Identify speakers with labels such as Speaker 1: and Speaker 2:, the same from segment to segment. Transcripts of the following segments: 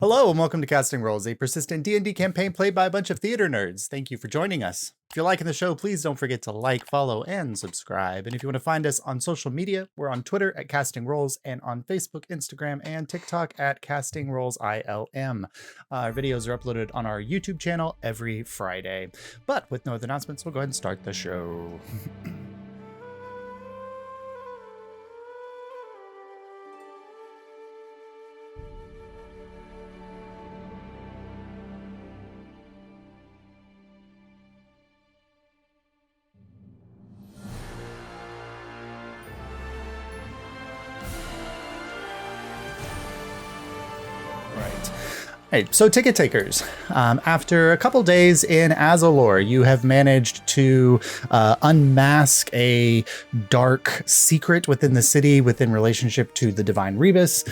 Speaker 1: Hello and welcome to Casting Roles, a persistent D&D campaign played by a bunch of theater nerds. Thank you for joining us. If you're liking the show, please don't forget to like, follow, and subscribe. And if you want to find us on social media, we're on Twitter at Casting Roles and on Facebook, Instagram, and TikTok at Casting Roles ILM. Our videos are uploaded on our YouTube channel every Friday. But with no other announcements, we'll go ahead and start the show. All right, so ticket takers, after a couple days in Azalor, you have managed to unmask a dark secret within the city within relationship to the Divine Rebus.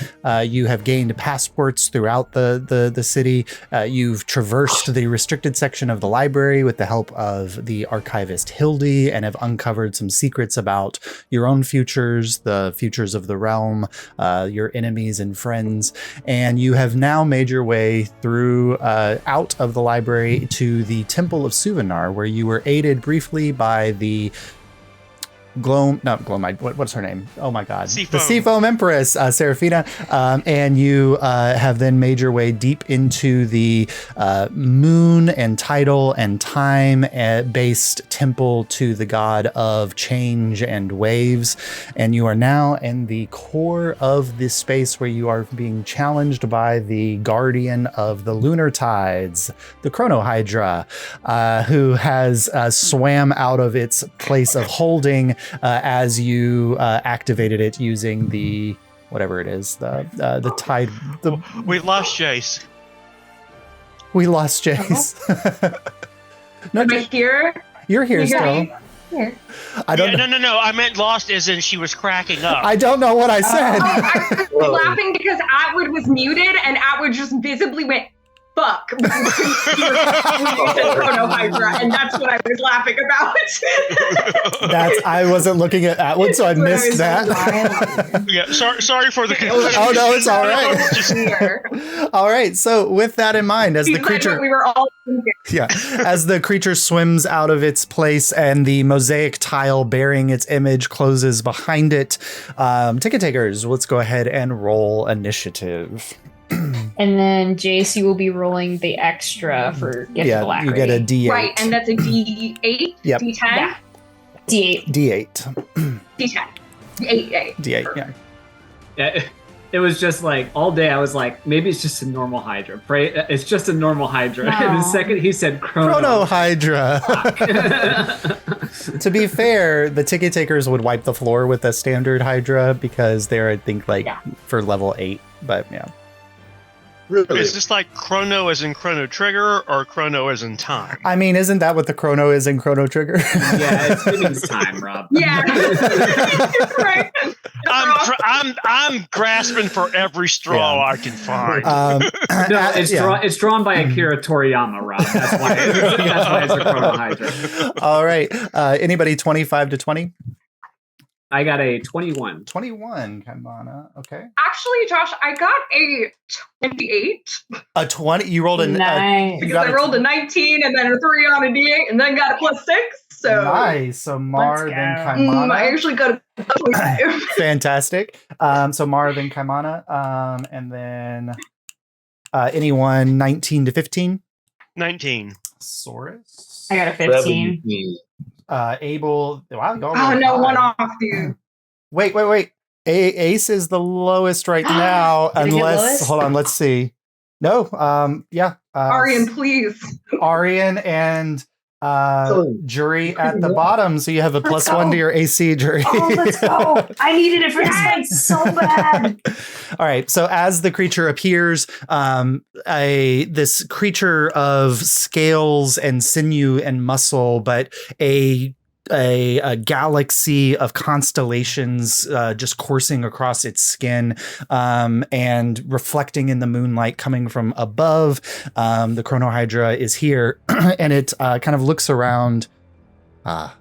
Speaker 1: You have gained passports throughout the city. You've traversed the restricted section of the library with the help of the archivist Hildy and have uncovered some secrets about your own futures, the futures of the realm, your enemies and friends, and you have now made your way through out of the library to the Temple of Suvenar, where you were aided briefly by the what's her name? Oh my god.
Speaker 2: Seafoam.
Speaker 1: The Seafoam Empress, Seraphina. And you have then made your way deep into the moon and tidal and time based temple to the god of change and waves. And you are now in the core of this space where you are being challenged by the guardian of the lunar tides, the Chronohydra, who has swam out of its place of holding as you activated it using the whatever it is, the tide.
Speaker 2: We lost Jace.
Speaker 1: We lost Jace. No,
Speaker 3: Am I here?
Speaker 1: You're here still.
Speaker 3: Here.
Speaker 1: I don't know.
Speaker 2: No. I meant lost as in she was cracking up.
Speaker 1: I don't know what I said.
Speaker 3: I was laughing because Atwood was muted and Atwood just visibly went, fuck. And that's what I was laughing about.
Speaker 1: I wasn't looking at Atwood, so I missed that.
Speaker 2: Yeah, sorry for the confusion.
Speaker 1: Oh no, it's all right. All right. So with that in mind, as the creature,
Speaker 3: we were all
Speaker 1: as the creature swims out of its place and the mosaic tile bearing its image closes behind it, ticket takers, let's go ahead and roll initiative.
Speaker 4: And then Jace, you will be rolling the extra for gift alacrity.
Speaker 1: You get a D8.
Speaker 3: Right, and that's a D8,
Speaker 1: Yep.
Speaker 3: D10,
Speaker 4: Yeah. D8.
Speaker 1: D8.
Speaker 3: D10, D8.
Speaker 1: D8, yeah.
Speaker 5: Yeah, it was just like all day. I was like, maybe it's just a normal Hydra. It's just a normal Hydra.
Speaker 4: No.
Speaker 5: And the second he said
Speaker 1: Chronohydra. To be fair, the ticket takers would wipe the floor with a standard Hydra because they're, I think, for level 8. But yeah.
Speaker 6: Really?
Speaker 2: Is this like Chrono as in Chrono Trigger or Chrono as in time?
Speaker 1: I mean, isn't that what the Chrono is in Chrono Trigger?
Speaker 5: Yeah, it's fitting time, Rob.
Speaker 3: Yeah. Right.
Speaker 2: I'm grasping for every straw I can find.
Speaker 5: No, it's drawn by Akira Toriyama, Rob. That's why it's a Chrono Hydra.
Speaker 1: All right. Anybody 25 to 20?
Speaker 5: I got a 21.
Speaker 1: 21, Kanbana. Okay.
Speaker 3: Actually, Josh, I got a 28.
Speaker 1: A 20? You rolled a...
Speaker 4: Nice.
Speaker 3: Because I rolled a 19 and then a 3 on a D8 and then got a +6. So
Speaker 1: nice. So Mar, then
Speaker 4: go.
Speaker 1: Kaimana.
Speaker 3: I actually got a 25.
Speaker 1: Fantastic. So Mar, then Kaimana. And then anyone 19 to 15?
Speaker 2: 19.
Speaker 1: Saurus.
Speaker 4: I got a 15.
Speaker 1: Abel. Wow,
Speaker 3: Oh, no, one off, dude.
Speaker 1: Wait. Ace is the lowest right now.
Speaker 4: Did we get
Speaker 1: Unless,
Speaker 4: lowest?
Speaker 1: hold on, let's see. No, yeah.
Speaker 3: Arian, please.
Speaker 1: Arian and Jury at the bottom, so you have a
Speaker 4: Let's
Speaker 1: +1
Speaker 4: go.
Speaker 1: to your AC, Jury.
Speaker 4: Oh, let's go. I needed it for this fight so bad.
Speaker 1: All right, so as the creature appears, this creature of scales and sinew and muscle, but a galaxy of constellations just coursing across its skin and reflecting in the moonlight coming from above. The Chronohydra is here and it kind of looks around. I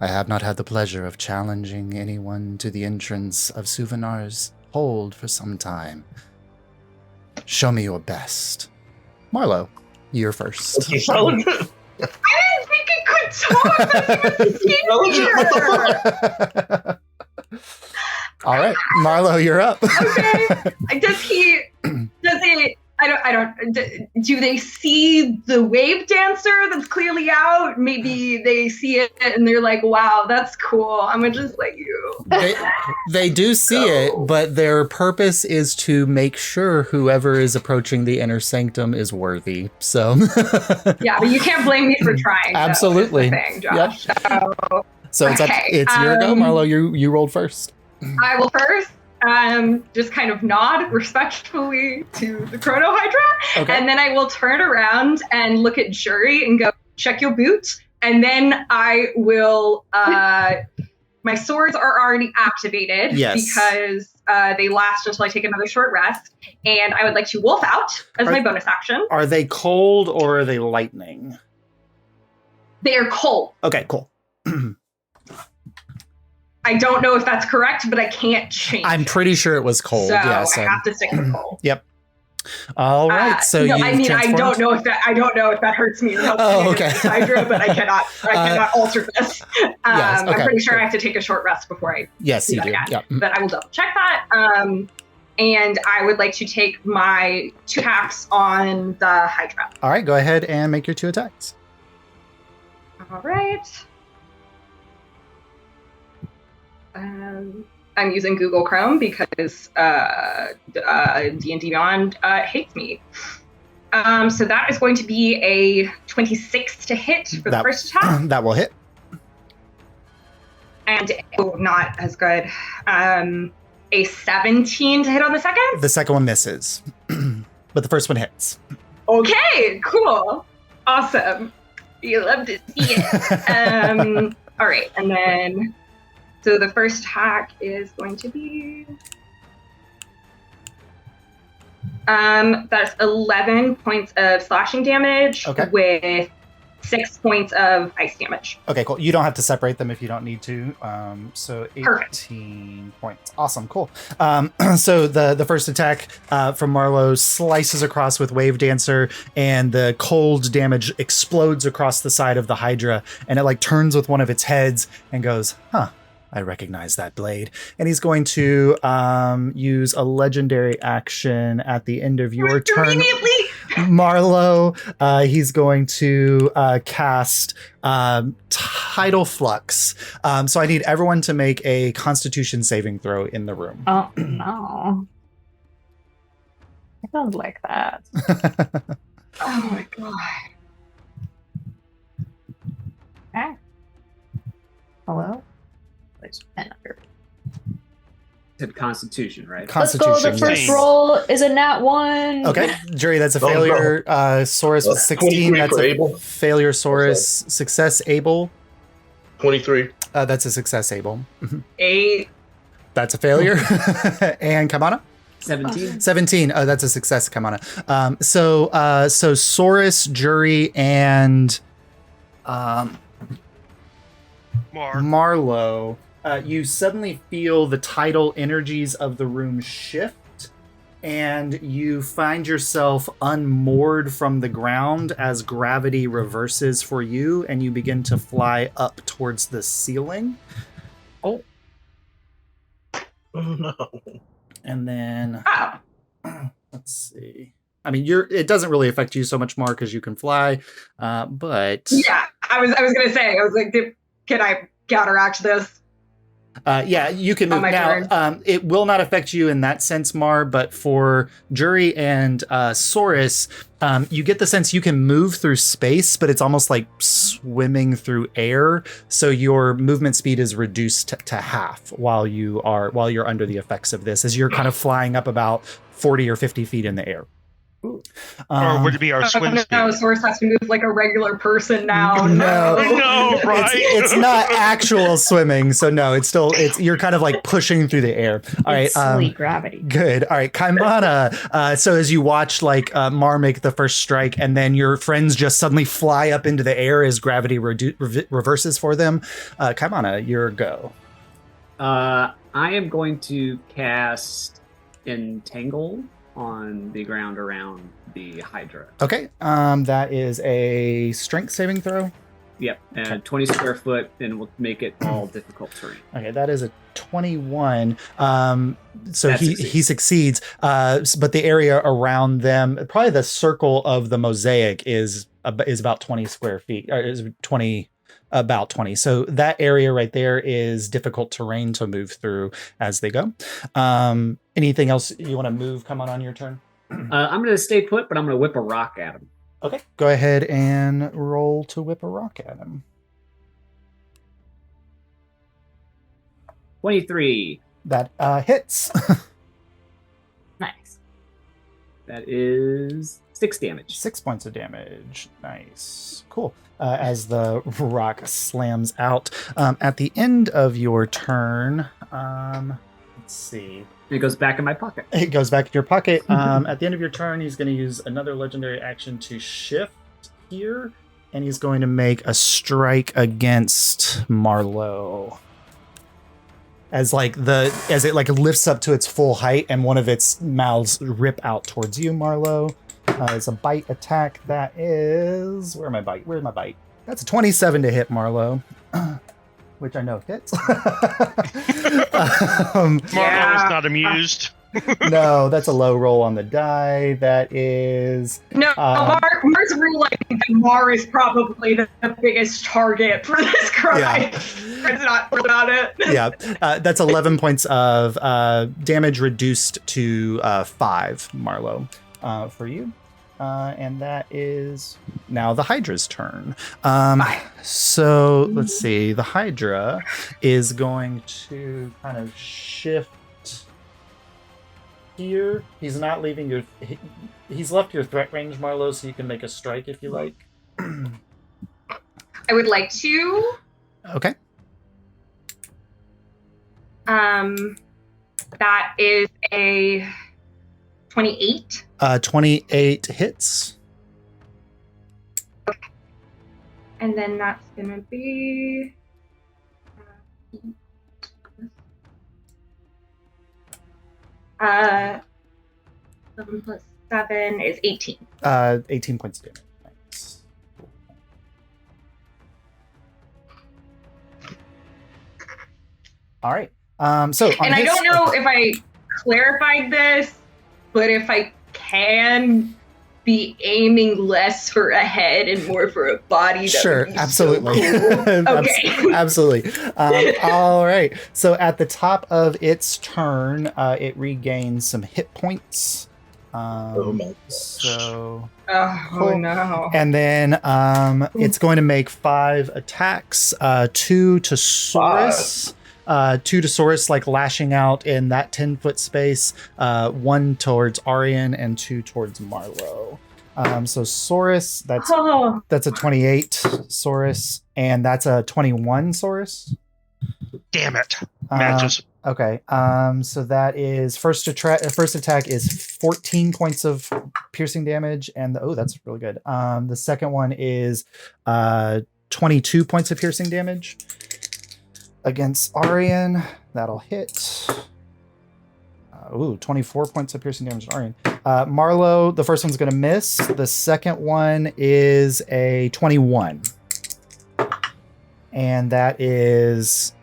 Speaker 1: have not had the pleasure of challenging anyone to the entrance of Suvenar's hold for some time. Show me your best. Marlo, you're first.
Speaker 6: Okay, solid.
Speaker 3: I didn't think it could talk. That's even scarier.
Speaker 1: All right, Marlo, you're up.
Speaker 3: Okay. Do they see the wave dancer that's clearly out? Maybe they see it and they're like, wow, that's cool. I'm gonna just let you.
Speaker 1: They do see it, but their purpose is to make sure whoever is approaching the inner sanctum is worthy. So
Speaker 3: Yeah, but you can't blame me for trying. though, is the
Speaker 1: Absolutely.
Speaker 3: thing, Josh.
Speaker 1: So it's up.
Speaker 3: Okay,
Speaker 1: It's your go, Marlo. You rolled first.
Speaker 3: I will first just kind of nod respectfully to the Chrono Hydra,
Speaker 1: Okay.
Speaker 3: and then I will turn around and look at Jury and go, check your boots, and then I will, my swords are already activated
Speaker 1: Yes.
Speaker 3: because they last until I take another short rest, and I would like to wolf out as my bonus action.
Speaker 1: Are they cold or are they lightning?
Speaker 3: They are cold.
Speaker 1: Okay, cool.
Speaker 3: I don't know if that's correct, but I can't change.
Speaker 1: I'm pretty sure it was cold.
Speaker 3: So
Speaker 1: Yeah.
Speaker 3: I have to stick with cold.
Speaker 1: Yep. All right. So
Speaker 3: no,
Speaker 1: you.
Speaker 3: I mean, I don't know if that hurts me or helps
Speaker 1: Oh,
Speaker 3: me
Speaker 1: okay.
Speaker 3: against Hydra, but I cannot alter this.
Speaker 1: Yes, okay,
Speaker 3: I'm pretty sure
Speaker 1: good.
Speaker 3: I have to take a short rest before I
Speaker 1: Yes,
Speaker 3: do
Speaker 1: you
Speaker 3: that
Speaker 1: do.
Speaker 3: again.
Speaker 1: Yep.
Speaker 3: But I will double check that. And I would like to take my 2 hacks on the Hydra.
Speaker 1: All right. Go ahead and make your 2 attacks.
Speaker 3: All right. I'm using Google Chrome because D&D Beyond hates me. So that is going to be a 26 to hit for the first attack.
Speaker 1: That will hit.
Speaker 3: And not as good. A 17 to hit on the second.
Speaker 1: The second one misses, but the first one hits.
Speaker 3: Okay, cool. Awesome. You love to see it. All right, and then so the first hack is going to be that's 11 points of slashing damage with 6 points of ice damage.
Speaker 1: Okay, cool. You don't have to separate them if you don't need to. So 18
Speaker 3: Perfect.
Speaker 1: points. Awesome, cool. So the first attack from Marlo slices across with Wave Dancer, and the cold damage explodes across the side of the Hydra, and it like turns with one of its heads and goes, huh. I recognize that blade. And he's going to use a legendary action at the end of your turn.
Speaker 3: Immediately.
Speaker 1: Marlo, he's going to cast Tidal Flux. So I need everyone to make a Constitution saving throw in the room.
Speaker 4: Oh no. It sounds like that.
Speaker 3: Oh my god.
Speaker 4: Okay. Hello? There's 10 under.
Speaker 5: Said Constitution, right?
Speaker 4: Let's go.
Speaker 1: Constitution.
Speaker 4: The first
Speaker 1: yes.
Speaker 4: roll is a nat 1.
Speaker 1: Okay, Jury, that's a
Speaker 6: Oh, no.
Speaker 1: failure. Saurus with 16.
Speaker 6: 23
Speaker 1: That's
Speaker 6: for
Speaker 1: a
Speaker 6: Abel.
Speaker 1: failure. Saurus. Success, Abel.
Speaker 6: 23.
Speaker 1: That's a success, Abel.
Speaker 3: 8.
Speaker 1: That's a failure. And Kamana?
Speaker 5: 17.
Speaker 1: 17. Oh, that's a success, Kamana. So Saurus, Jury, and Marlo, you suddenly feel the tidal energies of the room shift, and you find yourself unmoored from the ground as gravity reverses for you, and you begin to fly up towards the ceiling.
Speaker 6: Oh no.
Speaker 1: And then
Speaker 3: Oh.
Speaker 1: let's see. I mean, it doesn't really affect you so much more because you can fly, but
Speaker 3: Yeah, I was gonna say, I was like, can I counteract this?
Speaker 1: yeah, you can
Speaker 3: On
Speaker 1: move
Speaker 3: my
Speaker 1: now.
Speaker 3: turn.
Speaker 1: It will not affect you in that sense, Mar. But for Jury and Saurus, you get the sense you can move through space, but it's almost like swimming through air. So your movement speed is reduced to half while you're under the effects of this, as you're kind of flying up about 40 or 50 feet in the air.
Speaker 2: Or would it be our swim speed?
Speaker 3: No, Source has to move like a regular person now.
Speaker 1: No.
Speaker 2: I know, right?
Speaker 1: It's not actual swimming, so no, it's you're kind of like pushing through the air. All right,
Speaker 4: It's silly gravity.
Speaker 1: good. All right, Kaimana. So as you watch like Mar make the first strike, and then your friends just suddenly fly up into the air as gravity reverses for them. Kaimana, your go.
Speaker 5: I am going to cast Entangle on the ground around the Hydra.
Speaker 1: Okay. That is a strength saving throw.
Speaker 5: Yep, and 20 square foot, and we'll make it all difficult terrain.
Speaker 1: Okay, that is a 21. So
Speaker 5: That
Speaker 1: he succeeds. But the area around them, probably the circle of the mosaic is about 20 square feet. Or is 20, about 20. So that area right there is difficult terrain to move through as they go. Anything else you want to move? Come on your turn.
Speaker 5: I'm going to stay put, but I'm going to whip a rock at him.
Speaker 1: Okay, go ahead and roll to whip a rock at him.
Speaker 5: 23.
Speaker 1: That hits.
Speaker 4: Nice.
Speaker 5: That is 6 damage.
Speaker 1: 6 points of damage. Nice. Cool. As the rock slams out. At the end of your turn, let's see.
Speaker 5: It goes back in my pocket.
Speaker 1: It goes back in your pocket. At the end of your turn, he's going to use another legendary action to shift here. And he's going to make a strike against Marlowe. As it lifts up to its full height and one of its mouths rip out towards you, Marlowe. It's a bite attack. That is... Where's my bite? That's a 27 to hit, Marlowe. Which I know hits.
Speaker 2: Marlo is not amused.
Speaker 1: No, that's a low roll on the die. That is...
Speaker 3: No, Mar's realizing that Mar is probably the biggest target for this crime. It's not about it.
Speaker 1: Yeah, that's 11 points of damage reduced to 5, Marlowe, for you. And that is now the Hydra's turn. So let's see. The Hydra is going to kind of shift here. He's not leaving your... He's left your threat range, Marlowe, so you can make a strike if you like.
Speaker 3: I would like to.
Speaker 1: Okay.
Speaker 3: That is a 28.
Speaker 1: 28 hits.
Speaker 3: And then that's gonna be 7 plus 7 is 18.
Speaker 1: 18 points of damage. Nice. All right. So
Speaker 3: And I don't know if I clarified this, but if I can be aiming less for a head and more for a body, that
Speaker 1: sure,
Speaker 3: would be
Speaker 1: absolutely.
Speaker 3: so cool. Okay.
Speaker 1: Absolutely. All right. So at the top of its turn, it regains some hit points.
Speaker 6: Oh my gosh.
Speaker 1: So
Speaker 3: Oh no.
Speaker 1: and then it's going to make 5 attacks, 2 to Saurus. 2 to Saurus, like lashing out in that 10-foot space, 1 towards Arian, and 2 towards Marlowe. So Saurus, that's a 28 Saurus, and that's a 21 Saurus.
Speaker 2: Damn it. Matches.
Speaker 1: Okay. So that is first attack is 14 points of piercing damage, and that's really good. The second one is 22 points of piercing damage. Against Arian, that'll hit. 24 points of piercing damage to Arian. Marlowe, the first one's going to miss. The second one is a 21. And that is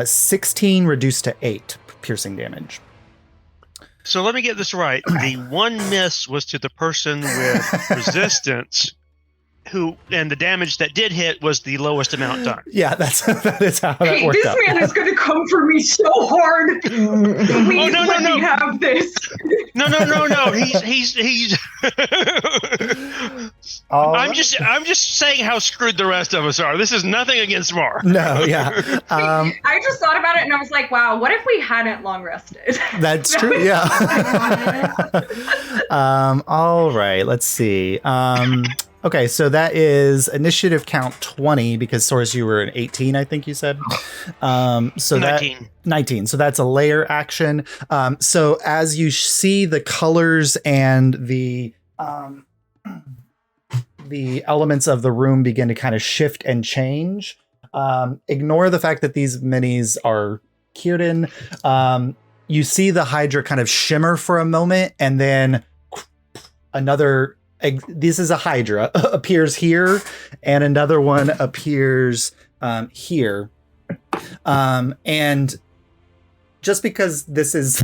Speaker 1: 16 reduced to 8 piercing damage.
Speaker 2: So let me get this right. The one miss was to the person with resistance, and the damage that did hit was the lowest amount done.
Speaker 1: Yeah, that is how that worked out.
Speaker 3: This man is going to come for me so hard. Please let me have this.
Speaker 2: No. He's. I'm just saying how screwed the rest of us are. This is nothing against Mar.
Speaker 1: No, yeah.
Speaker 3: I just thought about it and I was like, wow, what if we hadn't long rested?
Speaker 1: That's true. Yeah. All right. Let's see. Okay, so that is initiative count 20 because Saurus, you were an 18, I think you said. So
Speaker 2: 19.
Speaker 1: 19. So that's a layer action. So as you see the colors and the elements of the room begin to kind of shift and change, ignore the fact that these minis are Kieran. you see the Hydra kind of shimmer for a moment, and then another. This is a Hydra appears here, and another one appears here, and just because this is,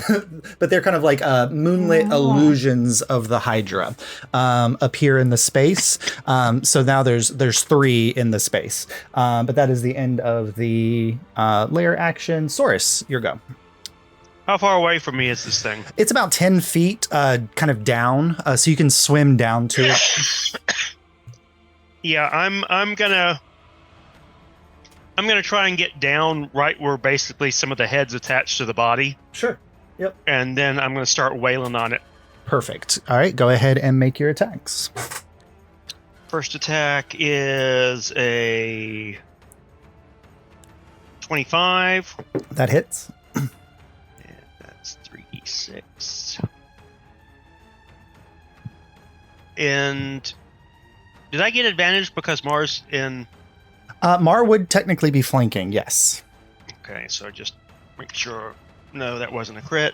Speaker 1: but they're kind of like moonlit illusions of the Hydra appear in the space. So now there's 3 in the space, but that is the end of the lair action. Saurus, your go.
Speaker 2: How far away from me is this thing?
Speaker 1: It's about 10 feet, kind of down, so you can swim down to it.
Speaker 2: Yeah, I'm gonna try and get down right where basically some of the head's attached to the body.
Speaker 1: Sure. Yep.
Speaker 2: And then I'm gonna start wailing on it.
Speaker 1: Perfect. All right, go ahead and make your attacks.
Speaker 2: First attack is a 25.
Speaker 1: That hits.
Speaker 2: That's 3d6. And did I get advantage because Mars in?
Speaker 1: Mar would technically be flanking, yes.
Speaker 2: Okay, so just make sure. No, that wasn't a crit.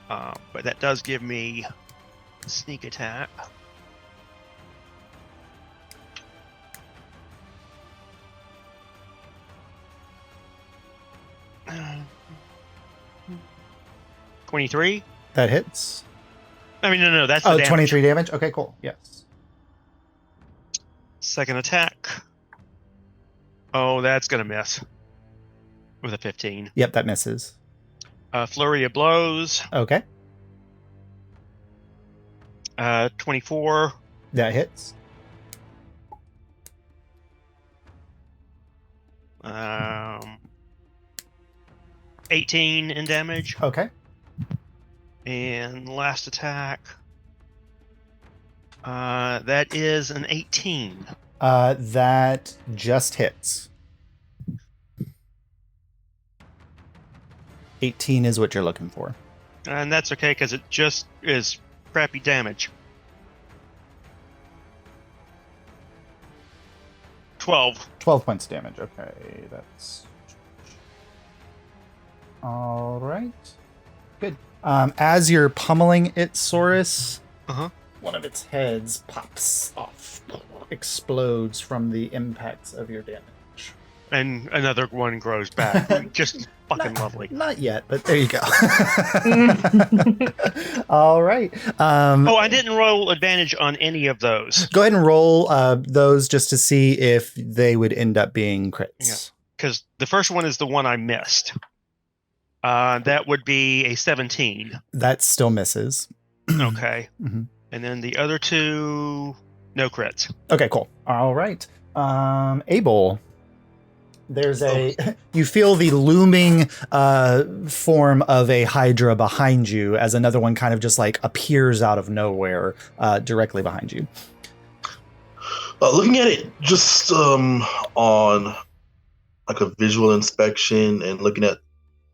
Speaker 2: But that does give me sneak attack. Uh, 23?
Speaker 1: That hits.
Speaker 2: I mean, no, that's the damage.
Speaker 1: 23 damage? Okay, cool. Yes.
Speaker 2: Second attack. Oh, that's going to miss. With a 15.
Speaker 1: Yep, that misses.
Speaker 2: Flurry of blows.
Speaker 1: Okay.
Speaker 2: 24.
Speaker 1: That hits.
Speaker 2: 18 in damage.
Speaker 1: Okay.
Speaker 2: And last attack. That is an 18.
Speaker 1: That just hits. 18 is what you're looking for.
Speaker 2: And that's okay because it just is crappy damage. 12.
Speaker 1: 12 points of damage. Okay, that's... All right. Good. As you're pummeling it, Saurus, one of its heads pops off, explodes from the impacts of your damage.
Speaker 2: And another one grows back. Just fucking lovely.
Speaker 1: Not yet, but there you go. All right.
Speaker 2: I didn't roll advantage on any of those.
Speaker 1: Go ahead and roll those just to see if they would end up being crits.
Speaker 2: Yeah, because the first one is the one I missed. That would be a 17.
Speaker 1: That still misses.
Speaker 2: Okay.
Speaker 1: Mm-hmm.
Speaker 2: And then the other 2, no crits.
Speaker 1: Okay, cool. All right. Abel, there's you feel the looming form of a Hydra behind you as another one kind of just like appears out of nowhere directly behind you.
Speaker 6: Looking at it just on like a visual inspection and looking at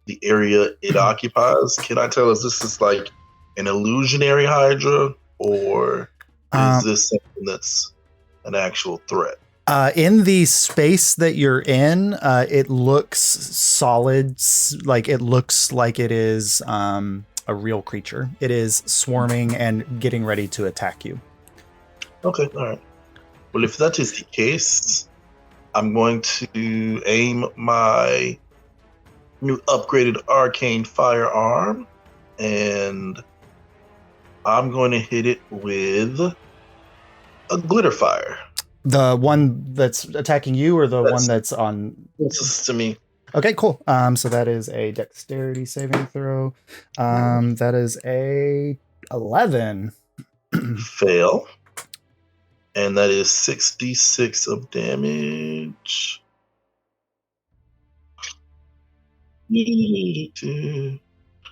Speaker 6: the area it occupies, can I tell us this is like an illusionary Hydra, or is this something that's an actual threat?
Speaker 1: In the space that you're in, it looks solid, like it looks like it is a real creature. It is swarming and getting ready to attack you.
Speaker 6: Okay, all right. Well, if that is the case, I'm going to aim my new upgraded arcane firearm, and I'm going to hit it with a glitter fire.
Speaker 1: The one that's attacking you, or the one that's on?
Speaker 6: This is to me.
Speaker 1: Okay, cool. So that is a dexterity saving throw. That is a 11.
Speaker 6: Fail. And that is 66 of damage.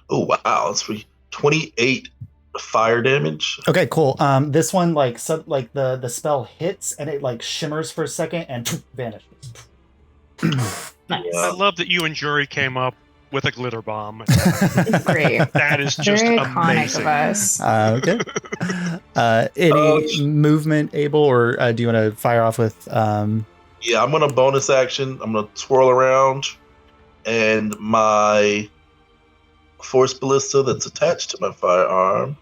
Speaker 6: Oh wow, that's 28 fire damage.
Speaker 1: Okay, cool. This one like the spell hits and it like shimmers for a second and vanishes.
Speaker 4: Nice.
Speaker 2: I love that you and Jury came up with a glitter bomb.
Speaker 4: Great.
Speaker 2: That is just
Speaker 4: Very iconic
Speaker 2: amazing.
Speaker 4: of us.
Speaker 1: Okay. Any movement, Abel, or do you want to fire off with?
Speaker 6: Yeah, I'm gonna bonus action. I'm gonna twirl around, and my force ballista that's attached to my firearm.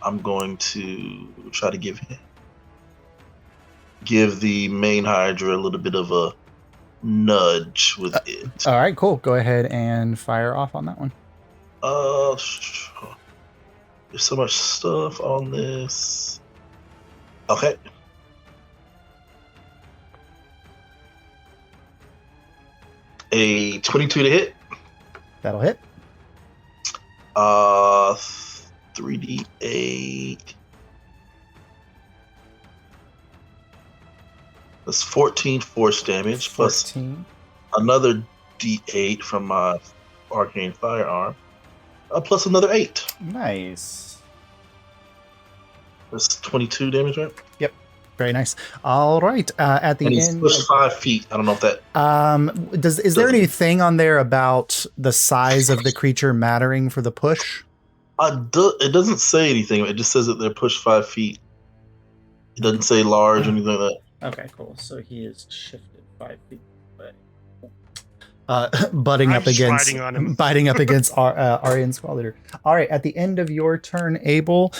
Speaker 6: I'm going to try to give the main Hydra a little bit of a nudge with it.
Speaker 1: All right, cool. Go ahead and fire off on that one.
Speaker 6: There's so much stuff on this. Okay. A 22 to hit.
Speaker 1: That'll hit.
Speaker 6: 3d8. That's 14 force damage plus
Speaker 1: 14.
Speaker 6: another d8 from my arcane firearm, plus another 8.
Speaker 1: Nice.
Speaker 6: That's 22 damage, right?
Speaker 1: Very nice. All right. At the
Speaker 6: And he's
Speaker 1: end,
Speaker 6: pushed 5 feet. I don't know if that.
Speaker 1: is there anything on there about the size of the creature mattering for the push?
Speaker 6: It doesn't say anything. It just says that they're pushed 5 feet. It doesn't say large or anything like that.
Speaker 1: Okay, cool. So he is shifted 5 feet away. Butting
Speaker 2: I'm
Speaker 1: up against,
Speaker 2: sliding on him.
Speaker 1: biting up against Arian Squad Leader. All right, at the end of your turn, Abel,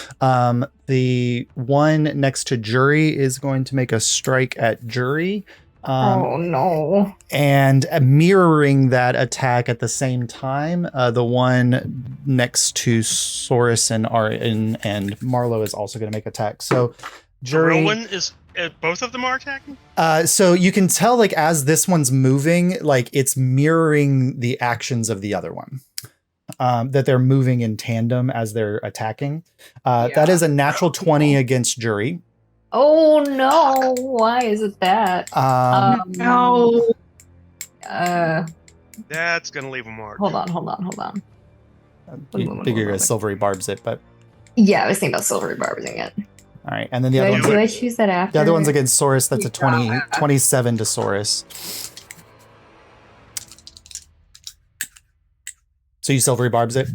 Speaker 1: the one next to Jury is going to make a strike at Jury.
Speaker 4: Oh no.
Speaker 1: And mirroring that attack at the same time, the one next to Saurus and Marlowe is also going to make attack. So, Jury.
Speaker 2: The real one is both of them are attacking.
Speaker 1: So you can tell, like, as this one's moving, like it's mirroring the actions of the other one. That they're moving in tandem as they're attacking. That is a natural 20 against Jury.
Speaker 4: Oh no! Why is it that?
Speaker 3: No.
Speaker 2: That's gonna leave a mark.
Speaker 4: Hold on.
Speaker 1: You figure a silvery barbs it, but
Speaker 4: Yeah, I was thinking about silvery barbing it.
Speaker 1: all right. And then the other one's
Speaker 4: Do I choose that after?
Speaker 1: the other one's against Saurus. That's a 20,
Speaker 3: Yeah.
Speaker 1: 27 to Saurus. So you silvery barbs it.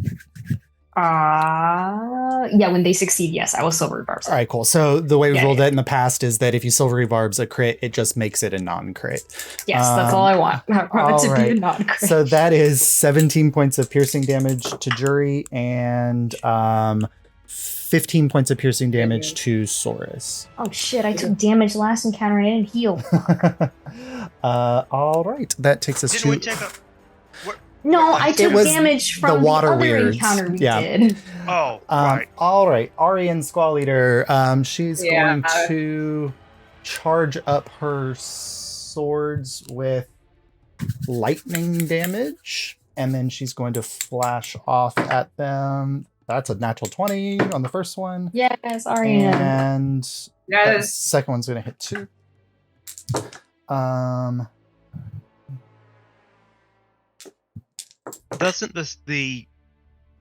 Speaker 4: Yeah, when they succeed, yes, I will silvery barbs it.
Speaker 1: All right, cool. So the way we've
Speaker 4: Yeah,
Speaker 1: rolled
Speaker 4: yeah.
Speaker 1: it in the past is that if you silvery barbs a crit, it just makes it a non-crit.
Speaker 4: Yes, that's all I want. I want it to be a non-crit.
Speaker 1: So that is 17 points of piercing damage to Jury and 15 points of piercing damage to Saurus.
Speaker 4: Oh shit, I took damage last encounter and I didn't heal.
Speaker 1: All right, that takes us
Speaker 2: Didn't we
Speaker 1: to.
Speaker 2: take a?
Speaker 4: No, I took
Speaker 1: was
Speaker 4: damage from
Speaker 1: the water
Speaker 4: other
Speaker 1: weirds.
Speaker 4: encounter we
Speaker 1: Yeah.
Speaker 4: did.
Speaker 2: Oh, right.
Speaker 1: All right, Arian Squall Leader. She's
Speaker 3: Yeah.
Speaker 1: going to charge up her swords with lightning damage, and then she's going to flash off at them. That's a natural 20 on the first one.
Speaker 4: Yes, Arian.
Speaker 1: And that
Speaker 3: Yes.
Speaker 1: second one's going to hit 2.
Speaker 2: Doesn't the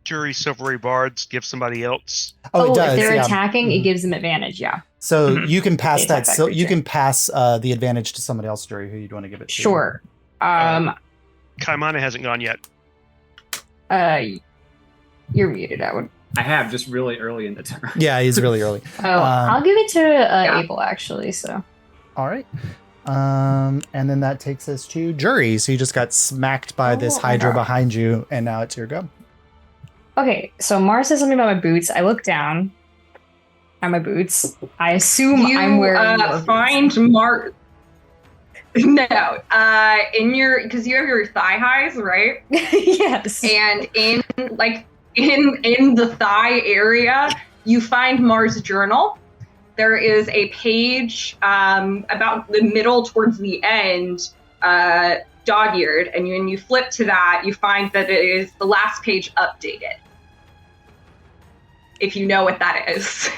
Speaker 2: Jury silvery bards give somebody else?
Speaker 1: Oh, it does.
Speaker 4: if they're
Speaker 1: yeah.
Speaker 4: attacking, it
Speaker 1: Mhm.
Speaker 4: gives them advantage, yeah.
Speaker 1: So you can pass
Speaker 4: They
Speaker 1: that.
Speaker 4: attack that
Speaker 1: So you
Speaker 4: creature.
Speaker 1: can pass the advantage to somebody else, Jury. Who you'd want to give it to?
Speaker 4: Sure.
Speaker 2: Kaimana hasn't gone yet.
Speaker 4: You're muted, I would.
Speaker 5: I have just really early in the turn.
Speaker 1: Yeah, he's really early.
Speaker 4: I'll give it to Abel, actually, so.
Speaker 1: All right. And then that takes us to Jury. So you just got smacked by this
Speaker 4: Oh,
Speaker 1: Hydra
Speaker 4: okay.
Speaker 1: behind you, and now it's your go.
Speaker 4: Okay, so Mars says something about my boots. I look down at my boots. I assume
Speaker 3: You
Speaker 4: I'm wearing more boots.
Speaker 3: find Mark. No, in your because you have your thigh highs, right?
Speaker 4: Yes.
Speaker 3: And in the thigh area, you find Mars' journal. There is a page about the middle towards the end, dog-eared, and when you flip to that, you find that it is the last page updated. If you know what that is.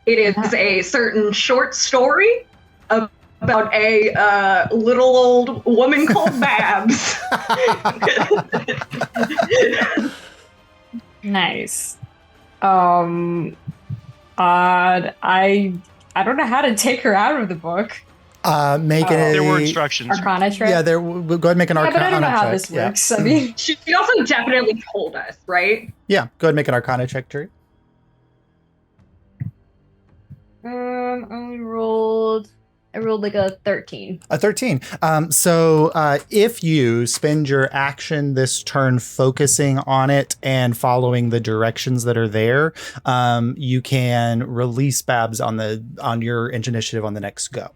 Speaker 3: It is a certain short story about a little old woman called Babs.
Speaker 4: Nice. I don't know how to take her out of the book.
Speaker 1: Make it.
Speaker 2: There were instructions.
Speaker 4: Arcana check.
Speaker 1: Yeah, there. We'll go ahead and make an
Speaker 4: Yeah,
Speaker 1: Arcana
Speaker 4: but I don't know how
Speaker 1: check.
Speaker 4: this
Speaker 1: Yeah.
Speaker 4: works. I mean,
Speaker 3: She also definitely told us, right?
Speaker 1: Yeah, go ahead and make an Arcana check, Jury.
Speaker 4: I only rolled I rolled like a 13.
Speaker 1: A 13. So if you spend your action this turn focusing on it and following the directions that are there, you can release Babs on your initiative on the next go.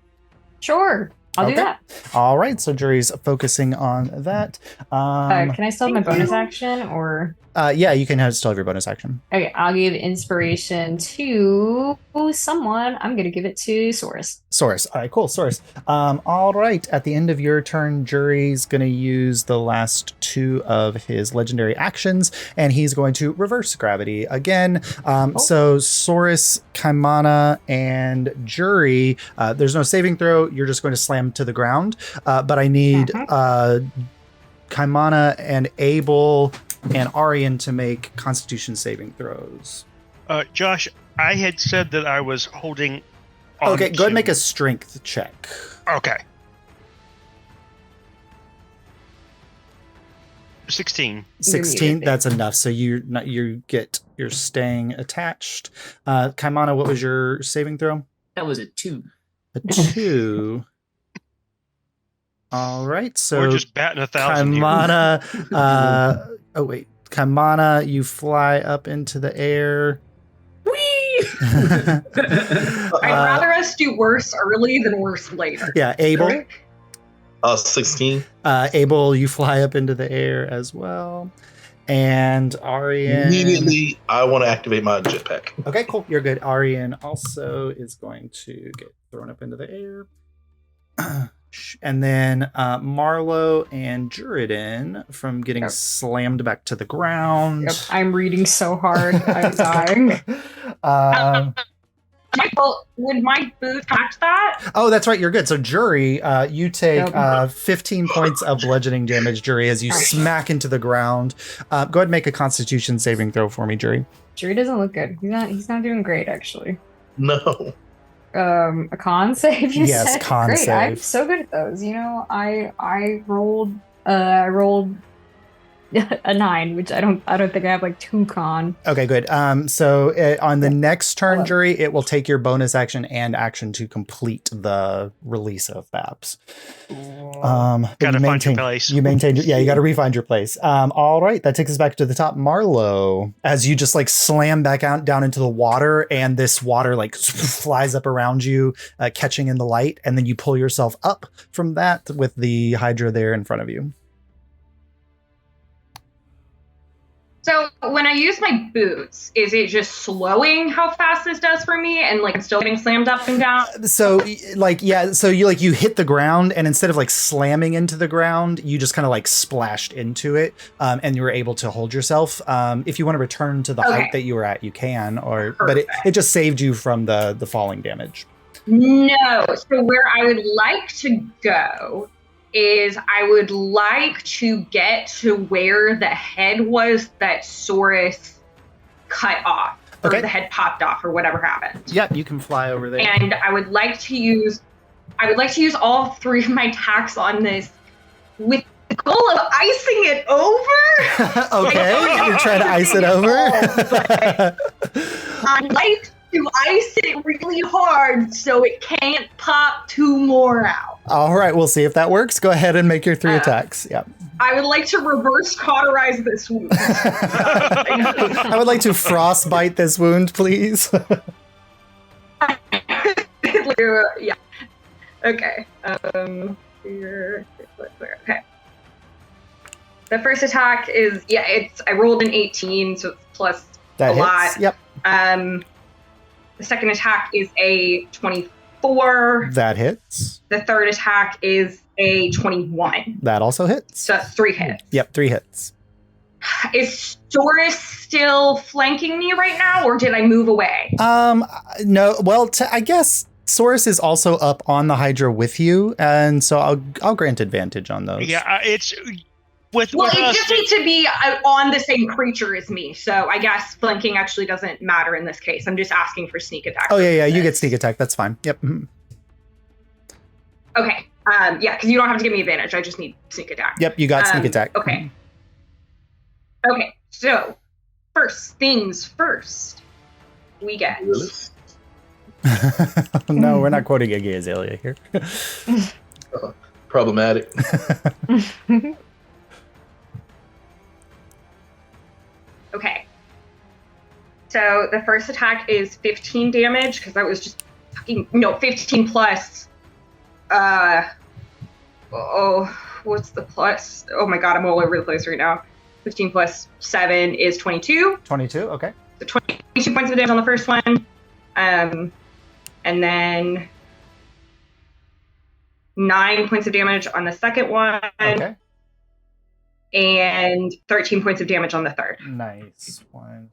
Speaker 4: Sure. I'll do
Speaker 1: Okay.
Speaker 4: that.
Speaker 1: All right. So Jury's focusing on that.
Speaker 4: Can I still have my bonus action or?
Speaker 1: Yeah, you can still have your bonus action.
Speaker 4: Okay, I'll give inspiration to someone. I'm gonna give it to Saurus.
Speaker 1: Saurus. All right, cool. Saurus. All right. At the end of your turn, Jury's going to use the last 2 of his legendary actions, and he's going to reverse gravity again. So Saurus, Kaimana, and Jury, there's no saving throw. You're just going to slam to the ground. But I need Kaimana and Abel and Arian to make Constitution saving throws.
Speaker 2: Josh, I had said that I was holding on
Speaker 1: Okay, go ahead and make a strength check.
Speaker 2: Okay. 16.
Speaker 1: 16, that's enough. So you're staying attached. Kaimana, what was your saving throw?
Speaker 5: That was a 2.
Speaker 1: A 2. All right, so
Speaker 2: We're just batting 1,000 here.
Speaker 1: Kaimana, Kaimana, you fly up into the air.
Speaker 5: Whee!
Speaker 3: I'd rather us do worse early than worse later.
Speaker 1: Yeah, Abel.
Speaker 6: 16.
Speaker 1: Abel, you fly up into the air as well. And Arian.
Speaker 6: Immediately, I want to activate my jetpack.
Speaker 1: Okay, cool. You're good. Arian also is going to get thrown up into the air. And then Marlo and Juridan from getting slammed back to the ground.
Speaker 4: Yep, I'm reading so hard. I'm dying.
Speaker 3: Michael, would my boot catch that?
Speaker 1: Oh, that's right. You're good. So, Jury, you take 15 points of bludgeoning damage, Jury, as you smack into the ground. Go ahead and make a Constitution saving throw for me, Jury.
Speaker 4: Jury doesn't look good. He's not doing great, actually.
Speaker 6: No.
Speaker 4: A con save, you
Speaker 1: Yes,
Speaker 4: said?
Speaker 1: con
Speaker 4: Great,
Speaker 1: save.
Speaker 4: I'm so good at those. You know, I rolled a 9, which I don't think I have like 2 con.
Speaker 1: Okay, good. So on the next turn, Jury, it will take your bonus action and action to complete the release of Babs.
Speaker 2: Gotta find your place.
Speaker 1: You maintain. Yeah, you got to refine your place. All right, that takes us back to the top. Marlo, as you just like slam back out down into the water, and this water like flies up around you, catching in the light, and then you pull yourself up from that with the Hydra there in front of you.
Speaker 3: So when I use my boots, is it just slowing how fast this does for me, and like I'm still getting slammed up and down?
Speaker 1: So like, yeah, so you hit the ground, and instead of like slamming into the ground, you just kind of like splashed into it, and you were able to hold yourself. If you want to return to the height that you were at, you can, but it just saved you from the falling damage.
Speaker 3: No. So where I would like to go is I would like to get to where the head was that Saurus cut off, or the head popped off, or whatever happened.
Speaker 1: Yep, you can fly over there.
Speaker 3: And I would like to use all 3 of my attacks on this with the goal of icing it over.
Speaker 1: Okay, you're trying to ice it over.
Speaker 3: I'd like to ice it really hard so it can't pop 2 more out.
Speaker 1: All right, we'll see if that works. Go ahead and make your 3 attacks. Yeah.
Speaker 3: I would like to reverse cauterize this wound.
Speaker 1: I would like to frostbite this wound, please.
Speaker 3: Yeah. Okay. Okay. The first attack is I rolled an 18, so it's plus
Speaker 1: That
Speaker 3: a
Speaker 1: hits.
Speaker 3: lot.
Speaker 1: Yep.
Speaker 3: The second attack is a 24.
Speaker 1: That hits.
Speaker 3: The third attack is a 21.
Speaker 1: That also hits.
Speaker 3: So that's 3 hits.
Speaker 1: Yep, 3 hits.
Speaker 3: Is Saurus still flanking me right now, or did I move away?
Speaker 1: No. Well, I guess Saurus is also up on the Hydra with you, and so I'll grant advantage on those.
Speaker 2: Yeah, it's with
Speaker 3: Well,
Speaker 2: us.
Speaker 3: it just needs to be on the same creature as me, so I guess flanking actually doesn't matter in this case. I'm just asking for sneak attack.
Speaker 1: Oh yeah, you get sneak attack. That's fine. Yep. Mhm.
Speaker 3: Okay. Yeah, because you don't have to give me advantage. I just need sneak attack.
Speaker 1: Yep, you got sneak attack.
Speaker 3: Okay. Okay. So, first things first, we get
Speaker 1: No, we're not quoting Iggy Azalea here.
Speaker 6: Problematic.
Speaker 3: Okay. So the first attack is 15 damage because that was just fucking 15 plus. What's the plus? Oh my god, I'm all over the place right now. 15 plus 7 is 22.
Speaker 1: 22, okay.
Speaker 3: So 22 points of damage on the first one. And then 9 points of damage on the second one.
Speaker 1: Okay.
Speaker 3: And 13 points of damage on the third.
Speaker 1: Nice. 1,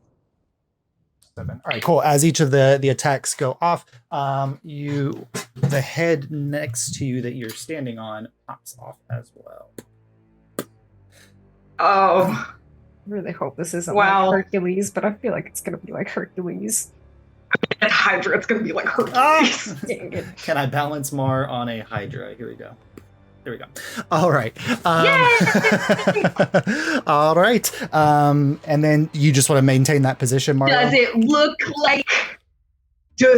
Speaker 1: 7. All right, cool. As each of the attacks go off, the head next to you that you're standing on pops off as well.
Speaker 3: Oh.
Speaker 4: I really hope this isn't
Speaker 3: Wow.
Speaker 4: like Hercules, but I feel like it's gonna be like Hercules.
Speaker 3: At Hydra, it's gonna be like Hercules.
Speaker 1: Ah!
Speaker 4: Dang it.
Speaker 1: Can I balance Mar on a Hydra? Here we go. There we go. All right. All right. And then you just want to maintain that position, Marlo?
Speaker 3: Does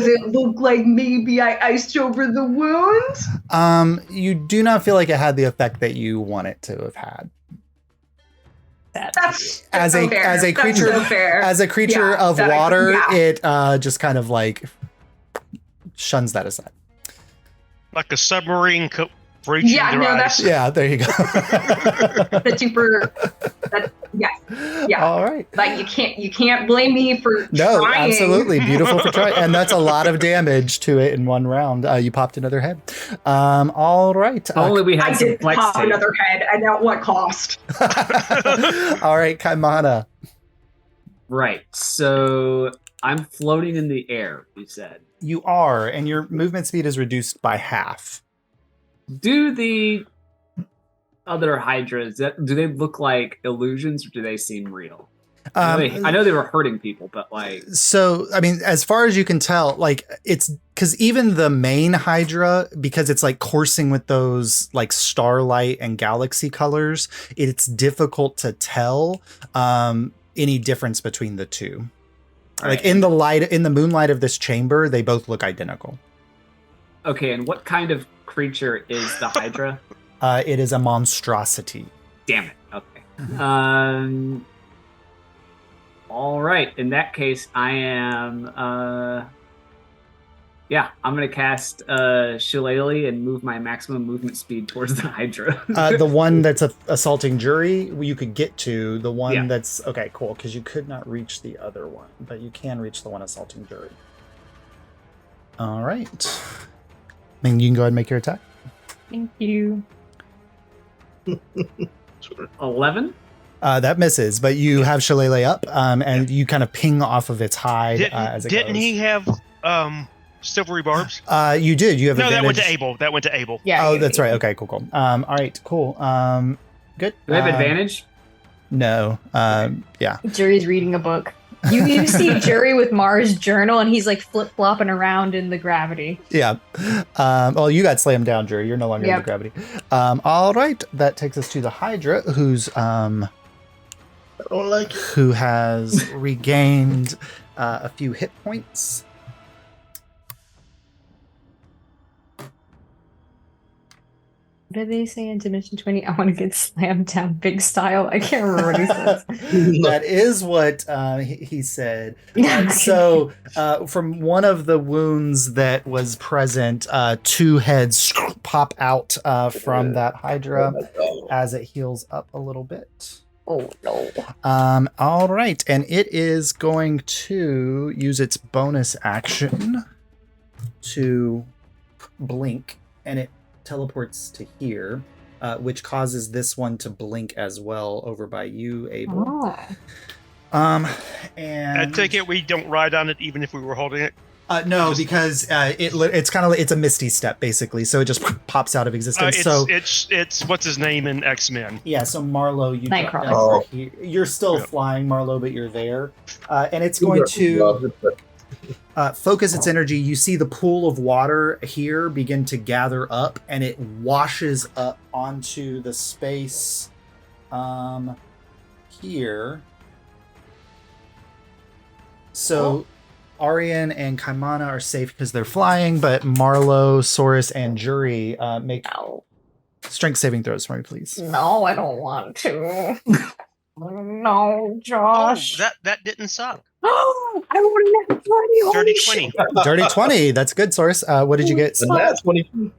Speaker 3: it look like maybe I iced over the wounds?
Speaker 1: You do not feel like it had the effect that you want it to have had.
Speaker 3: That's
Speaker 1: As
Speaker 3: so
Speaker 1: a
Speaker 3: fair.
Speaker 1: as a
Speaker 3: That's
Speaker 1: creature
Speaker 3: so fair.
Speaker 1: as a creature
Speaker 3: Yeah,
Speaker 1: of
Speaker 3: that I-
Speaker 1: water,
Speaker 3: yeah.
Speaker 1: it just kind of like shuns that aside.
Speaker 2: Like a submarine breaching
Speaker 3: Yeah,
Speaker 2: their
Speaker 3: no,
Speaker 2: eyes.
Speaker 3: that's-
Speaker 1: Yeah, there you go.
Speaker 3: the super. Yes. Yeah.
Speaker 1: All right.
Speaker 3: Like you can't blame me for
Speaker 1: No,
Speaker 3: trying.
Speaker 1: absolutely beautiful for trying, and that's a lot of damage to it in one round. You popped another head. All right.
Speaker 5: If only we
Speaker 3: I
Speaker 5: had some
Speaker 3: did
Speaker 5: flex
Speaker 3: pop
Speaker 5: tape.
Speaker 3: another head, and at what cost?
Speaker 1: All right, Kaimana.
Speaker 5: Right. So I'm floating in the air, you said.
Speaker 1: You are, and your movement speed is reduced by half.
Speaker 5: Do the other hydras, do they look like illusions or do they seem real? I know they were hurting people, but like...
Speaker 1: So, I mean, as far as you can tell, like, it's because even the main Hydra, because it's like coursing with those like starlight and galaxy colors, it's difficult to tell any difference between the two. Like
Speaker 5: Right.
Speaker 1: in the moonlight of this chamber, they both look identical.
Speaker 5: Okay, and what kind of creature is the Hydra?
Speaker 1: It is a monstrosity.
Speaker 5: Damn it. Okay. All right. In that case, I am. I'm gonna cast Shillelagh and move my maximum movement speed towards the Hydra.
Speaker 1: The one that's assaulting Jury, you could get to. The one
Speaker 5: Yeah.
Speaker 1: that's okay, cool, because you could not reach the other one, but you can reach the one assaulting Jury. All right. I mean, you can go ahead and make your attack.
Speaker 4: Thank you.
Speaker 5: 11.
Speaker 1: That misses, but you have Shillelagh up, and you kind of ping off of its hide as it
Speaker 2: Didn't
Speaker 1: goes.
Speaker 2: he have silvery barbs?
Speaker 1: You did. You have
Speaker 2: No,
Speaker 1: advantage.
Speaker 2: that went to Abel.
Speaker 4: Yeah.
Speaker 1: Oh, that's right. Okay, cool. All right, cool. Good.
Speaker 5: Do I have advantage?
Speaker 1: No. Yeah.
Speaker 4: Jury's reading a book. You see Jury with Mars journal, and he's like flip flopping around in the gravity.
Speaker 1: Yeah. Well, you got slammed down, Jury. You're no longer in the gravity. All right. That takes us to the Hydra,
Speaker 6: I don't like it.
Speaker 1: who has regained a few hit points.
Speaker 4: What did they say in Dimension 20? I want to get slammed down big style. I can't remember what he says.
Speaker 1: That is what he said.
Speaker 4: Okay.
Speaker 1: So, from one of the wounds that was present, 2 heads pop out from that Hydra as it heals up a little bit.
Speaker 4: Oh no.
Speaker 1: All right, and it is going to use its bonus action to blink, and it teleports to here, which causes this one to blink as well over by you, Abel.
Speaker 4: Oh.
Speaker 1: And
Speaker 2: I take it we don't ride on it even if we were holding it.
Speaker 1: no, because it's kind of it's a misty step basically, so it just pops out of existence. So
Speaker 2: It's what's his name in X-Men.
Speaker 1: yeah, so Marlo, you drop
Speaker 4: Nightcrawler.
Speaker 1: down
Speaker 6: Oh.
Speaker 1: here. You're still
Speaker 2: Yeah.
Speaker 1: flying, Marlo, but you're there, and it's going to focus its energy. You see the pool of water here begin to gather up, and it washes up onto the space here. So Arian and Kaimana are safe because they're flying, but Marlo, Saurus, and Jury make
Speaker 4: No.
Speaker 1: strength saving throws for me, please.
Speaker 4: No, I don't want to. No,
Speaker 2: Oh,
Speaker 4: Josh.
Speaker 2: that didn't suck.
Speaker 4: I wouldn't have 20.
Speaker 2: Dirty
Speaker 4: Holy
Speaker 2: 20.
Speaker 4: shit.
Speaker 1: Dirty 20. That's good, Saurus. What did you get?
Speaker 6: And that's 22.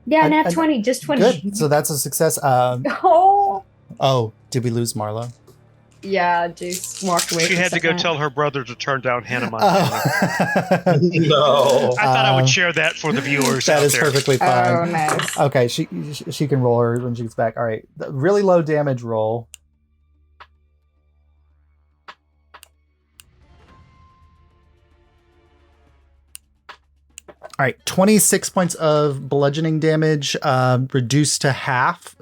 Speaker 4: Yeah,
Speaker 1: And-
Speaker 4: nat
Speaker 1: and-
Speaker 4: 20, just 20.
Speaker 1: Good. So that's a success.
Speaker 4: Oh.
Speaker 1: Did we lose Marlo?
Speaker 4: Yeah, Jace walked away.
Speaker 2: She
Speaker 4: for a
Speaker 2: had to go
Speaker 4: second.
Speaker 2: tell her brother to turn down Hannah Montana.
Speaker 1: Oh.
Speaker 6: No.
Speaker 2: I thought I
Speaker 1: Um,
Speaker 2: would share that for the viewers
Speaker 1: That
Speaker 2: out
Speaker 1: is
Speaker 2: there.
Speaker 1: perfectly
Speaker 4: Oh,
Speaker 1: fine.
Speaker 4: nice.
Speaker 1: Okay, she can roll her when she gets back. All right, the really low damage roll. All right, 26 points of bludgeoning damage, reduced to half.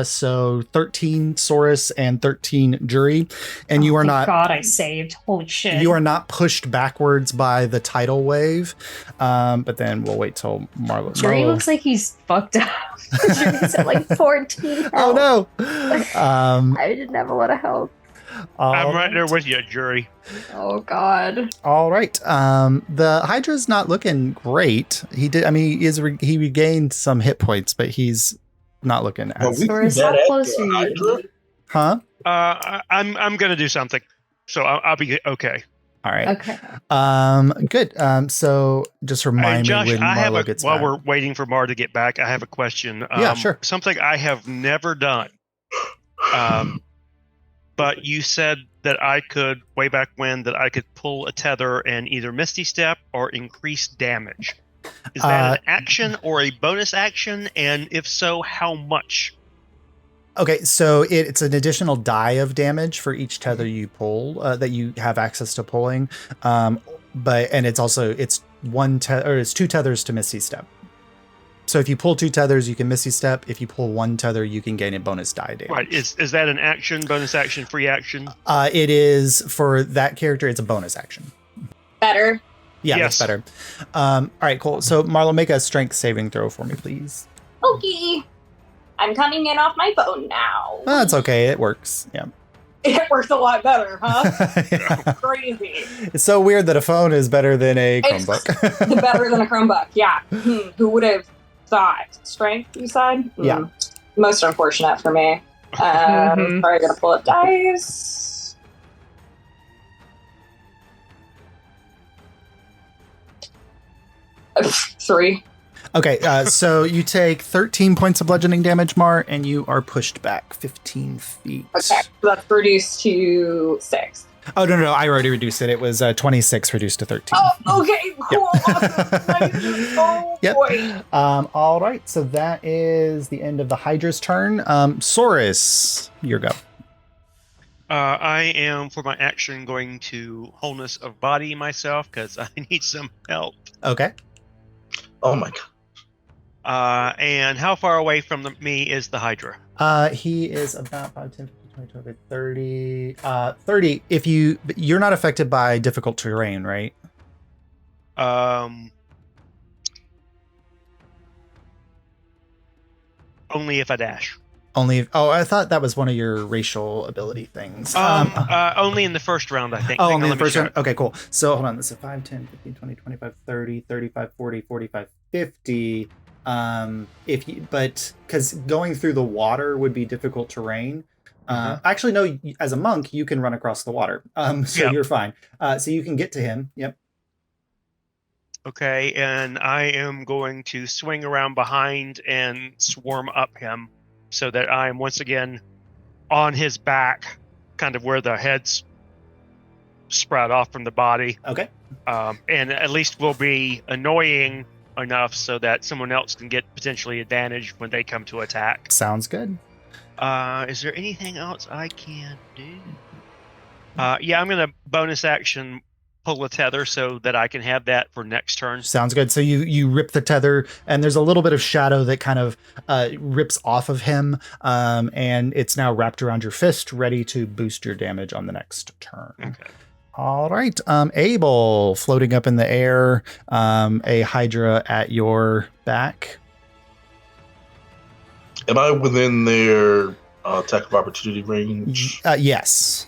Speaker 1: So 13 Saurus and 13 Jury, and you are
Speaker 4: Thank
Speaker 1: not.
Speaker 4: God, I saved. Holy shit.
Speaker 1: You are not pushed backwards by the tidal wave, but then we'll wait till Marlo.
Speaker 4: Jury
Speaker 1: Marlo-
Speaker 4: looks like he's fucked up. Jury's at like 14
Speaker 1: Oh
Speaker 4: health.
Speaker 1: no!
Speaker 4: I didn't have a lot of help.
Speaker 2: I'm right there with you, Jury.
Speaker 4: Oh God.
Speaker 1: All right. The Hydra's not looking great. He did. I mean, he regained some hit points, but he's not looking
Speaker 6: Well,
Speaker 1: as.
Speaker 6: we
Speaker 4: Saurus,
Speaker 6: can
Speaker 4: how
Speaker 6: bet
Speaker 4: close
Speaker 6: after
Speaker 4: are you?
Speaker 6: Hydra.
Speaker 1: Huh?
Speaker 2: I'm gonna do something, so I'll be okay.
Speaker 1: All right.
Speaker 4: Okay.
Speaker 1: Good. So just
Speaker 2: Hey,
Speaker 1: remind
Speaker 2: Josh,
Speaker 1: me when
Speaker 2: I have
Speaker 1: Marlo gets
Speaker 2: while
Speaker 1: back.
Speaker 2: we're waiting for Mar to get back, I have a question.
Speaker 1: Yeah, sure.
Speaker 2: Something I have never done. But you said that I could, way back when, that I could pull a tether and either Misty Step or increase damage. Is that an action or a bonus action? And if so, how much?
Speaker 1: Okay, so it's an additional die of damage for each tether you pull that you have access to pulling, and it's one tether, or it's two tethers to Misty Step. So if you pull two tethers, you can Misty Step. If you pull one tether, you can gain a bonus die damage.
Speaker 2: Right. Is that an action, bonus action, free action?
Speaker 1: It is for that character. It's a bonus action.
Speaker 3: Better.
Speaker 1: Yeah,
Speaker 2: Yes.
Speaker 1: that's better. All right, cool. So Marlo, make a strength saving throw for me, please.
Speaker 3: Okay. I'm coming in off my phone now.
Speaker 1: Oh, that's okay. It works. Yeah.
Speaker 3: It works a lot better, huh?
Speaker 1: Yeah.
Speaker 3: Crazy.
Speaker 1: It's so weird that a phone is better than a
Speaker 3: It's
Speaker 1: Chromebook.
Speaker 3: Better than a Chromebook, yeah. Who would have thought? Strength, you said?
Speaker 1: Yeah.
Speaker 3: Most unfortunate for me.
Speaker 4: Mhm.
Speaker 3: Probably gonna pull up dice. Three.
Speaker 1: Okay, so you take 13 points of bludgeoning damage, Mar, and you are pushed back 15 feet.
Speaker 3: Okay, so that's reduced to 6.
Speaker 1: Oh, no, I already reduced it. It was 26 reduced to 13.
Speaker 3: Oh, okay, cool. Awesome. Nice. Oh,
Speaker 1: Yep.
Speaker 3: boy.
Speaker 1: All right, so that is the end of the Hydra's turn. Saurus, your go.
Speaker 2: I am, for my action, going to wholeness of body myself because I need some help.
Speaker 1: Okay.
Speaker 6: Oh my god.
Speaker 2: And how far away from me is the Hydra?
Speaker 1: He is about 5, 10, 15, 20, 25, 30. 30. If you're not affected by difficult terrain, right?
Speaker 2: Only if I dash.
Speaker 1: Only. Oh, I thought that was one of your racial ability things.
Speaker 2: Only in the first round, I think.
Speaker 1: Oh,
Speaker 2: Hang
Speaker 1: only
Speaker 2: on,
Speaker 1: the
Speaker 2: let me
Speaker 1: first
Speaker 2: check.
Speaker 1: one? Okay, cool. So hold on. This is 5, 10, 15, 20, 25, 30, 35, 40, 45, 50. Because going through the water would be difficult terrain. Actually, no, as a monk, you can run across the water. So
Speaker 2: Yep.
Speaker 1: you're fine. So you can get to him. Yep.
Speaker 2: Okay, and I am going to swing around behind and swarm up him so that I am once again on his back, kind of where the head's sprout off from the body.
Speaker 1: Okay.
Speaker 2: And at least will be annoying enough so that someone else can get potentially advantage when they come to attack.
Speaker 1: Sounds good.
Speaker 2: Is there anything else I can do? Yeah, I'm going to bonus action pull a tether so that I can have that for next turn.
Speaker 1: Sounds good. So you rip the tether, and there's a little bit of shadow that kind of rips off of him, and it's now wrapped around your fist, ready to boost your damage on the next turn.
Speaker 2: Okay.
Speaker 1: All right. Abel, floating up in the air, a Hydra at your back.
Speaker 6: Am I within their attack of opportunity range?
Speaker 1: Yes.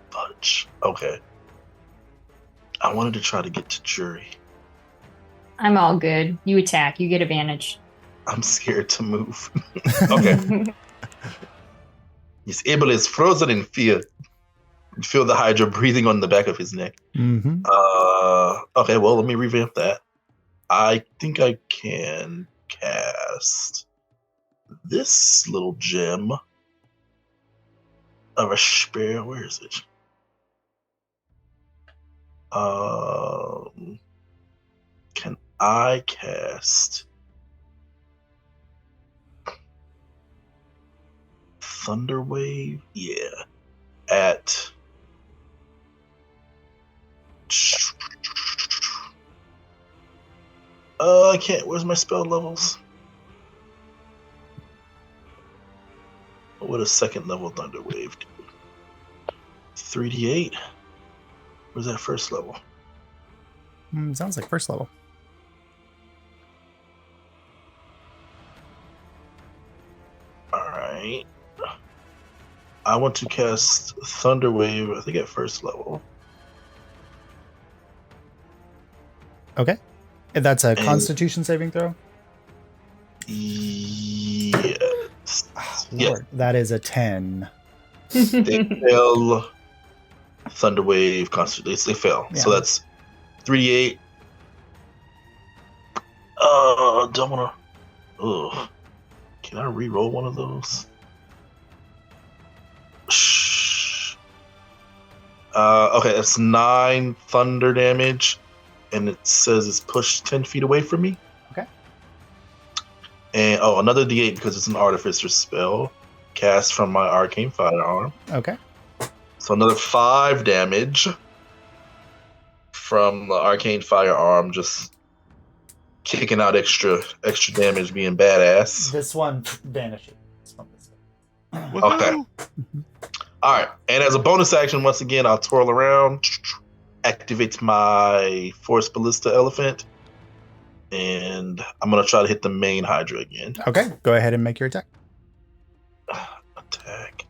Speaker 6: Fudge. Okay. I wanted to try to get to Jury.
Speaker 4: I'm all good. You attack. You get advantage.
Speaker 6: I'm scared to move. Okay. His Abel is frozen in fear. You feel the Hydra breathing on the back of his neck.
Speaker 1: Mm-hmm.
Speaker 6: Okay, well, let me revamp that. I think I can cast this little gem of a spear. Where is it? Can I cast Thunderwave? Yeah. At I can't. Where's my spell levels? What would a second level Thunderwave do? 3d8. Where's that first level?
Speaker 1: Sounds like first level.
Speaker 6: Alright. I want to cast Thunderwave, I think at first level.
Speaker 1: Okay. And that's a
Speaker 6: And-
Speaker 1: Constitution saving throw?
Speaker 6: Yes.
Speaker 1: Oh,
Speaker 6: Yes.
Speaker 1: Lord, that is a 10.
Speaker 6: They fail Thunderwave constantly. They fail. So
Speaker 1: Yeah.
Speaker 6: that's 3d8. Don't wanna. Ugh. Can I re-roll one of those? Shh. Okay, that's 9 thunder damage, and it says it's pushed 10 feet away from me.
Speaker 1: Okay.
Speaker 6: And another d8 because it's an artificer spell cast from my arcane firearm.
Speaker 1: Okay.
Speaker 6: So another 5 damage from the arcane firearm, just kicking out extra damage, being badass.
Speaker 1: This one vanishes.
Speaker 6: Okay. All right, and as a bonus action, once again, I'll twirl around, activate my Force Ballista Elephant, and I'm gonna try to hit the main Hydra again.
Speaker 1: Okay, go ahead and make your attack.
Speaker 6: Attack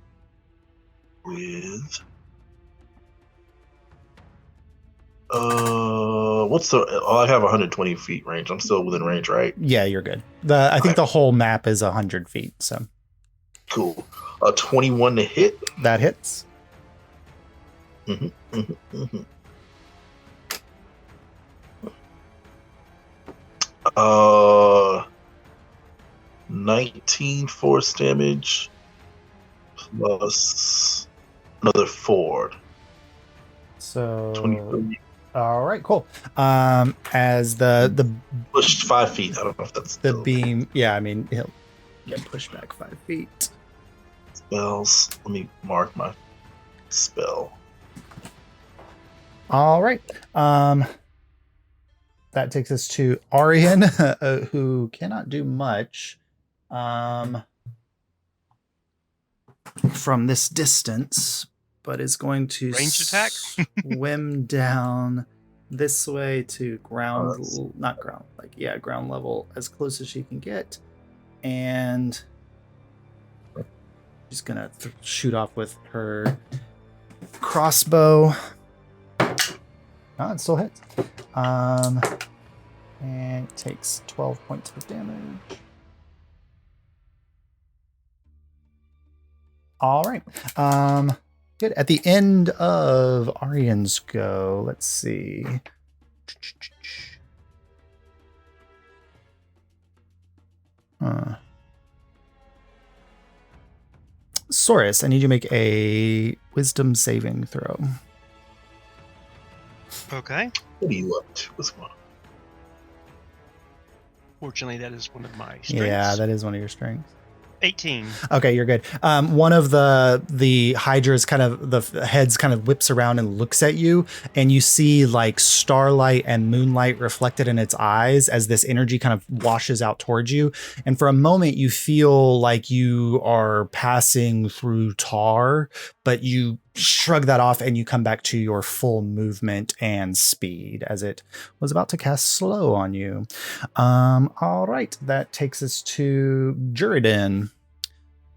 Speaker 6: with what's the? Oh, I have 120 feet range. I'm still within range, right?
Speaker 1: Yeah, you're good. I think
Speaker 6: Okay.
Speaker 1: the whole map is 100 feet, so
Speaker 6: Cool. 21 to hit.
Speaker 1: that hits.
Speaker 6: Mhm. 19 force damage plus another 4.
Speaker 1: So
Speaker 6: 23.
Speaker 1: all right, cool. As the
Speaker 6: Pushed 5 feet. I don't know if that's
Speaker 1: the
Speaker 6: still
Speaker 1: beam, yeah, I mean he'll get pushed back 5 feet.
Speaker 6: spells. Let me mark my spell.
Speaker 1: All right. That takes us to Arian, who cannot do much from this distance, but is going to
Speaker 2: Range attack?
Speaker 1: swim down this way to ground, not ground, ground level, as close as she can get, and she's gonna shoot off with her crossbow. It still hits. And it takes 12 points of damage. All right. Good. At the end of Arian's go, let's see. Saurus, I need you to make a wisdom saving throw.
Speaker 2: Okay.
Speaker 6: What are you up to? What's going on?
Speaker 2: Fortunately, that is one of my strengths.
Speaker 1: Yeah, that is one of your strengths.
Speaker 2: 18.
Speaker 1: Okay, you're good. One of the Hydra's the heads kind of whips around and looks at you, and you see like starlight and moonlight reflected in its eyes as this energy kind of washes out towards you. And for a moment, you feel like you are passing through tar, but you shrug that off and you come back to your full movement and speed as it was about to cast slow on you. All right, that takes us to Juridan.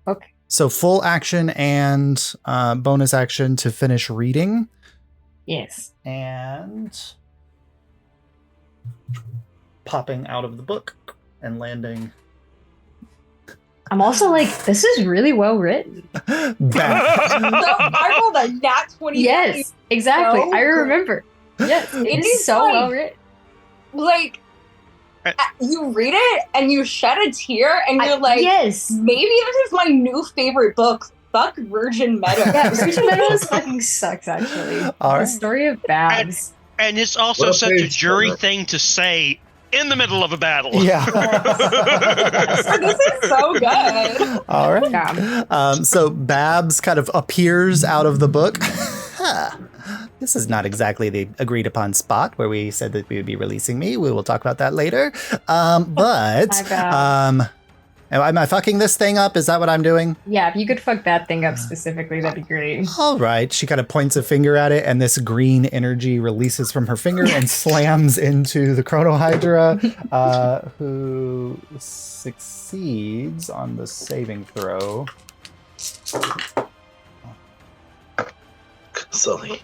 Speaker 4: Okay.
Speaker 1: So full action and bonus action to finish reading.
Speaker 4: Yes.
Speaker 1: and popping out of the book and landing
Speaker 4: I'm also like, this is really well written.
Speaker 1: back.
Speaker 7: So I rolled a nat 20.
Speaker 4: Yes, exactly.
Speaker 7: so
Speaker 4: I
Speaker 7: good.
Speaker 4: remember. Yes, it
Speaker 7: It
Speaker 4: is
Speaker 7: is
Speaker 4: so
Speaker 7: like-
Speaker 4: well written.
Speaker 7: Like, you read it and you shed a tear and you're like,
Speaker 4: yes.
Speaker 7: maybe this is my new favorite book. Fuck Virgin Meadows.
Speaker 4: Yeah, Virgin Meadows fucking sucks, actually.
Speaker 1: All
Speaker 4: The
Speaker 1: right.
Speaker 4: story of Babs.
Speaker 2: And it's also
Speaker 6: What a
Speaker 2: such a
Speaker 6: page
Speaker 2: jury
Speaker 6: turner.
Speaker 2: thing to say in the middle of a battle.
Speaker 1: Yeah.
Speaker 7: This is so good.
Speaker 1: All right.
Speaker 4: Yeah.
Speaker 1: So Babs kind of appears out of the book. This is not exactly the agreed upon spot where we said that we would be releasing me. We will talk about that later. But
Speaker 4: My bad.
Speaker 1: am I fucking this thing up? Is that what I'm doing?
Speaker 4: Yeah, if you could fuck that thing up specifically, that'd be great.
Speaker 1: All right. She kind of points a finger at it, and this green energy releases from her finger and slams into the Chronohydra, who succeeds on the saving throw.
Speaker 6: Sully.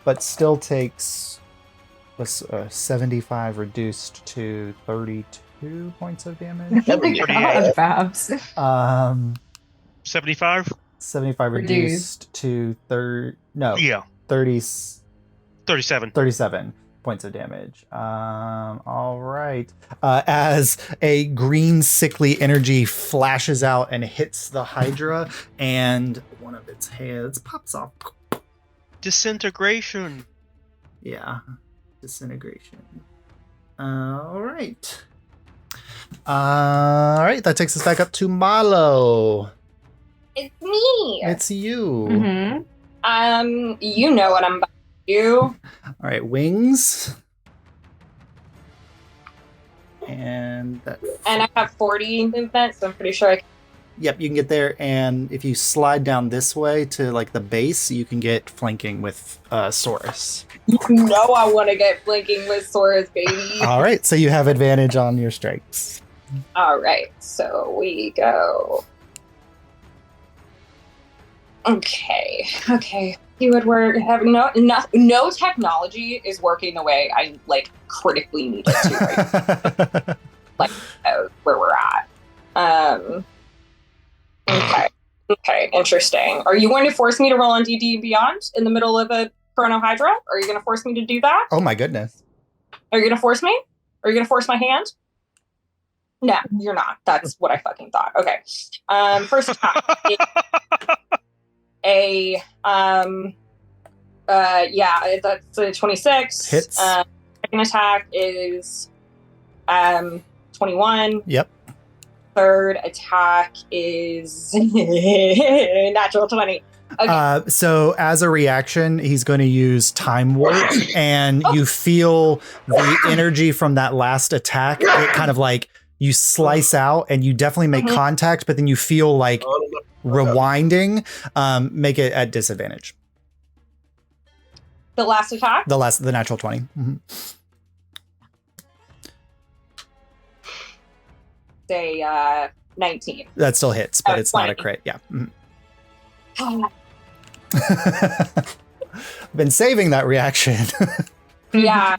Speaker 1: But still takes 75 reduced to 32 points of damage.
Speaker 4: Oh my god, Babs.
Speaker 2: 75?
Speaker 1: 75
Speaker 4: Reduced.
Speaker 1: reduced to 30
Speaker 2: 37.
Speaker 1: 37 points of damage. All right. As a green sickly energy flashes out and hits the Hydra, and one of its heads pops off.
Speaker 2: Disintegration.
Speaker 1: Yeah, disintegration. All right. All right, that takes us back up to Marlo.
Speaker 7: It's me.
Speaker 1: It's you.
Speaker 4: Mm-hmm.
Speaker 7: You know what I'm about to do.
Speaker 1: All right, wings. And that.
Speaker 7: And I have 40 movement, so I'm pretty sure I can.
Speaker 1: Yep, you can get there, and if you slide down this way to like the base, you can get flanking with Saurus.
Speaker 7: You know I want to get blinking with Sora's baby.
Speaker 1: All right, so you have advantage on your strikes.
Speaker 7: All right, so we go. Okay. You would work. Having no technology is working the way I like critically need it to. Right? Where we're at. Okay. Interesting. Are you going to force me to roll on DD Beyond in the middle of a Chronohydra? Are you going to force me to do that?
Speaker 1: Oh my goodness.
Speaker 7: Are you going to force me? Are you going to force my hand? No, you're not. That's what I fucking thought. Okay. First attack. That's a 26.
Speaker 1: Hits.
Speaker 7: Second attack is 21.
Speaker 1: Yep.
Speaker 7: Third attack is natural 20. Okay.
Speaker 1: So as a reaction, he's going to use Time Warp, and you feel the energy from that last attack. It kind of like you slice out, and you definitely make contact, but then you feel like rewinding. Make it at disadvantage.
Speaker 7: The last attack?
Speaker 1: The natural 20.
Speaker 7: Say 19.
Speaker 1: That still hits, but it's not a
Speaker 7: 20.
Speaker 1: crit. Yeah. Mhm.
Speaker 7: Oh,
Speaker 1: Been saving that reaction.
Speaker 7: yeah,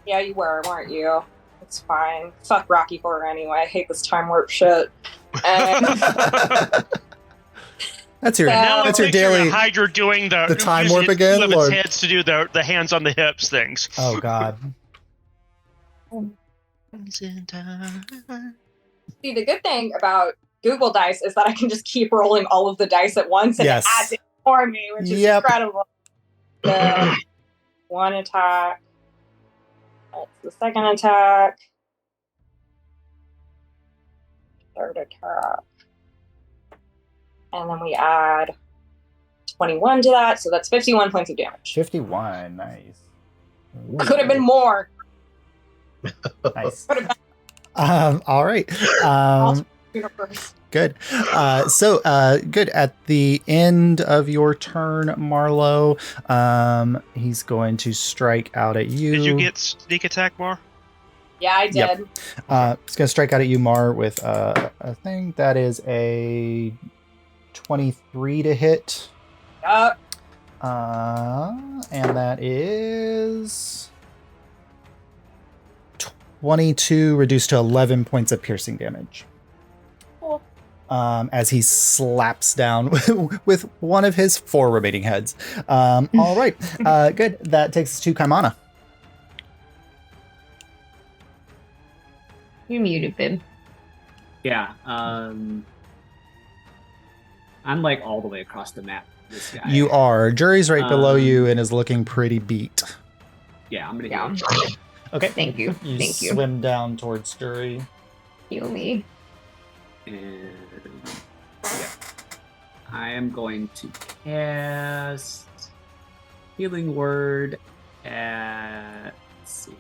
Speaker 7: you were, weren't you? It's fine. Fuck Rocky Horror anyway. I hate this time warp shit.
Speaker 1: That's your
Speaker 7: Now
Speaker 1: that's your
Speaker 2: Picture
Speaker 1: daily.
Speaker 2: a Hydra doing the
Speaker 1: time
Speaker 2: using
Speaker 1: warp again,
Speaker 2: Two of its
Speaker 1: or-
Speaker 2: heads to do the hands on the hips things.
Speaker 1: Oh god.
Speaker 7: See, the good thing about Google Dice is that I can just keep rolling all of the dice at once and
Speaker 1: Yes.
Speaker 7: it adds it for me, which is
Speaker 1: Yep.
Speaker 7: incredible. The one attack. That's the second attack. Third attack. And then we add 21 to that, so that's 51 points of damage.
Speaker 1: 51. Nice.
Speaker 7: Could have been more.
Speaker 1: Nice.
Speaker 7: Could have been
Speaker 1: All right.
Speaker 7: universe.
Speaker 1: Good. Good. At the end of your turn, Marlo, he's going to strike out at you.
Speaker 2: Did you get sneak attack, Mar?
Speaker 7: Yeah, I did.
Speaker 1: Yep. He's going to strike out at you, Mar, with a thing that is a 23 to hit.
Speaker 7: Yup.
Speaker 1: And that is 22 reduced to 11 points of piercing damage.
Speaker 7: Cool.
Speaker 1: As he slaps down with one of his 4 remaining heads. All right. Good. That takes us to Kaimana.
Speaker 4: You're muted, babe.
Speaker 5: Yeah. I'm like all the way across the map. This guy.
Speaker 1: You are. Jury's right below you and is looking pretty beat.
Speaker 5: Yeah, I'm gonna
Speaker 4: Yeah.
Speaker 5: heal him.
Speaker 1: Okay.
Speaker 4: Thank you.
Speaker 1: You
Speaker 4: Thank you.
Speaker 1: swim down towards Jury.
Speaker 4: Heal me.
Speaker 5: And yeah, I am going to cast Healing Word at, let's see,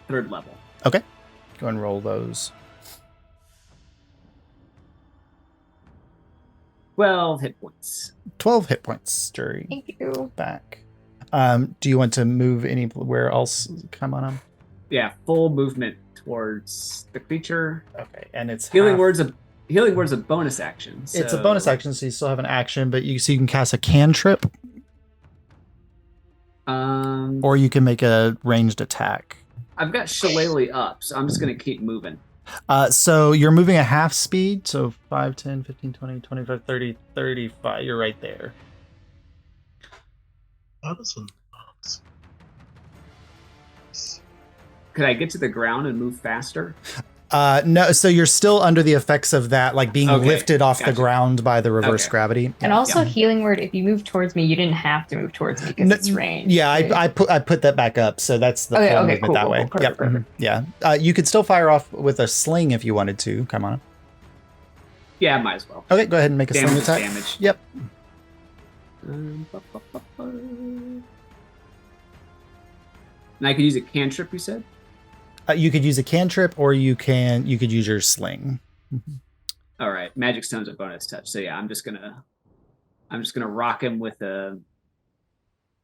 Speaker 5: 3rd level.
Speaker 1: Go and roll those.
Speaker 5: 12 hit points.
Speaker 1: 12 hit points, Jury.
Speaker 4: Thank you.
Speaker 1: Back. Do you want to move anywhere else? Come on.
Speaker 5: Yeah, full movement towards the creature.
Speaker 1: Okay, and it's
Speaker 5: Healing
Speaker 1: half-
Speaker 5: Word's a bonus action.
Speaker 1: It's a bonus action, so you still have an action, but you can cast a cantrip, or you can make a ranged attack.
Speaker 5: I've got Shillelagh up, so I'm just gonna keep moving.
Speaker 1: So you're moving a half speed, so 5, 10, 15, 20, 25, 30, 35. You're right there.
Speaker 6: Madison.
Speaker 5: Could I get to the ground and move faster?
Speaker 1: No, so you're still under the effects of that, like being
Speaker 5: Okay,
Speaker 1: lifted off the
Speaker 5: gotcha.
Speaker 1: ground by the reverse
Speaker 5: Okay.
Speaker 1: gravity.
Speaker 4: And also,
Speaker 1: Yeah.
Speaker 4: Healing Word, if you move towards me, you didn't have to move towards me because
Speaker 1: No,
Speaker 4: it's range.
Speaker 1: Yeah, I put that back up, so that's the
Speaker 4: Okay,
Speaker 1: full
Speaker 4: okay,
Speaker 1: movement
Speaker 4: cool,
Speaker 1: that
Speaker 4: cool,
Speaker 1: way.
Speaker 4: cool, perfect,
Speaker 1: Yep, mhm, yeah. You could still fire off with a sling if you wanted to. Come on.
Speaker 5: Yeah, might as well.
Speaker 1: Okay, go ahead and make a sling
Speaker 5: Damage,
Speaker 1: attack.
Speaker 5: damage.
Speaker 1: Yep.
Speaker 5: And I could use a cantrip, you said?
Speaker 1: You could use a cantrip, or you could use your sling.
Speaker 5: All right, magic stone's a bonus touch. So yeah, I'm just gonna rock him with a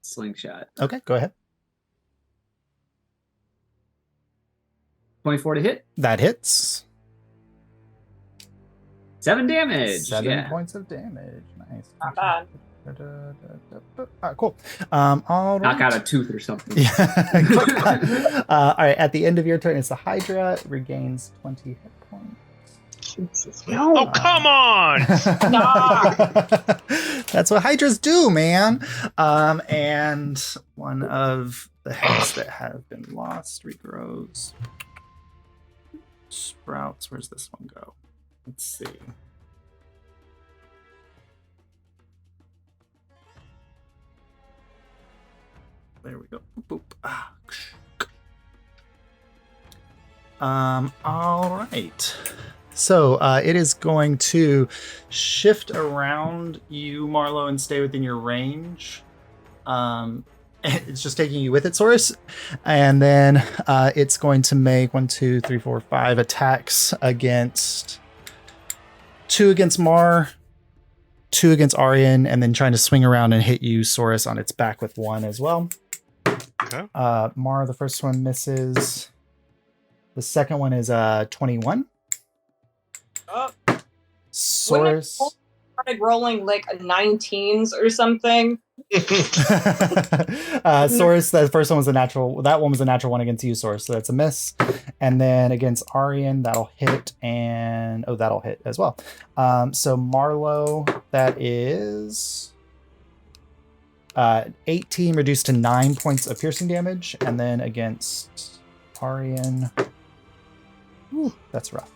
Speaker 5: slingshot.
Speaker 1: Okay, go ahead.
Speaker 5: 24 to hit,
Speaker 1: That hits.
Speaker 5: 7 damage.
Speaker 1: 7
Speaker 5: yeah.
Speaker 1: points of damage. Nice.
Speaker 7: Not bad.
Speaker 1: Cool. All right.
Speaker 5: Knock out a tooth or something.
Speaker 1: Yeah. All right. At the end of your turn, it's the Hydra. It regains 20 hit points.
Speaker 6: Jesus, man.
Speaker 2: Oh, come on!
Speaker 1: That's what Hydras do, man. And one of the heads that have been lost regrows. Sprouts. Where's this one go? Let's see. There we go. Boop. All right. So it is going to shift around you, Marlo, and stay within your range. It's just taking you with it, Saurus. And then it's going to make 1, 2, 3, 4, 5 attacks against 2 against Mar, 2 against Aryan, and then trying to swing around and hit you, Saurus, on its back with 1 as well.
Speaker 2: Okay.
Speaker 1: Mar, the first one misses. The second one is 21.
Speaker 7: Oh,
Speaker 1: Saurus.
Speaker 7: started rolling like 19s or something.
Speaker 1: Saurus, the first one was a natural. That one was a natural 1 against you, Saurus. So that's a miss. And then against Aryan, that'll hit, and that'll hit as well. So Marlo, that is 18 reduced to 9 points of piercing damage, and then against Aryan, that's rough.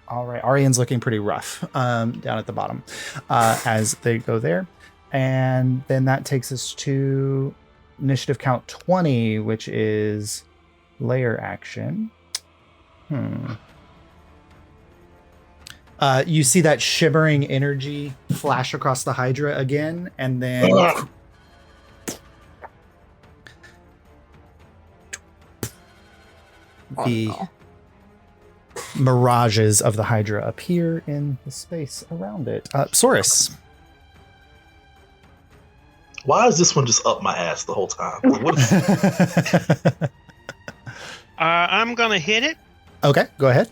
Speaker 1: All right, Aryan's looking pretty rough down at the bottom as they go there. And then that takes us to initiative count 20, which is layer action. You see that shimmering energy flash across the Hydra again, and then the mirages of the Hydra appear in the space around it. Saurus.
Speaker 6: Why is this one just up my ass the whole time? Like, what is-
Speaker 2: I'm gonna hit it.
Speaker 1: Okay, go ahead.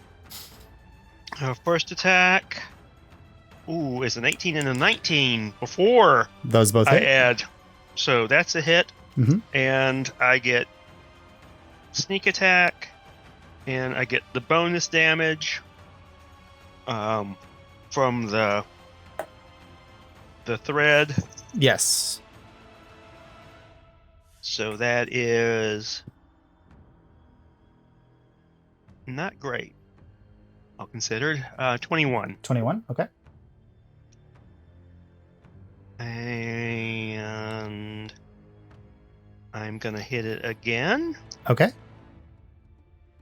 Speaker 2: First attack. Ooh, is an 18 and a 19 before
Speaker 1: Those both
Speaker 2: I
Speaker 1: hit.
Speaker 2: add So that's a hit.
Speaker 1: Mhm.
Speaker 2: And I get sneak attack, and I get the bonus damage from the thread.
Speaker 1: Yes.
Speaker 2: So that is not great. All considered. 21.
Speaker 1: 21. Okay.
Speaker 2: And I'm going to hit it again.
Speaker 1: Okay.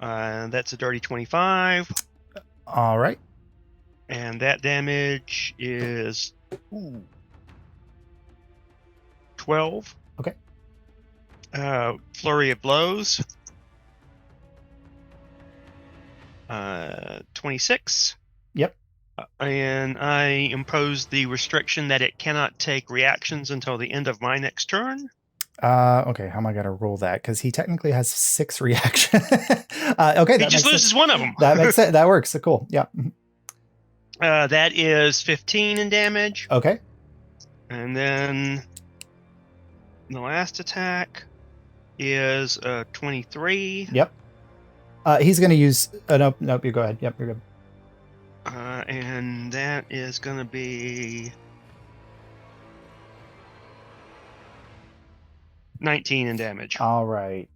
Speaker 2: That's a dirty 25.
Speaker 1: All right.
Speaker 2: And that damage is 12.
Speaker 1: Okay.
Speaker 2: Flurry of blows. 26.
Speaker 1: Yep.
Speaker 2: And I impose the restriction that it cannot take reactions until the end of my next turn.
Speaker 1: Okay, how am I going to roll that? Because he technically has 6 reaction. Okay,
Speaker 2: He just loses one of them.
Speaker 1: That makes sense. That works. Cool. Yeah.
Speaker 2: That is 15 in damage.
Speaker 1: Okay.
Speaker 2: And then the last attack is 23.
Speaker 1: Yep. He's going to use. Nope. You go ahead. Yep, you're good.
Speaker 2: And that is going to be 19 in damage.
Speaker 1: All right.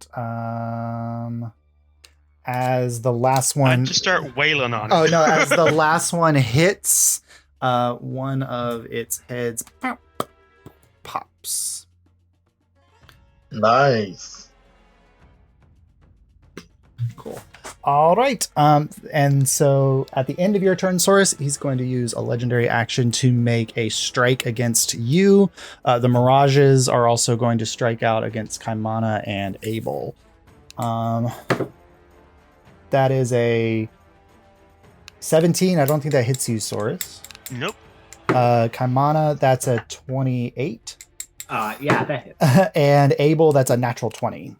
Speaker 1: As the last one.
Speaker 2: Just start wailing on it.
Speaker 1: Oh no! As the last one hits, one of its heads pops.
Speaker 6: Nice.
Speaker 1: Cool. All right. And so at the end of your turn, Saurus, he's going to use a legendary action to make a strike against you. The Mirages are also going to strike out against Kaimana and Abel. That is a 17. I don't think that hits you, Saurus.
Speaker 2: Nope.
Speaker 1: Kaimana, that's a 28.
Speaker 5: Yeah, that hits.
Speaker 1: And Abel, that's a natural 20.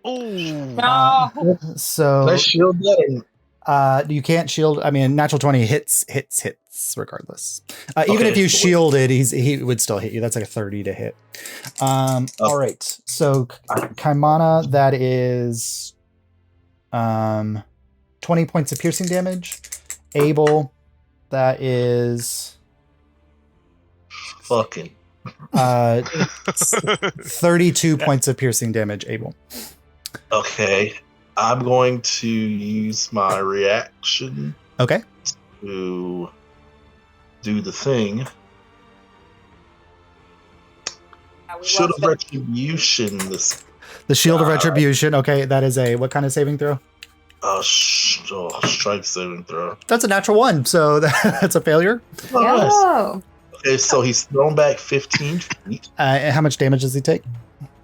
Speaker 2: Oh.
Speaker 7: No.
Speaker 1: So
Speaker 6: Can I shield that?
Speaker 1: you can't shield. I mean, natural 20 hits regardless. Even
Speaker 6: Okay,
Speaker 1: if you
Speaker 6: so
Speaker 1: shielded, he would still hit you. That's like a 30 to hit. All right. So Kaimana, that is 20 points of piercing damage. Abel, that is
Speaker 6: Fucking.
Speaker 1: 32 points of piercing damage. Abel.
Speaker 6: Okay. I'm going to use my reaction
Speaker 1: Okay.
Speaker 6: to do the thing.
Speaker 7: Yeah, we
Speaker 6: Shield
Speaker 7: love
Speaker 6: of
Speaker 7: that.
Speaker 6: Retribution. This
Speaker 1: The Shield of Retribution. Okay, that is a what kind of saving throw?
Speaker 6: strike saving throw.
Speaker 1: That's a natural 1, so that's a failure.
Speaker 6: Oh, nice.
Speaker 4: Yo.
Speaker 6: Okay, so he's thrown back 15 feet,
Speaker 1: And how much damage does he take?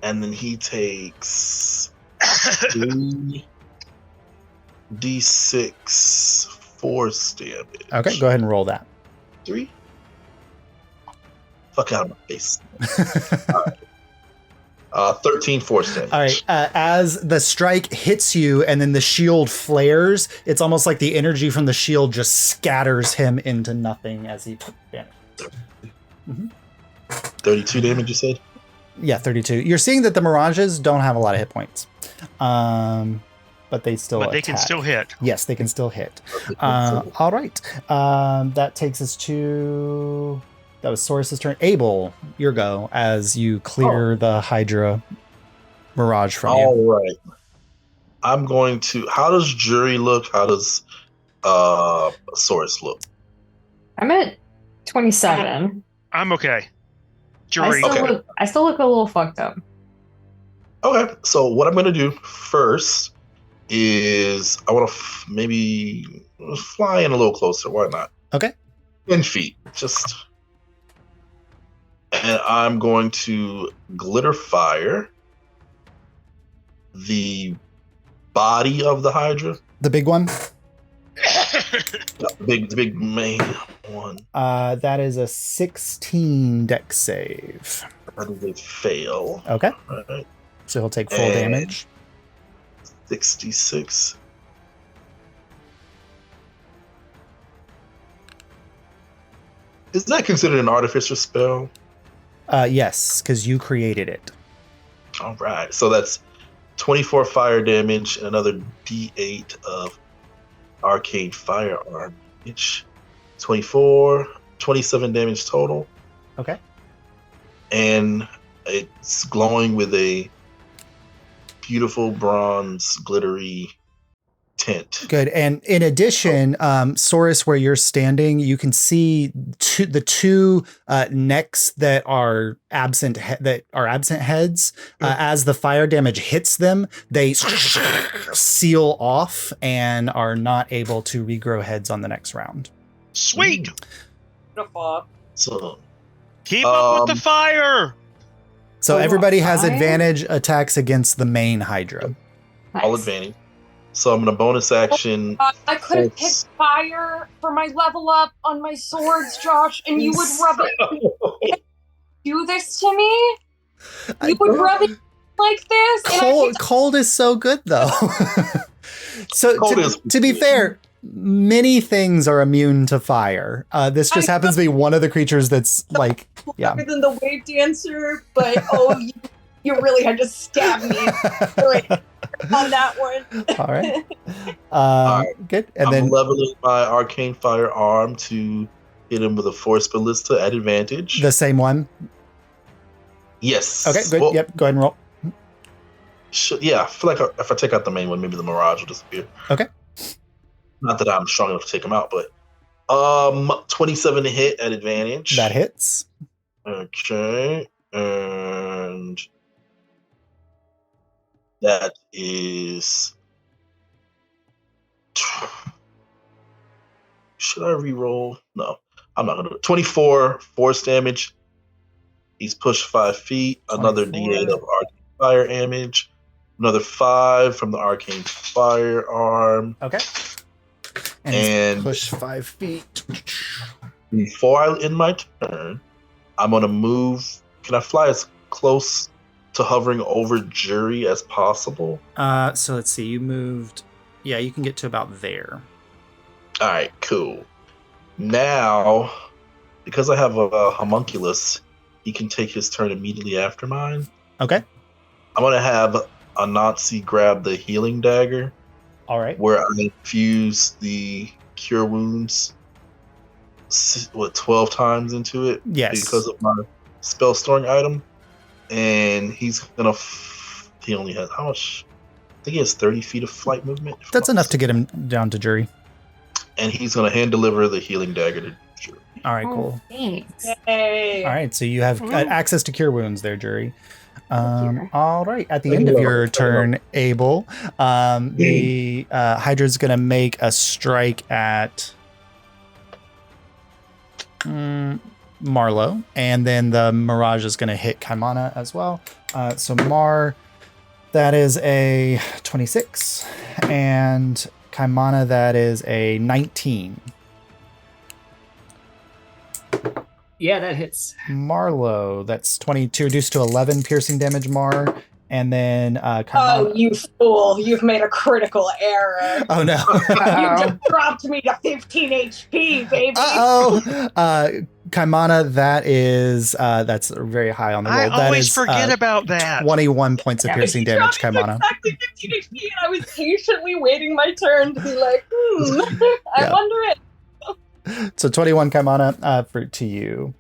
Speaker 6: and then he takes 3d6 force damage.
Speaker 1: Okay, go ahead and roll that.
Speaker 6: 3? Fuck out of my face. 13 force damage.
Speaker 1: All right. As the strike hits you and then the shield flares, it's almost like the energy from the shield just scatters him into nothing as he vanishes.
Speaker 6: 32 damage, you said?
Speaker 1: Yeah, 32. You're seeing that the Mirages don't have a lot of hit points. But they still
Speaker 2: But they can
Speaker 1: attack.
Speaker 2: still hit.
Speaker 1: Yes, they can still hit. All right. That takes us to... That was Saurus's turn. Abel, your go as you clear the Hydra Mirage from you.
Speaker 6: All right. I'm going to... How does Jury look? How does Saurus look?
Speaker 4: I'm at 27.
Speaker 2: I'm okay.
Speaker 4: I
Speaker 2: Jury.
Speaker 4: still,
Speaker 6: Okay.
Speaker 4: I still look a little fucked up.
Speaker 6: Okay, so what I'm going to do first is I want to maybe fly in a little closer. Why not?
Speaker 1: Okay.
Speaker 6: 10 feet. Just... And I'm going to glitter fire the body of the Hydra.
Speaker 1: The big one?
Speaker 6: The big main one.
Speaker 1: That is a 16 dex save.
Speaker 6: How do they fail?
Speaker 1: Okay.
Speaker 6: Alright.
Speaker 1: So he'll take full
Speaker 6: And-
Speaker 1: damage.
Speaker 6: 66. Is that considered an artificer spell?
Speaker 1: Yes, because you created it.
Speaker 6: All right. So that's 24 fire damage and another D8 of arcane firearm. Each 24, 27 damage total.
Speaker 1: Okay.
Speaker 6: And it's glowing with a beautiful bronze glittery tint.
Speaker 1: Good. And in addition, Saurus, where you're standing, you can see the two necks that are absent heads. As the fire damage hits them, they seal off and are not able to regrow heads on the next round.
Speaker 2: Sweet.
Speaker 7: Beautiful.
Speaker 6: So
Speaker 2: Keep up with the fire.
Speaker 1: So everybody has
Speaker 4: fire?
Speaker 1: advantage attacks against the main Hydra.
Speaker 6: all
Speaker 4: Nice.
Speaker 6: advantage. So I'm gonna bonus action.
Speaker 7: I could have picked fire for my level up on my swords, Josh, and you would rub it. Do this to me? You would rub it like this? And I picked
Speaker 1: Cold is so good though. So
Speaker 6: Cold is-
Speaker 1: to be fair, many things are immune to fire. This just happens to be one of the creatures that's like, yeah.
Speaker 7: better than the wave dancer, but you really had to stab me on that one.
Speaker 1: All right.
Speaker 6: right.
Speaker 1: Good. And
Speaker 6: I'm
Speaker 1: then
Speaker 6: leveling my arcane firearm to hit him with a force ballista at advantage.
Speaker 1: the same one.
Speaker 6: Yes.
Speaker 1: Okay, good.
Speaker 6: Well,
Speaker 1: Yep. Go ahead and roll.
Speaker 6: yeah, I feel like if I take out the main one, maybe the mirage will disappear.
Speaker 1: Okay.
Speaker 6: Not that I'm strong enough to take him out, but 27 to hit at advantage.
Speaker 1: That hits.
Speaker 6: Okay, and that is. Should I re-roll? No, I'm not gonna do it. 24 force damage. He's pushed 5 feet. Another
Speaker 1: 24.
Speaker 6: D8 of arcane fire damage. Another 5 from the arcane firearm.
Speaker 1: Okay. And,
Speaker 6: And
Speaker 1: push 5 feet.
Speaker 6: before I end my turn, I'm gonna move. Can I fly as close to hovering over Jury as possible?
Speaker 1: So let's see. You moved. Yeah, you can get to about there.
Speaker 6: All right, cool. Now, because I have a homunculus, he can take his turn immediately after mine.
Speaker 1: Okay.
Speaker 6: I'm gonna have Anansi grab the healing dagger,
Speaker 1: All right.
Speaker 6: where I infuse the cure wounds 12 times into it
Speaker 1: Yes.
Speaker 6: because of my spell storing item, and he's gonna he only has how much? I think he has 30 feet of flight movement.
Speaker 1: That's enough to get him down to Jury.
Speaker 6: And he's gonna hand deliver the healing dagger to Jury.
Speaker 1: All right, cool.
Speaker 4: Thanks.
Speaker 7: Yay.
Speaker 1: All right, so you have access to cure wounds there, Jury.
Speaker 4: you.
Speaker 1: All right, at the end of your turn, Abel, the Hydra's going to make a strike at Marlowe, and then the Mirage is going to hit Kaimana as well. So Mar, that is a 26, and Kaimana, that is a 19.
Speaker 5: Yeah, that hits.
Speaker 1: Marlowe, that's 22, reduced to 11 piercing damage, Mar. And then
Speaker 7: Oh,
Speaker 1: Kaimana.
Speaker 7: you fool. You've made a critical error.
Speaker 1: Oh, no.
Speaker 7: You just dropped me to 15 HP, baby.
Speaker 1: Uh-oh. Kaimana, that's very high on the roll.
Speaker 2: I
Speaker 1: That
Speaker 2: always
Speaker 1: is,
Speaker 2: forget about that.
Speaker 1: 21 points of
Speaker 4: Yeah.
Speaker 1: piercing
Speaker 7: You
Speaker 1: damage,
Speaker 7: dropped me to
Speaker 1: Kaimana.
Speaker 7: exactly 15 HP, and I was patiently waiting my turn to be like, I
Speaker 1: Yeah.
Speaker 7: wonder it.
Speaker 1: So 21 Kaimana to you.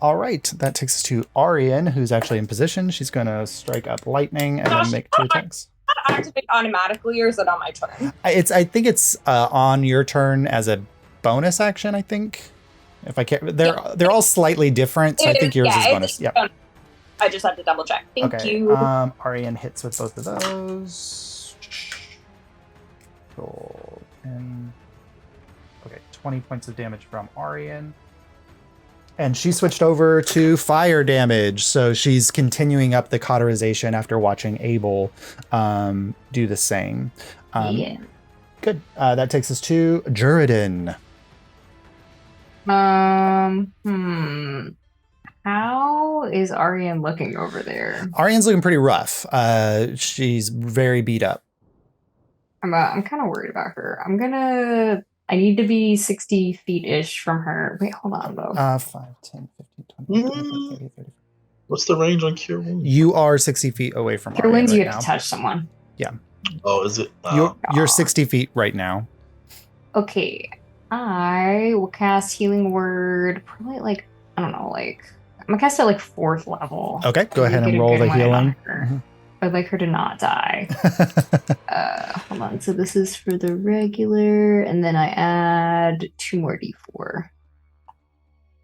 Speaker 1: All right, that takes us to Arian, who's actually in position. She's going to strike up lightning and then make 2 attacks.
Speaker 7: Does that activate automatically, or is it on my turn?
Speaker 1: I think it's on your turn as a bonus action. I think, if I can't, they're all slightly different. So I think yours is bonus. Yeah.
Speaker 7: I just have to double check. Thank
Speaker 1: Okay.
Speaker 7: you.
Speaker 1: Arian hits with both of those. Cool. And okay, 20 points of damage from Arian. And she switched over to fire damage, so she's continuing up the cauterization after watching Abel do the same.
Speaker 4: Yeah.
Speaker 1: Good. That takes us to Juridan.
Speaker 4: How is Arian looking over there?
Speaker 1: Arian's looking pretty rough. She's very beat up.
Speaker 4: I'm kind of worried about her. I'm gonna I need to be 60 feet-ish from her. Wait, hold on, though.
Speaker 1: 5, 10, 15, 20, 25, 30, 30.
Speaker 6: What's the range on Cure Wounds?
Speaker 1: You are 60 feet away from
Speaker 4: Cure
Speaker 1: Arian
Speaker 4: Wounds,
Speaker 1: right
Speaker 4: you have
Speaker 1: now.
Speaker 4: to touch someone.
Speaker 6: Oh, is it?
Speaker 1: You're 60 feet right now.
Speaker 4: Okay, I will cast Healing Word probably like, I don't know, like, I'm gonna cast it like 4th level.
Speaker 1: Okay, go ahead
Speaker 4: Get
Speaker 1: and
Speaker 4: a
Speaker 1: roll
Speaker 4: good
Speaker 1: the
Speaker 4: one in on
Speaker 1: healing.
Speaker 4: her. I'd like her to not die. Hold on. So this is for the regular, and then I add 2 more d4.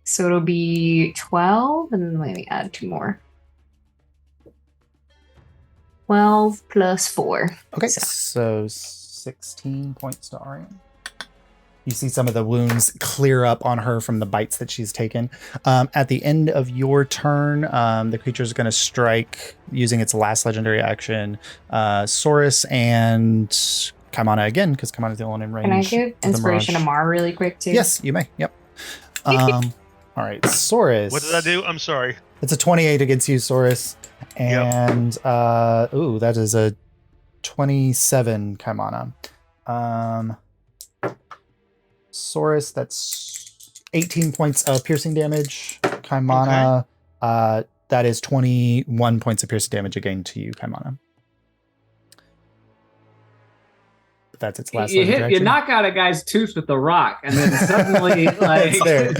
Speaker 4: So it'll be 12, and then let me add 2 more. 12 plus 4.
Speaker 1: Okay, so 16 points to Arian. You see some of the wounds clear up on her from the bites that she's taken. At the end of your turn, the creature is going to strike using its last legendary action, Saurus and Kaimana again, because Kaimana is the only in range.
Speaker 4: Can I give
Speaker 1: of the
Speaker 4: Inspiration to
Speaker 1: Mirage.
Speaker 4: Mar really quick, too?
Speaker 1: Yes, you may. Yep. All right, Saurus.
Speaker 2: What did I do? I'm sorry.
Speaker 1: It's a 28 against you, Saurus. And, that is a 27, Kaimana. Saurus, that's 18 points of piercing damage. Kaimana, that is 21 points of piercing damage again to you, Kaimana. But that's its last
Speaker 5: You knock out a guy's tooth with a rock, and then suddenly, like,
Speaker 1: it's there.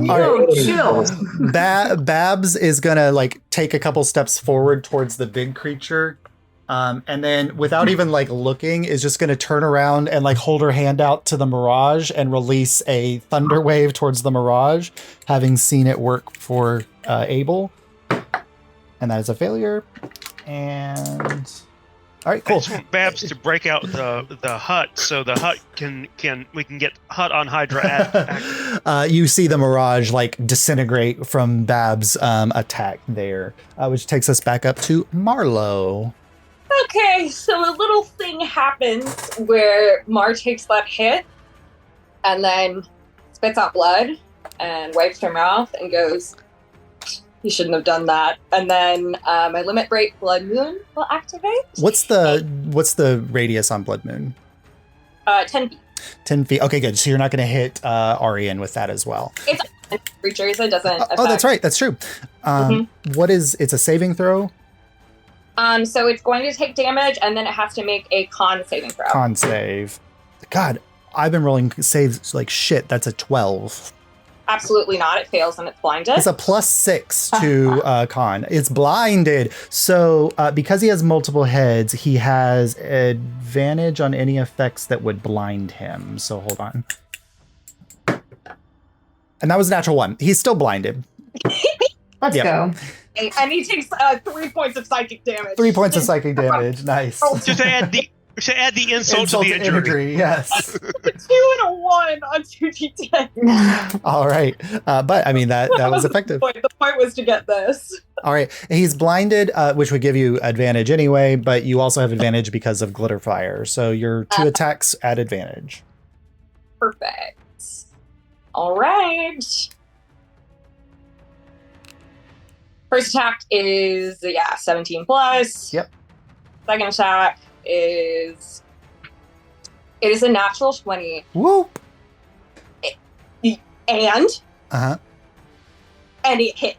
Speaker 5: Yo, chill.
Speaker 1: Babs is gonna like take a couple steps forward towards the big creature. And then without even like looking is just going to turn around and like hold her hand out to the Mirage and release a thunder wave towards the Mirage, having seen it work for Abel. And that is a failure. And all right,
Speaker 2: I
Speaker 1: cool.
Speaker 2: just want Babs to break out the hut so the hut we can get hut on Hydra active.
Speaker 1: You see the Mirage like disintegrate from Babs' attack there, which takes us back up to Marlowe.
Speaker 7: Okay, so a little thing happens where Mar takes that hit and then spits out blood and wipes her mouth and goes, "You shouldn't have done that." And then my limit break Blood Moon will activate.
Speaker 1: What's the radius on Blood Moon?
Speaker 7: 10 feet.
Speaker 1: 10 feet. Okay, good. So you're not going to hit Arian with that as well.
Speaker 7: It's creatures. It doesn't affect.
Speaker 1: Oh, that's right. That's true. What is? It's a saving throw.
Speaker 7: So it's going to take damage, and then it has to make a con saving throw.
Speaker 1: Con save. God, I've been rolling saves like shit. That's a 12.
Speaker 7: Absolutely not. It fails and it's blinded.
Speaker 1: It's a +6 to con. It's blinded. So because he has multiple heads, he has advantage on any effects that would blind him. So hold on. And that was a natural 1. He's still blinded.
Speaker 4: Let's go.
Speaker 7: And he takes 3 points of psychic damage.
Speaker 1: 3 points of psychic damage. Nice.
Speaker 2: Just to add the insult to the injury.
Speaker 1: Yes.
Speaker 7: 2 and a 1 on 2d10.
Speaker 1: All right. But I mean, that was effective.
Speaker 7: The point was to get this.
Speaker 1: All right. He's blinded, which would give you advantage anyway, but you also have advantage because of glitter fire. So your 2 attacks at advantage.
Speaker 7: Perfect. All right. First attack is 17 plus.
Speaker 1: Yep.
Speaker 7: Second attack is a natural 20.
Speaker 1: Whoop.
Speaker 7: And
Speaker 1: Uh-huh.
Speaker 7: and it hits.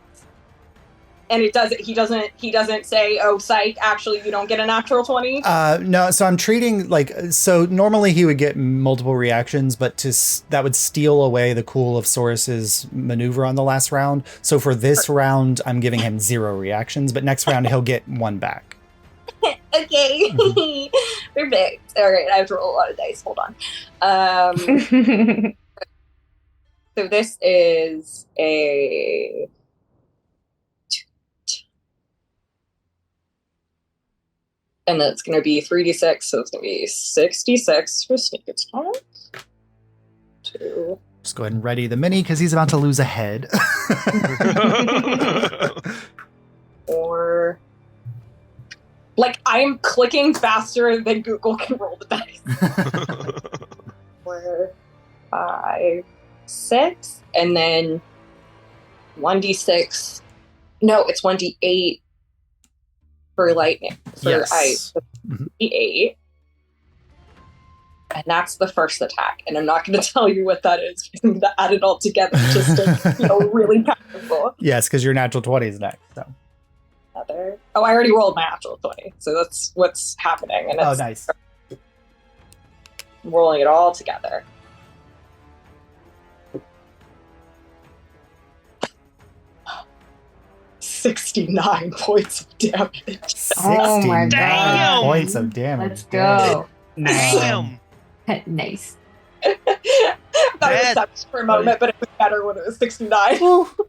Speaker 7: And it does it. He doesn't say, "Oh, psych, actually you don't get a natural 20."
Speaker 1: No, so I'm treating so normally he would get multiple reactions, but that would steal away the cool of Saurus's maneuver on the last round. So for this round, I'm giving him 0 reactions, but next round he'll get 1 back.
Speaker 7: Okay. Perfect. All right, I have to roll a lot of dice. Hold on. So this is a and that's going to be 3d6, so it's going to be 66 for sneak attack. 2.
Speaker 1: Just go ahead and ready the mini because he's about to lose a head.
Speaker 7: 4. I'm clicking faster than Google can roll the dice. 4, 5, 6, and then 1d6. No, it's 1d8 for lightning. For
Speaker 1: Yes.
Speaker 7: ice. 8. And that's the first attack. And I'm not going to tell you what that is. I'm going to add it all together just to really powerful.
Speaker 1: Yes, because your natural 20 is next. So.
Speaker 7: Oh, I already rolled my actual 20. So that's what's happening. And it's
Speaker 1: nice.
Speaker 7: rolling it all together. $69 points of damage.
Speaker 4: Oh my god.
Speaker 2: Damn.
Speaker 1: Points of damage.
Speaker 4: Let's go.
Speaker 2: Damn.
Speaker 4: Nice.
Speaker 7: I thought it was
Speaker 2: That's
Speaker 7: 7 for a moment, but it was better when it was 69.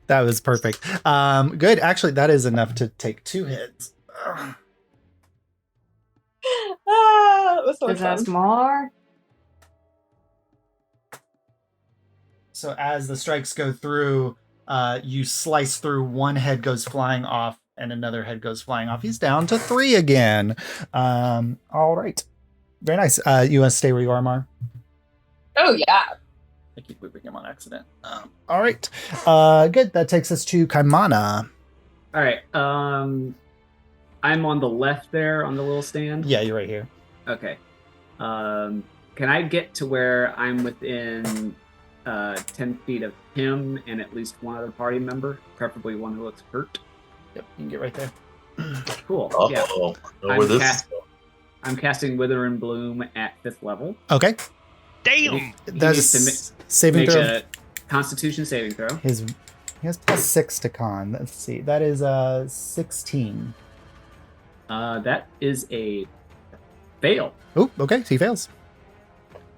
Speaker 1: That was perfect. Good. Actually, that is enough to take 2 hits.
Speaker 7: That was so
Speaker 4: Is that
Speaker 7: fun.
Speaker 4: smaller?
Speaker 1: So as the strikes go through, you slice through, one head goes flying off and another head goes flying off. He's down to 3 again. All right. Very nice. You want to stay where you are, Mar?
Speaker 7: Oh, yeah.
Speaker 1: I keep moving him on accident. All right. Good. That takes us to Kaimana.
Speaker 5: All right. I'm on the left there on the little stand.
Speaker 1: Yeah, you're right here.
Speaker 5: Okay. Can I get to where I'm within 10 feet of him and at least one other party member, preferably one who looks hurt?
Speaker 1: Yep, you can get right there.
Speaker 5: Cool.
Speaker 6: Oh,
Speaker 5: Yeah.
Speaker 6: know where this is going.
Speaker 5: I'm casting Wither and Bloom at 5th level.
Speaker 1: Okay.
Speaker 2: Damn.
Speaker 5: He
Speaker 1: That's
Speaker 5: needs to
Speaker 1: saving
Speaker 5: Make
Speaker 1: throw.
Speaker 5: a Constitution saving throw.
Speaker 1: He has +6 to con. Let's see. That is 16.
Speaker 5: That is a fail.
Speaker 1: Oh, okay. So he fails.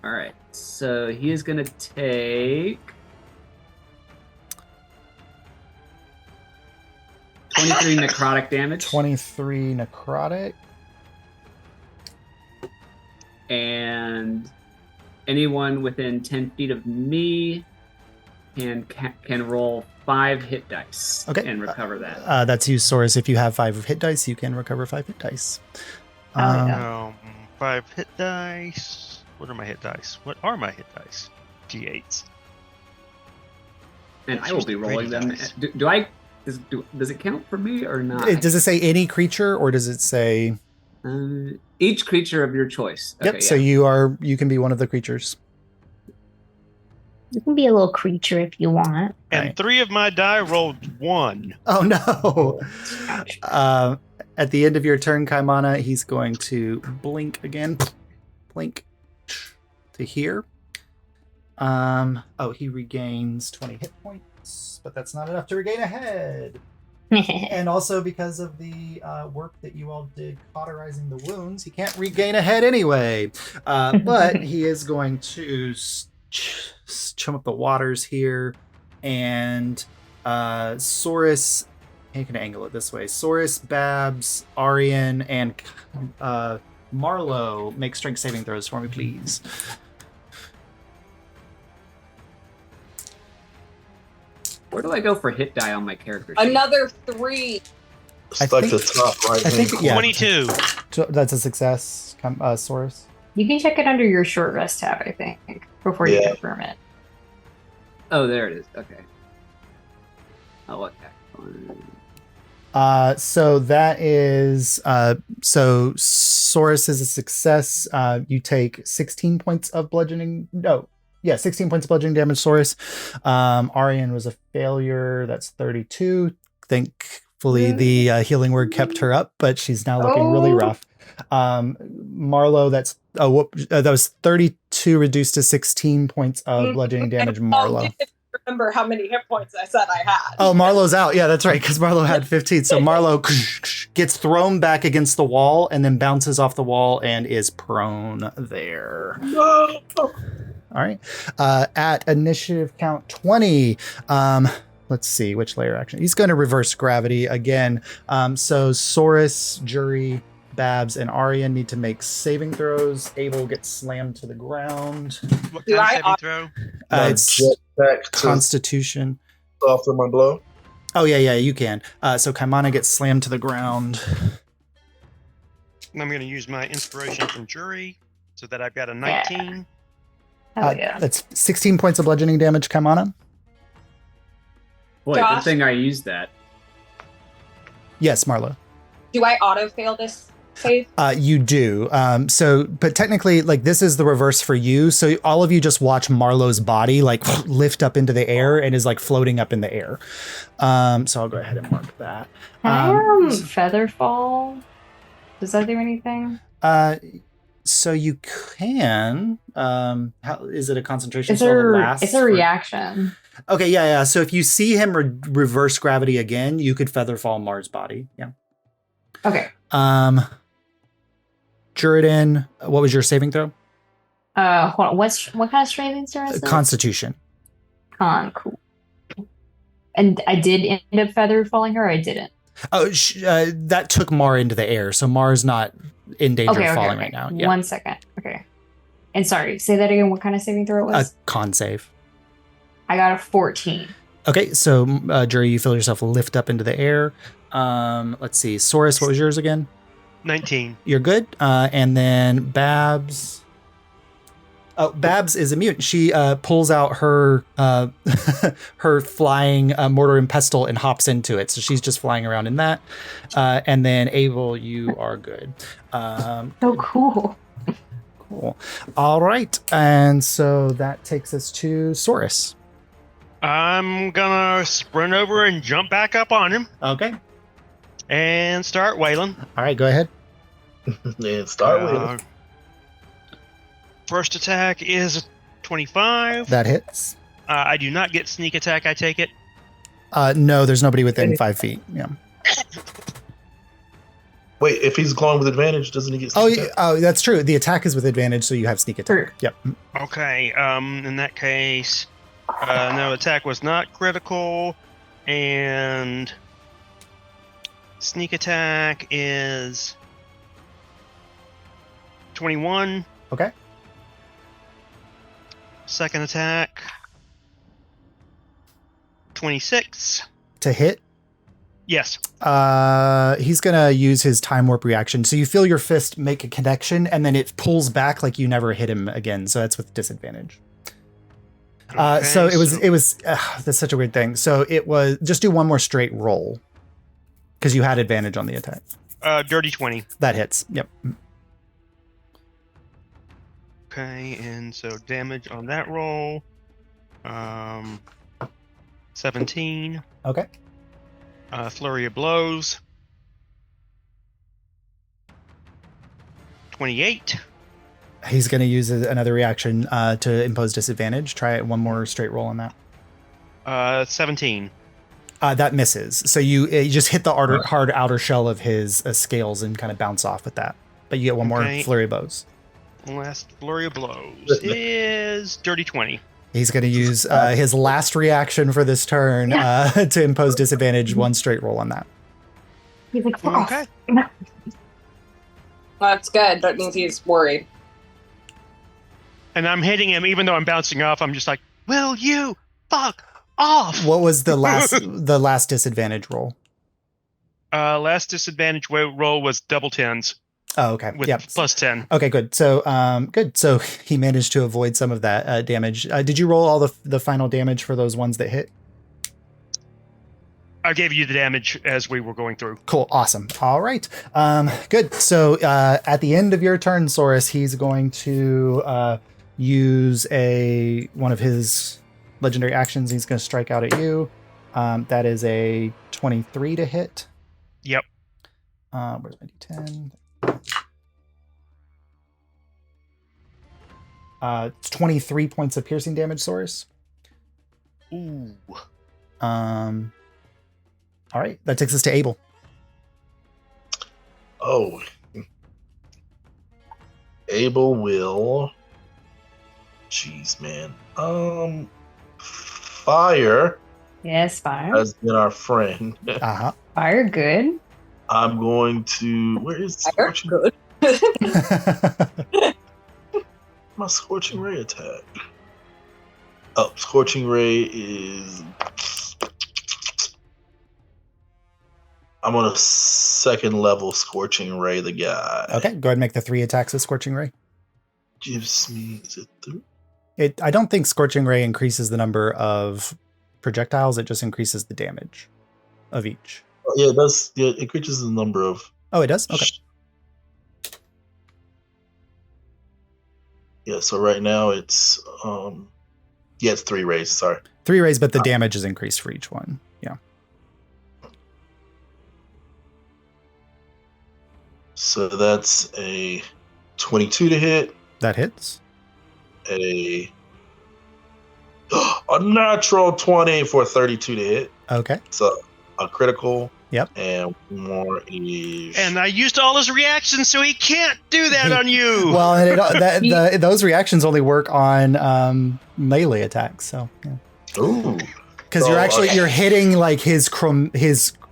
Speaker 5: All right. So he is going to take 23 necrotic damage.
Speaker 1: 23 necrotic.
Speaker 5: And anyone within 10 feet of me can roll 5 hit dice and recover that.
Speaker 1: That's you, Saurus. If you have 5 hit dice, you can recover 5 hit dice.
Speaker 4: yeah.
Speaker 2: 5 hit dice. What are my hit dice? What are my hit dice? D8s.
Speaker 5: And
Speaker 2: Let's
Speaker 5: I will
Speaker 2: use
Speaker 5: be
Speaker 2: the
Speaker 5: rolling
Speaker 2: gritty
Speaker 5: them.
Speaker 2: dice.
Speaker 5: Does it count for me or not?
Speaker 1: Does it say any creature or does it say?
Speaker 5: Each creature of your choice.
Speaker 1: Yep.
Speaker 5: Okay,
Speaker 1: So you can be one of the creatures.
Speaker 8: You can be a little creature if you want.
Speaker 2: And
Speaker 1: Right.
Speaker 2: 3 of my die rolled 1.
Speaker 1: Oh no! At the end of your turn, Kaimana, he's going to blink again. Blink to here. He regains 20 hit points, but that's not enough to regain a head. And also because of the work that you all did cauterizing the wounds, he can't regain a head anyway. But he is going to chum up the waters here, and Saurus. I can angle it this way. Saurus, Babs, Arian, and Marlowe make strength saving throws for me, please.
Speaker 5: Where do I go for hit die on my character?
Speaker 7: Another 3.
Speaker 6: It's
Speaker 1: I
Speaker 6: like
Speaker 1: think-
Speaker 6: the top right
Speaker 1: I think-
Speaker 6: hand
Speaker 1: yeah.
Speaker 2: 22.
Speaker 1: So that's a success, Saurus.
Speaker 4: You can check it under your short rest tab, I think, before you
Speaker 6: Yeah.
Speaker 4: confirm it.
Speaker 5: Oh, there it is. Okay. I'll look back.
Speaker 1: So that is so Saurus is a success. You take 16 points of bludgeoning. No, yeah, 16 points of bludgeoning damage, Saurus. Arian was a failure. That's 32. Thankfully, the healing word kept her up, but she's now looking really rough. Marlowe, that was 32 reduced to 16 points of bludgeoning damage. Marlowe.
Speaker 7: Remember how many hit points I said I had.
Speaker 1: Oh, Marlowe's out. Yeah, that's right, because Marlowe had 15. So Marlowe gets thrown back against the wall and then bounces off the wall and is prone there.
Speaker 6: No.
Speaker 1: All right. At initiative count 20, let's see which layer action. He's going to reverse gravity again. So Saurus, Jury, Babs, and Arian need to make saving throws. Abel gets slammed to the ground.
Speaker 2: What
Speaker 7: Do
Speaker 2: kind of
Speaker 7: I-
Speaker 2: saving throw?
Speaker 1: It's
Speaker 6: Jetpack to
Speaker 1: Constitution.
Speaker 6: soften my blow.
Speaker 1: Oh, yeah, you can. So Kaimana gets slammed to the ground.
Speaker 2: And I'm going to use my inspiration from Jury so that I've got a 19.
Speaker 4: Hell yeah.
Speaker 1: That's 16 points of bludgeoning damage, Kaimana.
Speaker 5: Boy,
Speaker 7: Josh?
Speaker 5: good thing I used that.
Speaker 1: Yes, Marlowe.
Speaker 7: Do I auto fail this Safe.
Speaker 1: You do. But technically, like, this is the reverse for you. So all of you just watch Marlowe's body like lift up into the air and is like floating up in the air. So I'll go ahead and mark that.
Speaker 4: Can I feather fall? Does that do anything?
Speaker 1: So you can. How is it a concentration
Speaker 4: It's
Speaker 1: spell that
Speaker 4: a
Speaker 1: lasts
Speaker 4: it's a
Speaker 1: for-
Speaker 4: reaction.
Speaker 1: Okay, yeah. So if you see him reverse gravity again, you could feather fall Mars' body. Yeah.
Speaker 4: Okay.
Speaker 1: Juridan, what was your saving throw?
Speaker 4: Hold on. What kind of strength throw is it?
Speaker 1: Constitution.
Speaker 4: Cool. And I did end up feather falling her. Or I didn't.
Speaker 1: Oh, that took Mar into the air, so Mar's not in danger of falling right now. Yeah.
Speaker 4: 1 second. Okay. And sorry, say that again. What kind of saving throw it
Speaker 1: A
Speaker 4: was?
Speaker 1: con save.
Speaker 4: I got a 14.
Speaker 1: Okay, so Jury, you feel yourself lift up into the air. Let's see, Saurus, what was yours again?
Speaker 2: 19.
Speaker 1: You're good. And then Babs. Oh, Babs is immune. She pulls out her her flying mortar and pestle and hops into it. So she's just flying around in that. And then Abel, you are good.
Speaker 4: So cool.
Speaker 1: Cool. All right. And so that takes us to Saurus.
Speaker 2: I'm gonna sprint over and jump back up on him
Speaker 1: Okay.
Speaker 2: and start wailing.
Speaker 1: All right, go ahead.
Speaker 6: And start with
Speaker 2: First attack is 25.
Speaker 1: That hits.
Speaker 2: I do not get sneak attack, I take it.
Speaker 1: No, there's nobody within 5 feet. Yeah.
Speaker 6: Wait, if he's glowing with advantage, doesn't he get
Speaker 1: Oh,
Speaker 6: sneak
Speaker 1: yeah,
Speaker 6: attack?
Speaker 1: oh, that's true. The attack is with advantage, so you have sneak attack.
Speaker 4: Sure.
Speaker 1: Yep.
Speaker 2: Okay, in that case, no, attack was not critical, and sneak attack is 21.
Speaker 1: Okay.
Speaker 2: Second attack, 26.
Speaker 1: To hit,
Speaker 2: Yes.
Speaker 1: he's gonna use his time warp reaction. So you feel your fist make a connection, and then it pulls back like you never hit him again. So that's with disadvantage. So it was. That's such a weird thing. So it was just do one more straight roll because you had advantage on the attack.
Speaker 2: Dirty 20.
Speaker 1: That hits. Yep.
Speaker 2: Okay, and so damage on that roll, 17.
Speaker 1: Okay.
Speaker 2: Flurry of blows, 28.
Speaker 1: He's gonna use another reaction to impose disadvantage. Try it one more straight roll on that.
Speaker 2: 17.
Speaker 1: That misses. So you just hit the hard outer shell of his scales and kind of bounce off with that. But you get one more
Speaker 2: Okay.
Speaker 1: flurry of blows.
Speaker 2: Last flurry of blows is dirty 20.
Speaker 1: He's going to use his last reaction for this turn to impose disadvantage. One straight roll on that.
Speaker 4: He's like,
Speaker 2: Okay.
Speaker 7: That's good. That means he's worried.
Speaker 2: And I'm hitting him even though I'm bouncing off. I'm just like, will you fuck off?
Speaker 1: What was the last disadvantage roll?
Speaker 2: Last disadvantage roll was double tens
Speaker 1: Oh, okay.
Speaker 2: with
Speaker 1: Yep.
Speaker 2: plus 10.
Speaker 1: Okay, good. So, good. So he managed to avoid some of that damage. Did you roll all the final damage for those ones that hit?
Speaker 2: I gave you the damage as we were going through.
Speaker 1: Cool. Awesome. All right. Good. So at the end of your turn, Saurus, he's going to use one of his legendary actions. He's going to strike out at you. That is a 23 to hit.
Speaker 2: Yep.
Speaker 1: Where's my D10? It's 23 points of piercing damage, Saurus.
Speaker 2: Ooh.
Speaker 1: All right. That takes us to Abel.
Speaker 6: Oh. Abel will. Jeez, man. Fire
Speaker 4: yes, fire.
Speaker 6: has been our friend.
Speaker 1: Uh-huh.
Speaker 4: Fire, good.
Speaker 6: I'm going to. Where is
Speaker 7: Fire,
Speaker 6: Scorching?
Speaker 7: good.
Speaker 6: My Scorching Ray attack. Oh, Scorching Ray is. I'm on a second level Scorching Ray, the guy.
Speaker 1: Okay. Go ahead and make the 3 attacks with Scorching Ray.
Speaker 6: Gives me. Is it 3?
Speaker 1: I don't think Scorching Ray increases the number of projectiles. It just increases the damage of each.
Speaker 6: Yeah, it does. Yeah, it increases the number of.
Speaker 1: Oh, it does? Okay.
Speaker 6: Yeah, so right now it's it's 3 rays, sorry.
Speaker 1: 3 rays, but the damage is increased for each one. Yeah.
Speaker 6: So that's a 22 to hit,
Speaker 1: That hits.
Speaker 6: a natural 20 for a 32 to hit.
Speaker 1: Okay.
Speaker 6: So a critical.
Speaker 1: Yep.
Speaker 6: And more is.
Speaker 2: And I used all his reactions, so he can't do that on you.
Speaker 1: Well, and those reactions only work on melee attacks. So, yeah.
Speaker 6: Ooh.
Speaker 1: Because you're hitting like his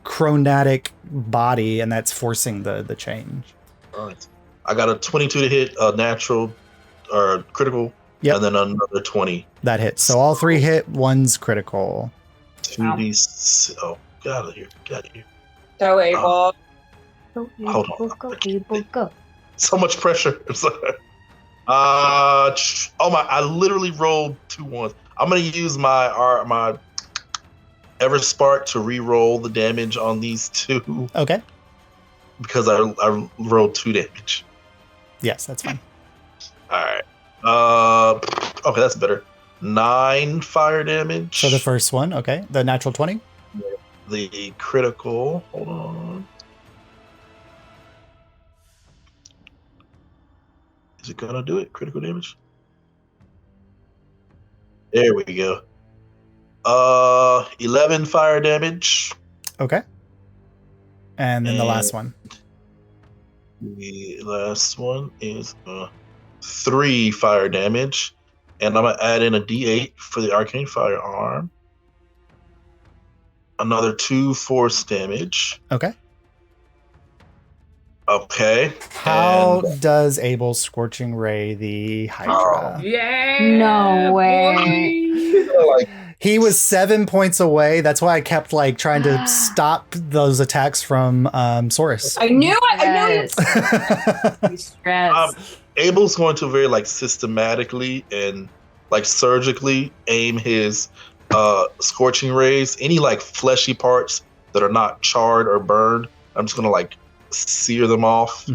Speaker 1: chromatic body, and that's forcing the change.
Speaker 6: All right. I got a 22 to hit, a natural or critical,
Speaker 1: Yep.
Speaker 6: and then another 20.
Speaker 1: That hits. So all 3 hit, 1's critical.
Speaker 6: 2d. Oh, get out of here. Get out of here.
Speaker 7: Go, Abel.
Speaker 6: Hold on.
Speaker 8: Go, Abel, go.
Speaker 6: So much pressure. I literally rolled 2 ones. I'm gonna use my Everspark to re-roll the damage on these 2.
Speaker 1: Okay.
Speaker 6: Because I rolled 2 damage.
Speaker 1: Yes, that's fine.
Speaker 6: All right. Okay, that's better. 9 fire damage.
Speaker 1: So the first one, okay. The natural 20.
Speaker 6: The critical. Hold on. Is it gonna do it? Critical damage? There we go. 11 fire damage.
Speaker 1: Okay. And then the last one.
Speaker 6: The last one is 3 fire damage. And I'm gonna add in a D8 for the arcane firearm. Another 2 force damage.
Speaker 1: Okay.
Speaker 6: Okay.
Speaker 1: How does Abel's Scorching Ray the Hydra?
Speaker 5: Yeah.
Speaker 8: No way.
Speaker 1: He was 7 points away. That's why I kept like trying to stop those attacks from Saurus.
Speaker 7: I knew it.
Speaker 8: Yes.
Speaker 7: I knew it.
Speaker 8: Stress.
Speaker 6: Abel's going to very like systematically and like surgically aim his scorching rays. Any like fleshy parts that are not charred or burned, I'm just gonna like sear them off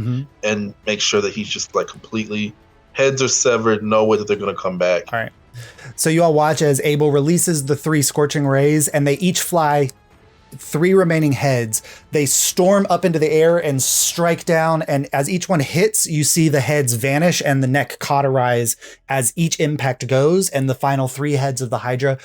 Speaker 6: and make sure that he's just like completely heads are severed, no way that they're gonna come back.
Speaker 1: All right. So you all watch as Abel releases the 3 scorching rays, and they each fly 3 remaining heads. They storm up into the air and strike down, and as each one hits, you see the heads vanish and the neck cauterize as each impact goes, and the final 3 heads of the Hydra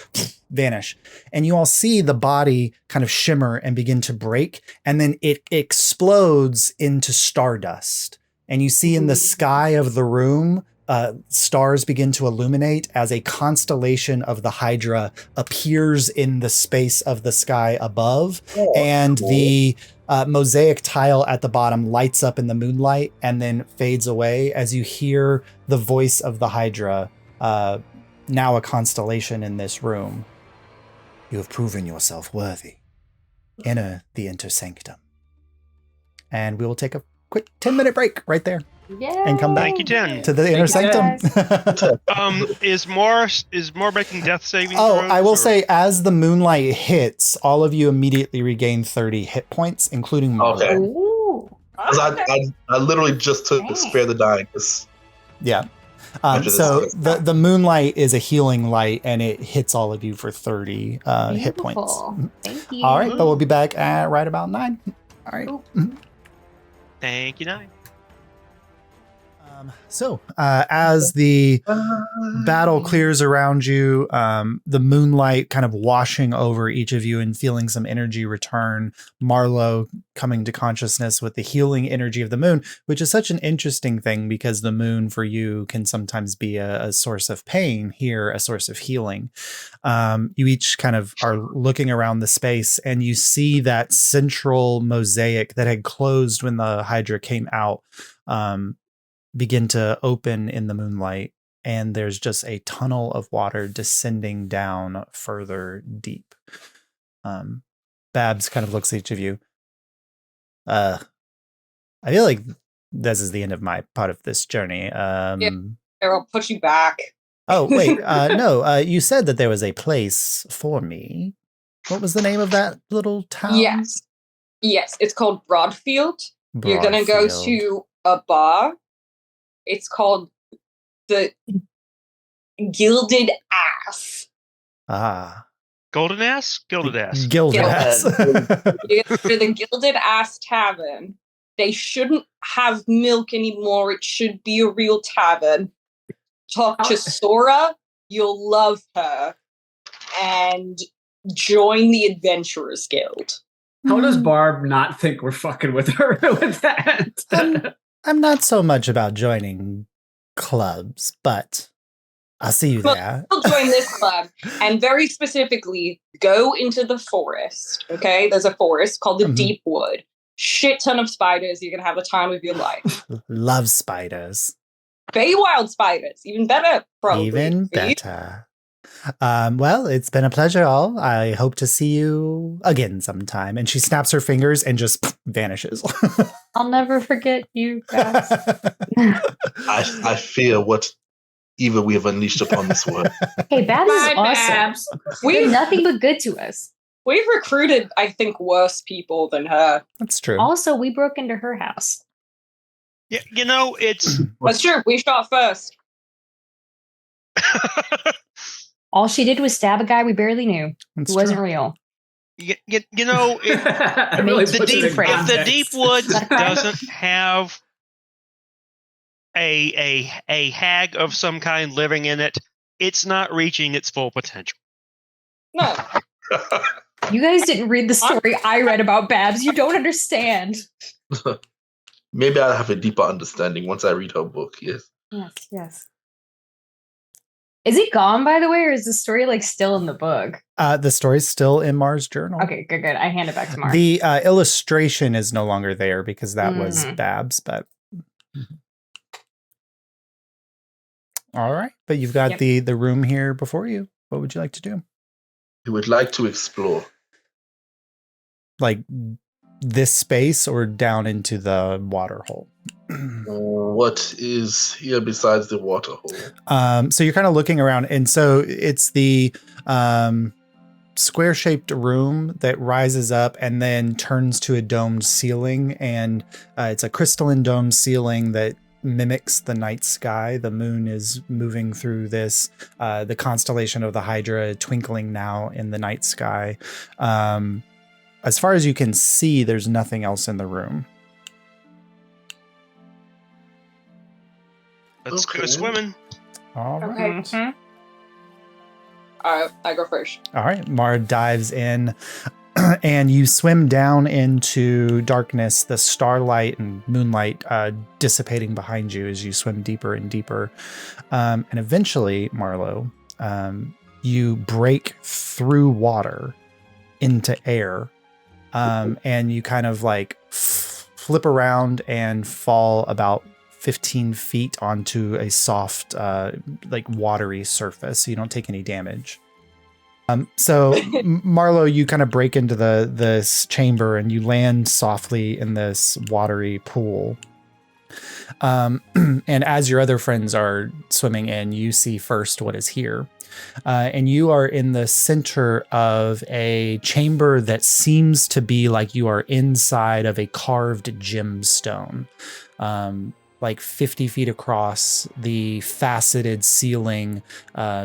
Speaker 1: vanish. And you all see the body kind of shimmer and begin to break, and then it explodes into stardust. And you see in the sky of the room, stars begin to illuminate as a constellation of the Hydra appears in the space of the sky above. And the mosaic tile at the bottom lights up in the moonlight and then fades away as you hear the voice of the Hydra, now a constellation in this room. You have proven yourself worthy. Enter the intersanctum. And we will take a quick 10-minute break right there.
Speaker 8: Yeah.
Speaker 1: And come back
Speaker 2: Thank you, Jen.
Speaker 1: to the inner sanctum.
Speaker 2: Is more making death saving
Speaker 1: Oh,
Speaker 2: throws,
Speaker 1: I will
Speaker 2: or-
Speaker 1: say, as the moonlight hits, all of you immediately regain 30 hit points, including Marlo.
Speaker 6: Okay.
Speaker 8: Ooh.
Speaker 6: 'Cause I literally just took Spare the Dying.
Speaker 1: Yeah.
Speaker 6: After
Speaker 1: So
Speaker 6: this-
Speaker 1: the moonlight is a healing light, and it hits all of you for 30 hit points.
Speaker 8: Beautiful. Thank you.
Speaker 1: All right, but we'll be back at right about 9. All right.
Speaker 2: Thank you, Nine.
Speaker 1: So as the battle clears around you, the moonlight kind of washing over each of you and feeling some energy return, Marlo coming to consciousness with the healing energy of the moon, which is such an interesting thing because the moon for you can sometimes be a source of pain, here a source of healing. You each kind of are looking around the space and you see that central mosaic that had closed when the Hydra came out begin to open in the moonlight, and there's just a tunnel of water descending down further deep. Babs kind of looks at each of you. I feel like this is the end of my part of this journey.
Speaker 7: I'll put you back.
Speaker 1: Oh, wait, no, you said that there was a place for me. What was the name of that little town?
Speaker 7: Yes. Yes, it's called Broadfield. You're going to go
Speaker 1: Broadfield.
Speaker 7: to a bar. It's called the Gilded Ass.
Speaker 1: Ah,
Speaker 2: Golden ass? Gilded ass.
Speaker 1: Gilded ass.
Speaker 7: For the Gilded Ass Tavern. They shouldn't have milk anymore. It should be a real tavern. Talk to Sora. You'll love her. And join the Adventurers Guild.
Speaker 5: How does Barb not think we're fucking with her with that?
Speaker 1: I'm not so much about joining clubs, but I'll see you
Speaker 7: Well,
Speaker 1: there.
Speaker 7: You'll join this club. And very specifically, go into the forest. Okay? There's a forest called the
Speaker 1: Mhm.
Speaker 7: Deep Wood. Shit ton of spiders. You're going to have the time of your life.
Speaker 1: Love spiders.
Speaker 7: Feywild spiders. Even better, probably.
Speaker 1: Even better. Well, it's been a pleasure, all. I hope to see you again sometime. And she snaps her fingers and just vanishes.
Speaker 4: I'll never forget you guys.
Speaker 6: I fear what evil we have unleashed upon this world.
Speaker 4: Hey, Babs is
Speaker 7: Bye,
Speaker 4: awesome.
Speaker 7: Babs.
Speaker 4: We're
Speaker 7: We've,
Speaker 4: nothing but good to us.
Speaker 7: we've recruited, I think, worse people than her.
Speaker 1: That's true.
Speaker 4: Also, we broke into her house.
Speaker 2: Yeah, you know, it's
Speaker 7: That's true. We shot first.
Speaker 4: All she did was stab a guy we barely knew
Speaker 1: That's
Speaker 4: who wasn't
Speaker 1: true.
Speaker 4: real.
Speaker 2: you know,
Speaker 5: It
Speaker 4: really
Speaker 2: the
Speaker 5: puts it
Speaker 2: deep,
Speaker 5: in
Speaker 2: if the
Speaker 5: context.
Speaker 2: deep woods doesn't have a hag of some kind living in it, it's not reaching its full potential.
Speaker 7: No.
Speaker 4: You guys didn't read the story I read about Babs. You don't understand.
Speaker 6: Maybe I'll have a deeper understanding once I read her book, yes.
Speaker 4: Yes, yes. Is it gone, by the way, or is the story like still in the book?
Speaker 1: The story's still in Mars Journal.
Speaker 4: Okay, good, good. I hand it back to Mark.
Speaker 1: The illustration is no longer there because that was
Speaker 4: Mhm.
Speaker 1: Babs, but all right. But you've got
Speaker 4: Yep.
Speaker 1: the room here before you. What would you like to do?
Speaker 6: We would like to explore.
Speaker 1: Like this space or down into the water hole?
Speaker 6: What is here besides the water hole?
Speaker 1: So you're kind of looking around, and so it's the square-shaped room that rises up and then turns to a domed ceiling, and it's a crystalline domed ceiling that mimics the night sky. The moon is moving through this, the constellation of the Hydra twinkling now in the night sky. As far as you can see, there's nothing else in the room.
Speaker 2: Let's go
Speaker 6: Okay.
Speaker 2: swimming.
Speaker 1: All right.
Speaker 4: Mhm.
Speaker 7: I go first.
Speaker 1: All right. Mara dives in and you swim down into darkness, the starlight and moonlight dissipating behind you as you swim deeper and deeper. And eventually, Marlo, you break through water into air. And you kind of like flip around and fall about 15 feet onto a soft, like watery surface. So you don't take any damage. So Marlo, you kind of break into this chamber and you land softly in this watery pool. And as your other friends are swimming in, you see first what is here. And you are in the center of a chamber that seems to be like you are inside of a carved gemstone. Like 50 feet across, the faceted ceiling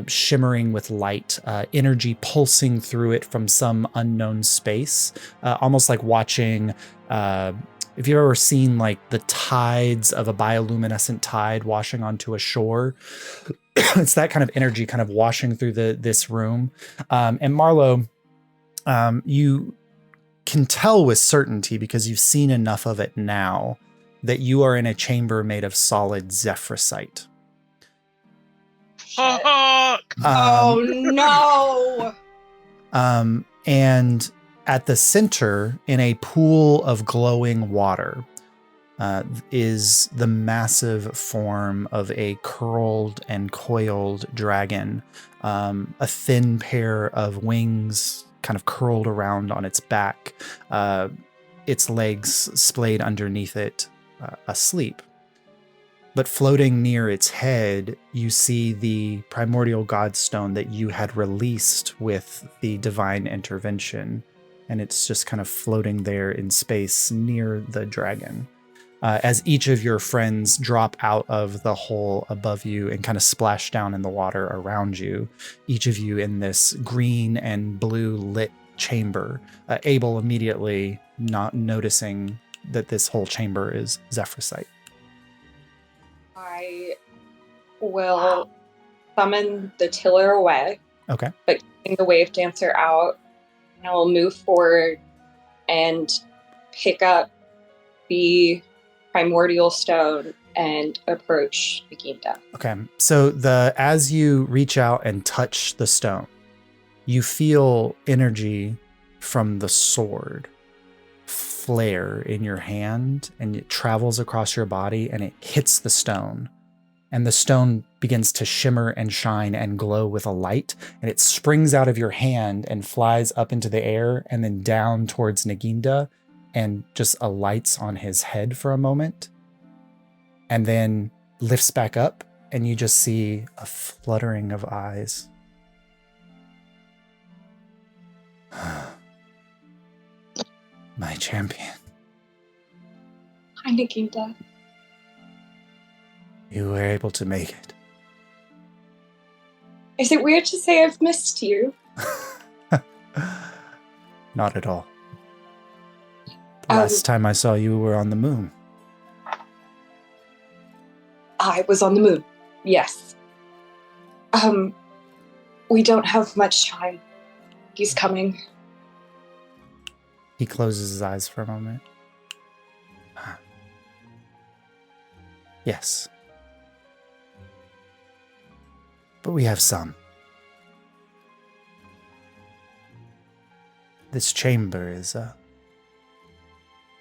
Speaker 1: shimmering with light, energy pulsing through it from some unknown space, almost like watching, if you've ever seen like the tides of a bioluminescent tide washing onto a shore, it's that kind of energy kind of washing through this room. And Marlo, you can tell with certainty because you've seen enough of it now that you are in a chamber made of solid zephrysite.
Speaker 2: Fuck!
Speaker 7: Oh no!
Speaker 1: And at the center, in a pool of glowing water, is the massive form of a curled and coiled dragon, a thin pair of wings kind of curled around on its back, its legs splayed underneath it, asleep. But floating near its head, you see the primordial godstone that you had released with the divine intervention. And it's just kind of floating there in space near the dragon. as each of your friends drop out of the hole above you and kind of splash down in the water around you, each of you in this green and blue lit chamber, Abel immediately not noticing that this whole chamber is Zephrysite.
Speaker 7: I will summon the tiller away,
Speaker 1: Okay.
Speaker 7: but getting the wave dancer out, and I will move forward and pick up the primordial stone and approach Naginda.
Speaker 1: Okay. So as you reach out and touch the stone, you feel energy from the sword flare in your hand, and it travels across your body and it hits the stone. And the stone begins to shimmer and shine and glow with a light, and it springs out of your hand and flies up into the air and then down towards Naginda and just alights on his head for a moment, and then lifts back up, and you just see a fluttering of eyes. My champion.
Speaker 7: Hi, Naginda.
Speaker 1: You were able to make it.
Speaker 7: Is it weird to say I've missed you?
Speaker 1: Not at all. The last time I saw you were on the moon.
Speaker 7: I was on the moon. Yes. We don't have much time. He's coming.
Speaker 1: He closes his eyes for a moment. Yes. But we have some. This chamber is a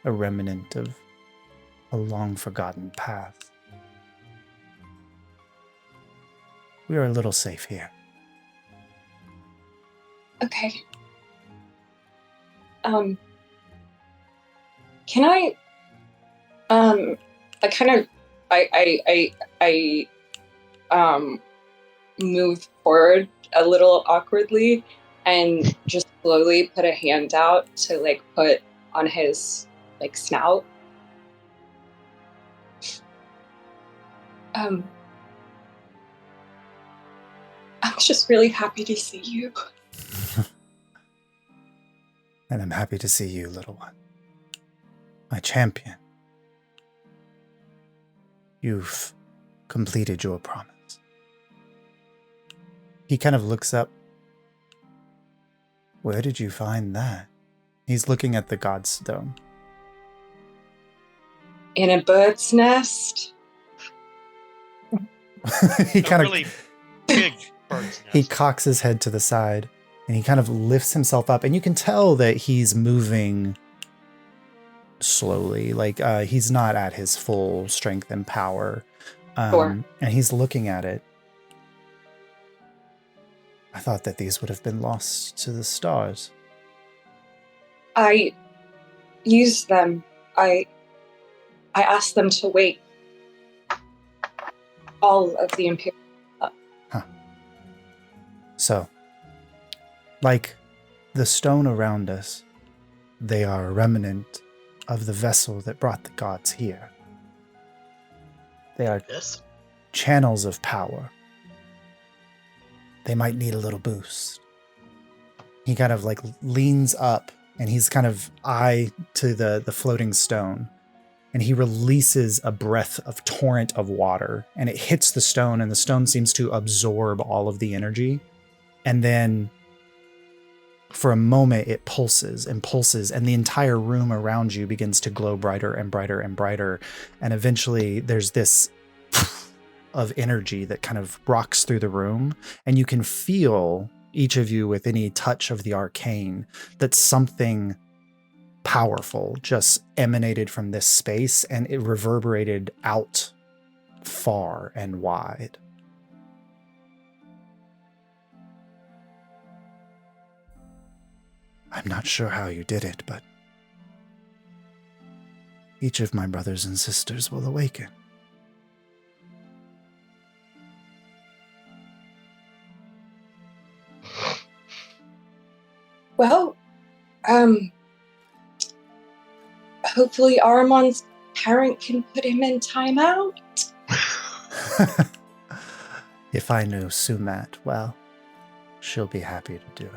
Speaker 1: remnant of a long-forgotten path. We are a little safe here.
Speaker 7: Okay. Can I move forward a little awkwardly and just slowly put a hand out to like put on his like snout. I'm just really happy to see you.
Speaker 1: And I'm happy to see you, little one. My champion. You've completed your promise. He kind of looks up. Where did you find that? He's looking at the Godstone.
Speaker 7: In a bird's nest.
Speaker 1: He kind of
Speaker 2: really big bird's nest.
Speaker 1: He cocks his head to the side and he kind of lifts himself up, and you can tell that he's moving slowly, like he's not at his full strength and power.
Speaker 7: Sure.
Speaker 1: And he's looking at it. I thought that these would have been lost to the stars.
Speaker 7: I used them. I asked them to wait. All of the Imperial.
Speaker 1: So, like the stone around us, they are a remnant of the vessel that brought the gods here. They are channels of power. They might need a little boost. He kind of like leans up, and he's kind of eye to the floating stone, and he releases a breath of torrent of water, and it hits the stone, and the stone seems to absorb all of the energy. And then for a moment, it pulses and pulses, and the entire room around you begins to glow brighter and brighter and brighter. And eventually there's this of energy that kind of rocks through the room, and you can feel, each of you with any touch of the arcane, that something powerful just emanated from this space, and it reverberated out far and wide. I'm not sure how you did it, but each of my brothers and sisters will awaken.
Speaker 7: Well, hopefully Aramon's parent can put him in timeout.
Speaker 1: If I knew Sumat well, she'll be happy to do it.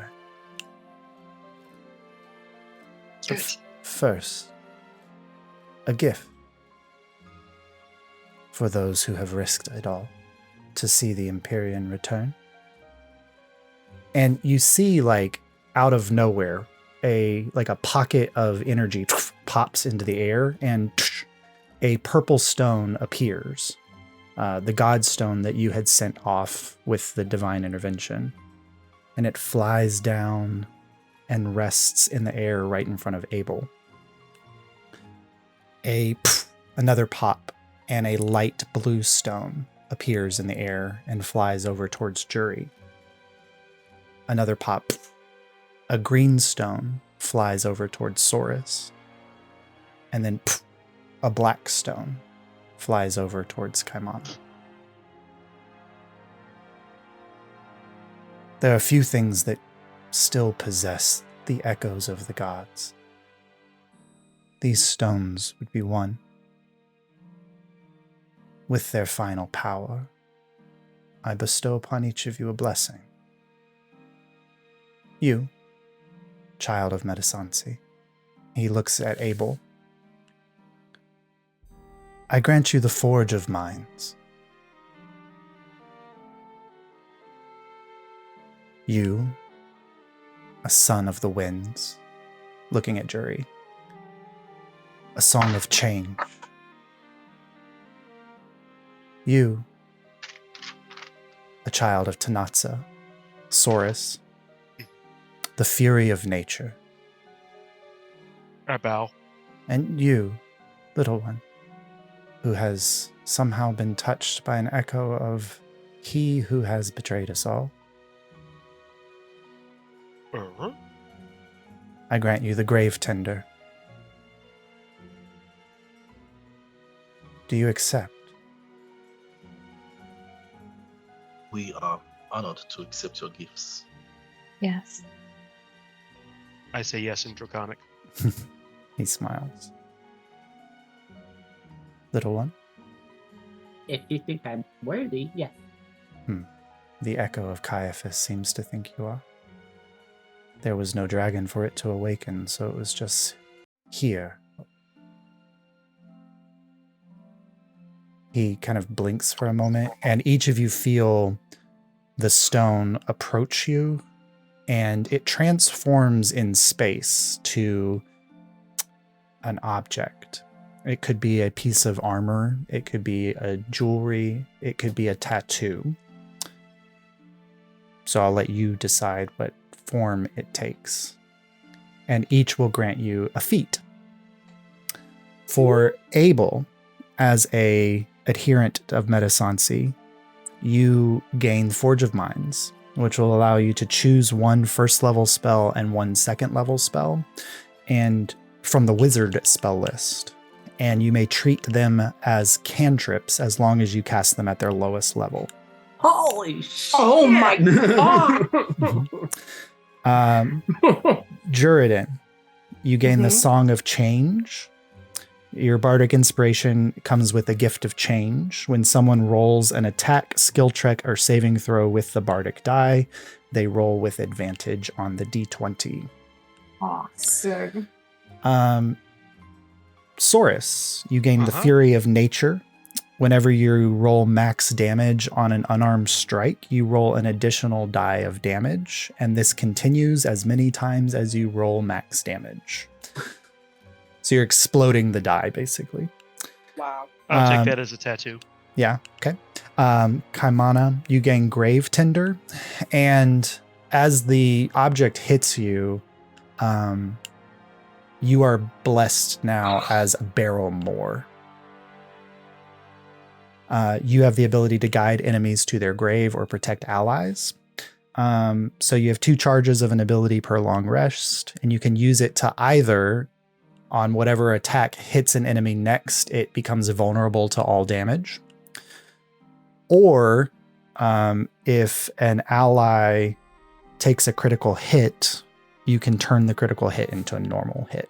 Speaker 7: Good.
Speaker 1: First, a gift for those who have risked it all to see the Empyrean return. And you see, like, out of nowhere, a pocket of energy pops into the air, and a purple stone appears. The God Stone that you had sent off with the divine intervention. And it flies down and rests in the air right in front of Abel. Another pop, and a light blue stone appears in the air and flies over towards Jury. Another pop, a green stone flies over towards Saurus. And then a black stone flies over towards Kaimana. There are few things that still possess the echoes of the gods. These stones would be one. With their final power, I bestow upon each of you a blessing. You, child of Medisanti. He looks at Abel. I grant you the Forge of Minds. You, a son of the winds, looking at Jury. A song of change. You, a child of Tanatsa, Saurus, the fury of nature.
Speaker 2: I bow.
Speaker 1: And you, little one, who has somehow been touched by an echo of he who has betrayed us all.
Speaker 2: Uh-huh.
Speaker 1: I grant you the grave tender. Do you accept?
Speaker 6: We are honored to accept your gifts.
Speaker 8: Yes.
Speaker 2: I say yes in Draconic.
Speaker 1: He smiles. Little one,
Speaker 5: If you think I'm worthy, yes.
Speaker 1: the echo of Caiaphas seems to think you are. There was no dragon for it to awaken, so it was just here. He kind of blinks for a moment, and each of you feel the stone approach you, and it transforms in space to an object. It could be a piece of armor, it could be a jewelry, it could be a tattoo. So I'll let you decide what form it takes. And each will grant you a feat. For Abel, as a adherent of Medisanti, you gain Forge of Minds, which will allow you to choose one first level spell and one second level spell, and from the wizard spell list. And you may treat them as cantrips as long as you cast them at their lowest level.
Speaker 5: Holy shit!
Speaker 7: Oh my god!
Speaker 1: Juridin, you gain the Song of Change. Your bardic inspiration comes with a gift of change. When someone rolls an attack, skill check, or saving throw with the bardic die, they roll with advantage on the d20.
Speaker 4: Awesome.
Speaker 1: Saurus, you gain the Fury of Nature. Whenever you roll max damage on an unarmed strike, you roll an additional die of damage, and this continues as many times as you roll max damage. So you're exploding the die, basically.
Speaker 7: Wow.
Speaker 2: I'll take that as a tattoo.
Speaker 1: Yeah, okay. Kaimana, you gain Grave Tender, and as the object hits you, you are blessed now as a Barrow Moor. You have the ability to guide enemies to their grave or protect allies. So you have 2 charges of an ability per long rest, and you can use it to either, on whatever attack hits an enemy next, it becomes vulnerable to all damage. Or if an ally takes a critical hit, you can turn the critical hit into a normal hit.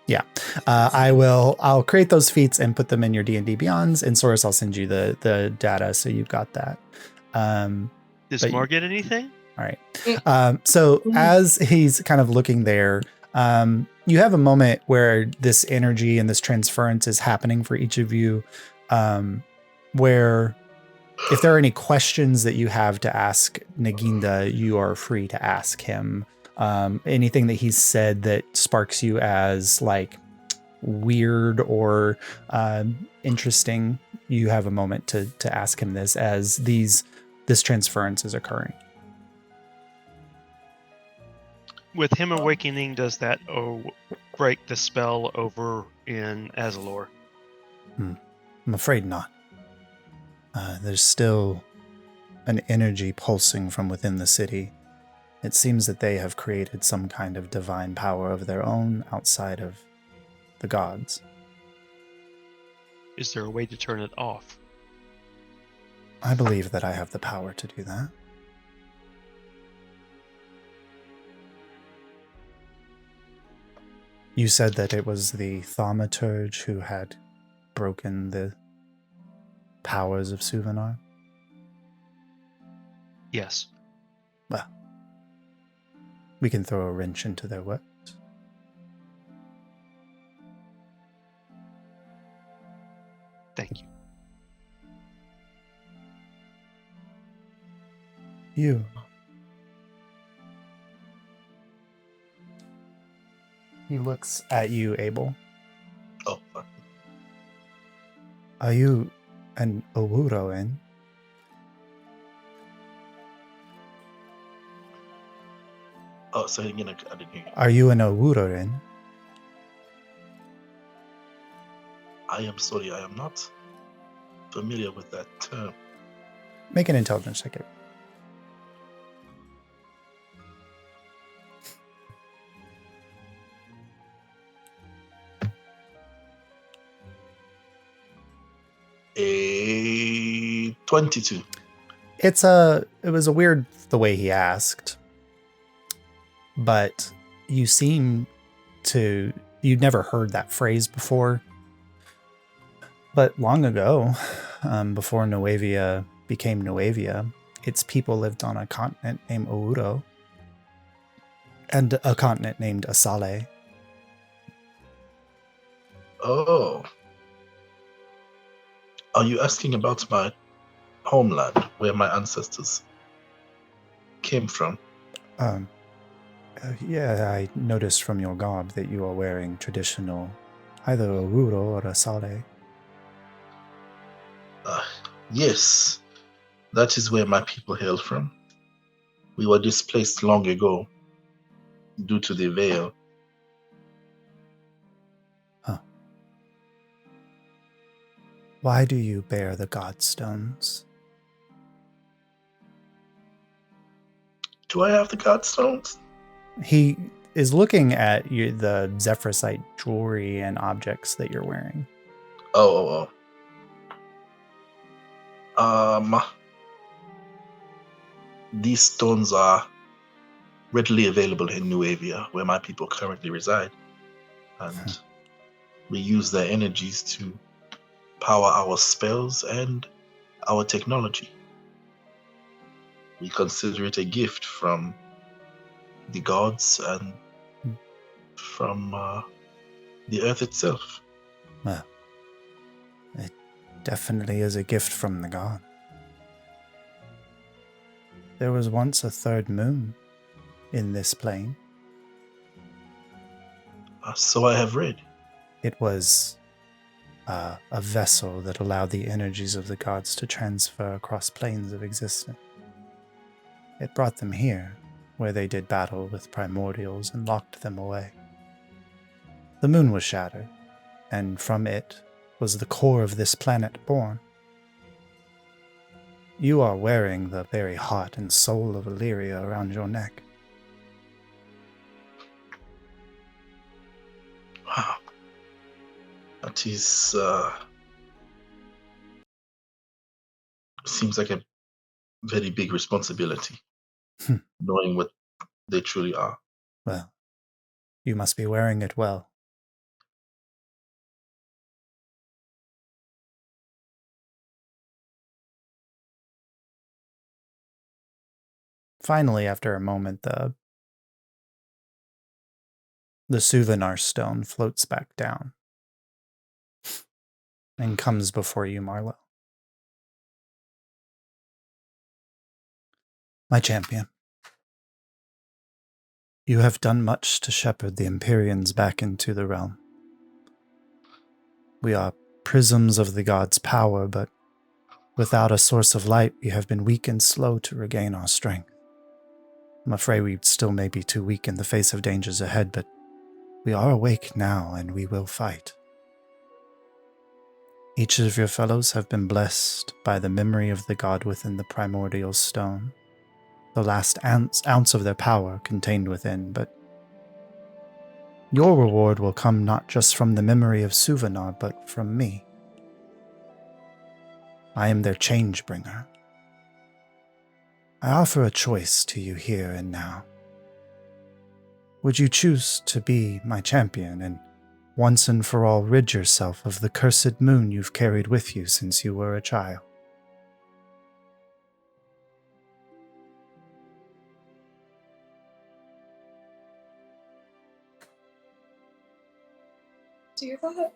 Speaker 1: Yeah. I'll create those feats and put them in your D&D Beyonds, and Soros, I'll send you the data so you've got that.
Speaker 2: Does
Speaker 1: but-
Speaker 2: Mar get anything?
Speaker 1: All right. So as he's kind of looking there, you have a moment where this energy and this transference is happening for each of you, where if there are any questions that you have to ask Naginda, you are free to ask him. Anything that he's said that sparks you as like weird or interesting, you have a moment to ask him this as this transference is occurring.
Speaker 2: With him awakening, does that break the spell over in Azalor?
Speaker 1: I'm afraid not. There's still an energy pulsing from within the city. It seems that they have created some kind of divine power of their own outside of the gods.
Speaker 2: Is there a way to turn it off?
Speaker 1: I believe that I have the power to do that. You said that it was the thaumaturge who had broken the powers of Suvanar?
Speaker 2: Yes.
Speaker 1: Well, we can throw a wrench into their works.
Speaker 2: Thank you.
Speaker 1: You. He looks at you, Abel.
Speaker 6: Oh, fuck.
Speaker 1: Are you an Owuroin?
Speaker 6: Oh, so again, I didn't hear you.
Speaker 1: Are you an Owuroin?
Speaker 6: I am sorry, I am not familiar with that term.
Speaker 1: Make an intelligence check.
Speaker 6: A 22.
Speaker 1: It was a weird the way he asked, but you'd never heard that phrase before. But long ago, before Nuevia became Nuevia, its people lived on a continent named Owuro and a continent named Asale.
Speaker 6: Oh. Are you asking about my homeland, where my ancestors came from?
Speaker 1: Yeah, I noticed from your garb that you are wearing traditional, either Owuro or Asale.
Speaker 6: Yes, that is where my people hail from. We were displaced long ago due to the veil.
Speaker 1: Huh. Why do you bear the Godstones?
Speaker 6: Do I have the Godstones?
Speaker 1: He is looking at the Zephrysite jewelry and objects that you're wearing.
Speaker 6: Oh. These stones are readily available in Nuevia, where my people currently reside. And we use their energies to power our spells and our technology. We consider it a gift from the gods and from the earth itself.
Speaker 1: Well, it definitely is a gift from the god. There was once a third moon in this plane.
Speaker 6: So I have read.
Speaker 1: It was a vessel that allowed the energies of the gods to transfer across planes of existence. It brought them here, where they did battle with primordials and locked them away. The moon was shattered, and from it was the core of this planet born. You are wearing the very heart and soul of Illyria around your neck.
Speaker 6: Wow. That is, seems like a very big responsibility, knowing what they truly are.
Speaker 1: Well, you must be wearing it well. Finally, after a moment, the Suvanar stone floats back down and comes before you, Marlowe. My champion, you have done much to shepherd the Empyreans back into the realm. We are prisms of the gods' power, but without a source of light, we have been weak and slow to regain our strength. I'm afraid we still may be too weak in the face of dangers ahead, but we are awake now, and we will fight. Each of your fellows have been blessed by the memory of the god within the primordial stone, the last ounce of their power contained within, but your reward will come not just from the memory of Suvanar, but from me. I am their change bringer. I offer a choice to you here and now. Would you choose to be my champion and once and for all rid yourself of the cursed moon you've carried with you since you were a child?
Speaker 7: Do that?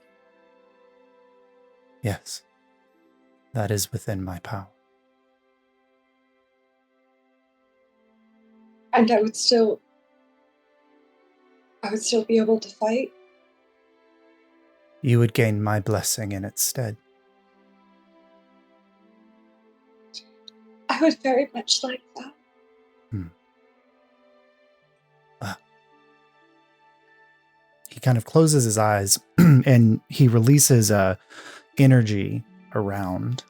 Speaker 1: Yes, that is within my power.
Speaker 7: And I would still be able to fight?
Speaker 1: You would gain my blessing in its stead.
Speaker 7: I would very much like that.
Speaker 1: He kind of closes his eyes and he releases energy around.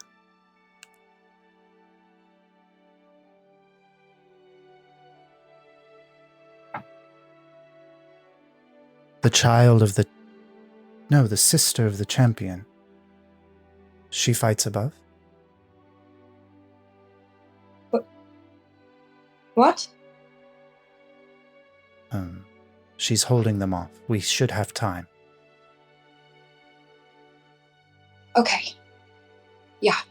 Speaker 1: The sister of the champion. She fights above?
Speaker 7: What?
Speaker 1: She's holding them off. We should have time.
Speaker 7: Okay. Yeah.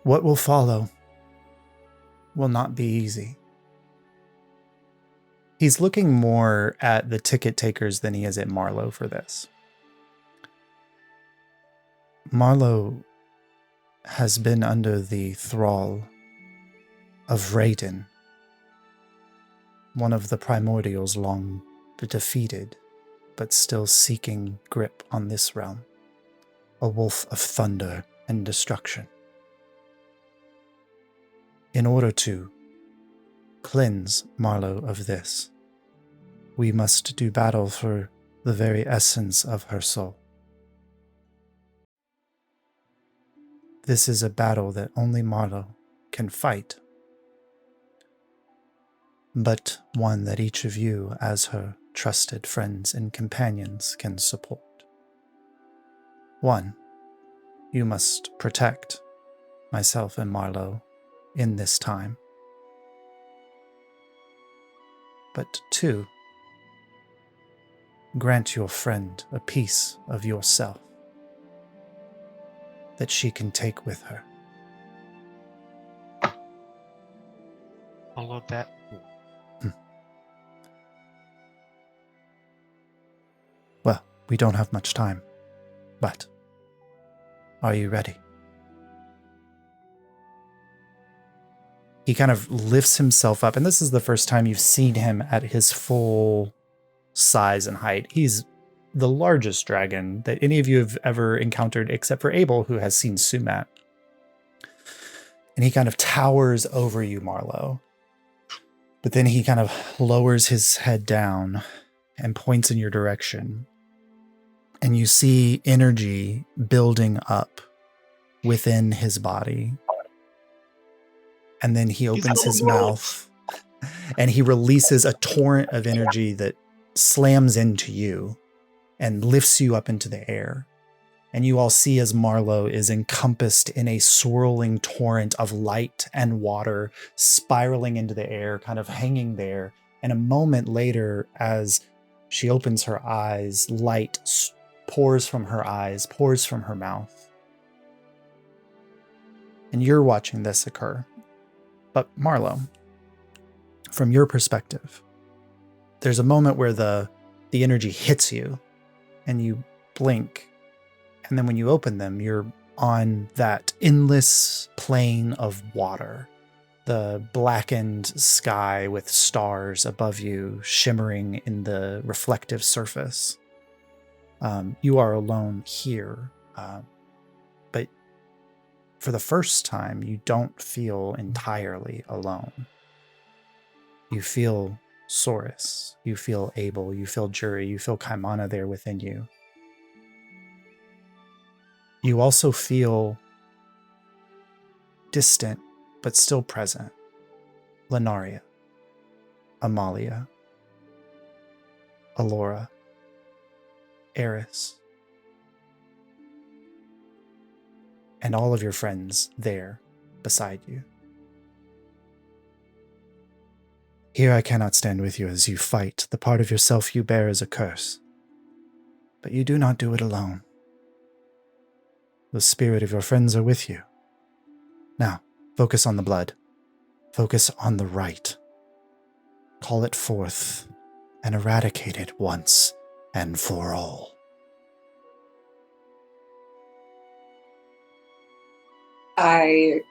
Speaker 1: What will follow will not be easy. He's looking more at the ticket takers than he is at Marlowe for this. Marlowe has been under the thrall of Raiden, one of the primordials long defeated, but still seeking grip on this realm, a wolf of thunder and destruction. In order to cleanse Marlowe of this, we must do battle for the very essence of her soul. This is a battle that only Marlowe can fight, but one that each of you, as her trusted friends and companions, can support. One, you must protect myself and Marlowe in this time. But two, grant your friend a piece of yourself that she can take with her.
Speaker 2: I love that.
Speaker 1: Well, we don't have much time, but are you ready? He kind of lifts himself up, and this is the first time you've seen him at his full size and height. He's the largest dragon that any of you have ever encountered, except for Abel, who has seen Sumat. And he kind of towers over you, Marlowe. But then he kind of lowers his head down and points in your direction. And you see energy building up within his body. And then he opens his mouth and he releases a torrent of energy that slams into you and lifts you up into the air. And you all see as Marlowe is encompassed in a swirling torrent of light and water spiraling into the air, kind of hanging there. And a moment later, as she opens her eyes, light pours from her eyes, pours from her mouth. and you're watching this occur. But Marlowe, from your perspective, there's a moment where the energy hits you and you blink. And then when you open them, you're on that endless plain of water, the blackened sky with stars above you shimmering in the reflective surface. You are alone here, but for the first time, you don't feel entirely alone. You feel Saurus, you feel Abel, you feel Jury, you feel Kaimana there within you. You also feel distant, but still present. Lenaria, Amalia, Alora, Eris, and all of your friends there beside you. Here I cannot stand with you as you fight the part of yourself you bear as a curse, but you do not do it alone. The spirit of your friends are with you. Now, focus on the blood. Focus on the right. Call it forth and eradicate it once and for all.
Speaker 9: I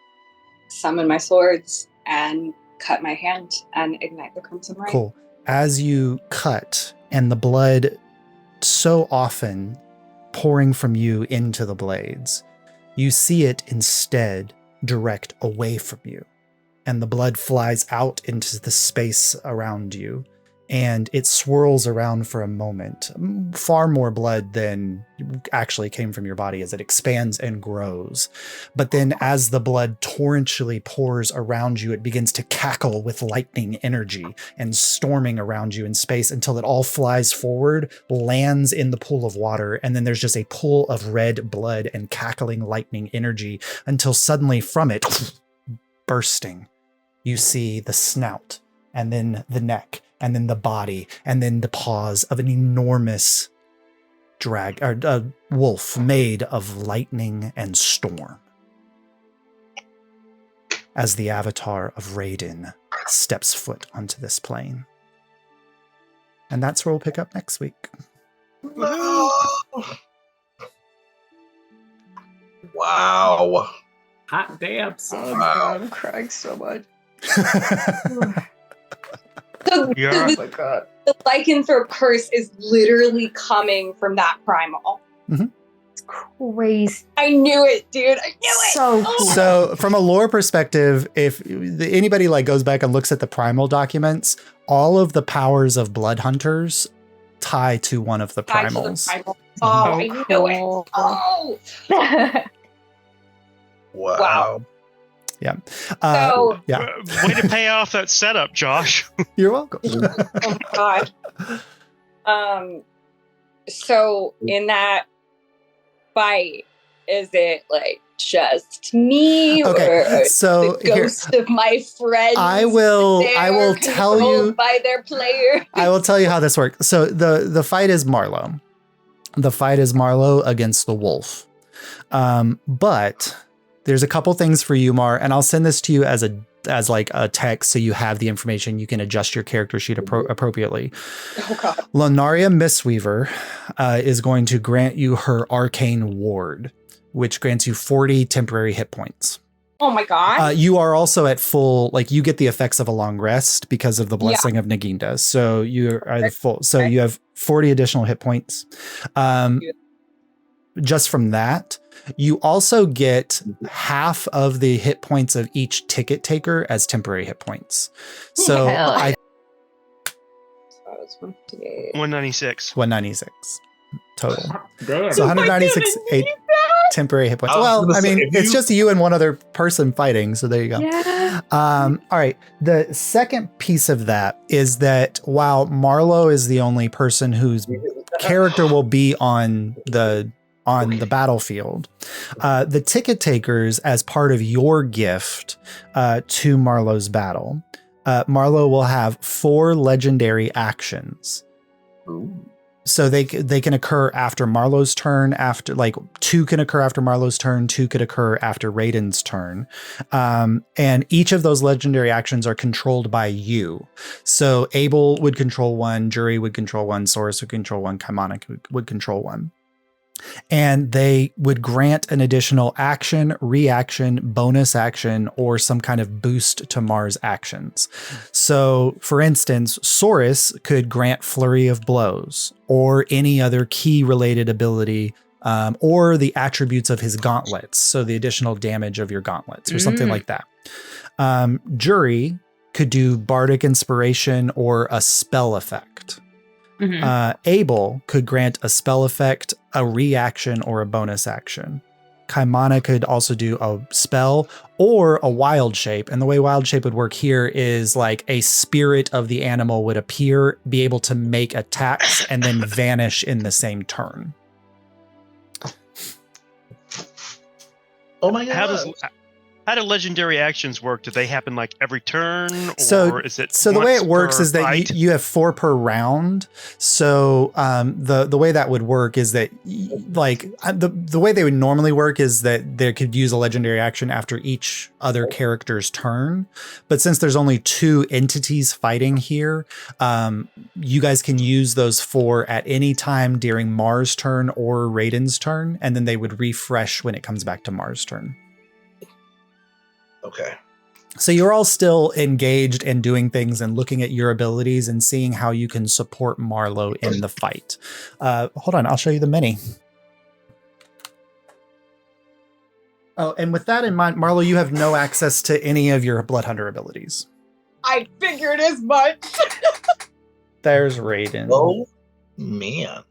Speaker 9: summon my swords and cut my hand and ignite the crimson ray.
Speaker 1: Cool. As you cut and the blood so often pouring from you into the blades, you see it instead direct away from you. And the blood flies out into the space around you. And it swirls around for a moment. Far more blood than actually came from your body as it expands and grows. But then as the blood torrentially pours around you, it begins to cackle with lightning energy and storming around you in space until it all flies forward, lands in the pool of water, and then there's just a pool of red blood and cackling lightning energy until suddenly from it, bursting, you see the snout and then the neck and then the body, and then the paws of an enormous wolf made of lightning and storm. As the avatar of Raiden steps foot onto this plane. And that's where we'll pick up next week.
Speaker 6: Wow.
Speaker 5: Hot damn, son.
Speaker 6: Wow.
Speaker 4: I'm crying so much.
Speaker 2: Yeah.
Speaker 9: The,
Speaker 4: Oh my god.
Speaker 9: the lycanthrope curse is literally coming from that primal.
Speaker 4: It's crazy.
Speaker 9: I knew it, dude. I knew it.
Speaker 4: So cool.
Speaker 1: So from a lore perspective, if anybody goes back and looks at the primal documents, all of the powers of blood hunters tie to one of the
Speaker 9: Tied to the
Speaker 1: primals.
Speaker 9: primal. Oh, I knew
Speaker 4: cool.
Speaker 9: it. Oh.
Speaker 6: Wow.
Speaker 1: Yeah.
Speaker 9: So-
Speaker 1: yeah.
Speaker 2: Way to pay off that setup, Josh.
Speaker 1: You're welcome.
Speaker 9: Oh my god. So in that fight, is it like just me
Speaker 1: Okay,
Speaker 9: or
Speaker 1: so
Speaker 9: the ghost of my friends?
Speaker 1: I will
Speaker 9: there
Speaker 1: tell
Speaker 9: controlled
Speaker 1: you
Speaker 9: by their player.
Speaker 1: I will tell you how this works. So the fight is Marlowe. The fight is Marlowe against the wolf. But there's a couple things for you, Mar, and I'll send this to you as a text so you have the information. You can adjust your character sheet appropriately.
Speaker 9: Oh god.
Speaker 1: Lenaria Mistweaver is going to grant you her arcane ward, which grants you 40 temporary hit points.
Speaker 9: Oh my god.
Speaker 1: You are also at full, you get the effects of a long rest because of the blessing of Naginda. So you are the full. So you have 40 additional hit points. Just from that, you also get half of the hit points of each ticket taker as temporary hit points. So
Speaker 4: Hell yeah.
Speaker 2: 196.
Speaker 1: 196 total.
Speaker 5: Damn.
Speaker 1: So 196 temporary hit points.
Speaker 6: I was
Speaker 1: Well,
Speaker 6: gonna
Speaker 1: I
Speaker 6: say,
Speaker 1: mean,
Speaker 6: if
Speaker 1: it's
Speaker 6: you-
Speaker 1: just you and one other person fighting. So there you go.
Speaker 4: Yeah.
Speaker 1: All right. The second piece of that is that while Marlowe is the only person whose character will be on the battlefield, the ticket takers, as part of your gift to Marlowe's battle, Marlowe will have 4 legendary actions. So they can occur after Marlowe's turn, after like 2 can occur after Marlowe's turn, 2 could occur after Raiden's turn. And each of those legendary actions are controlled by you. So Abel would control 1, Jury would control 1, Saurus would control 1, Kaimana would control 1. And they would grant an additional action, reaction, bonus action, or some kind of boost to Mars actions. So, for instance, Saurus could grant Flurry of Blows, or any other key-related ability, or the attributes of his gauntlets, so the additional damage of your gauntlets, or something like that. Jury could do Bardic Inspiration or a spell effect. Abel could grant a spell effect, a reaction, or a bonus action. Kaimana could also do a spell or a wild shape. And the way wild shape would work here is like a spirit of the animal would appear, be able to make attacks, and then vanish in the same turn.
Speaker 6: Oh my god.
Speaker 2: How do legendary actions work? Do they happen like every turn, or is it
Speaker 1: so the way it works
Speaker 2: per
Speaker 1: is that
Speaker 2: fight?
Speaker 1: you have 4 per round. So the way that would work is that the way they would normally work is that they could use a legendary action after each other character's turn. But since there's only 2 entities fighting here, you guys can use those 4 at any time during Mars' turn or Raiden's turn, and then they would refresh when it comes back to Mars' turn.
Speaker 6: Okay.
Speaker 1: So you're all still engaged and doing things and looking at your abilities and seeing how you can support Marlowe in the fight. Hold on, I'll show you the mini. Oh, and with that in mind, Marlowe, you have no access to any of your Blood Hunter abilities.
Speaker 7: I figured as much.
Speaker 1: There's Raiden.
Speaker 6: Oh, man.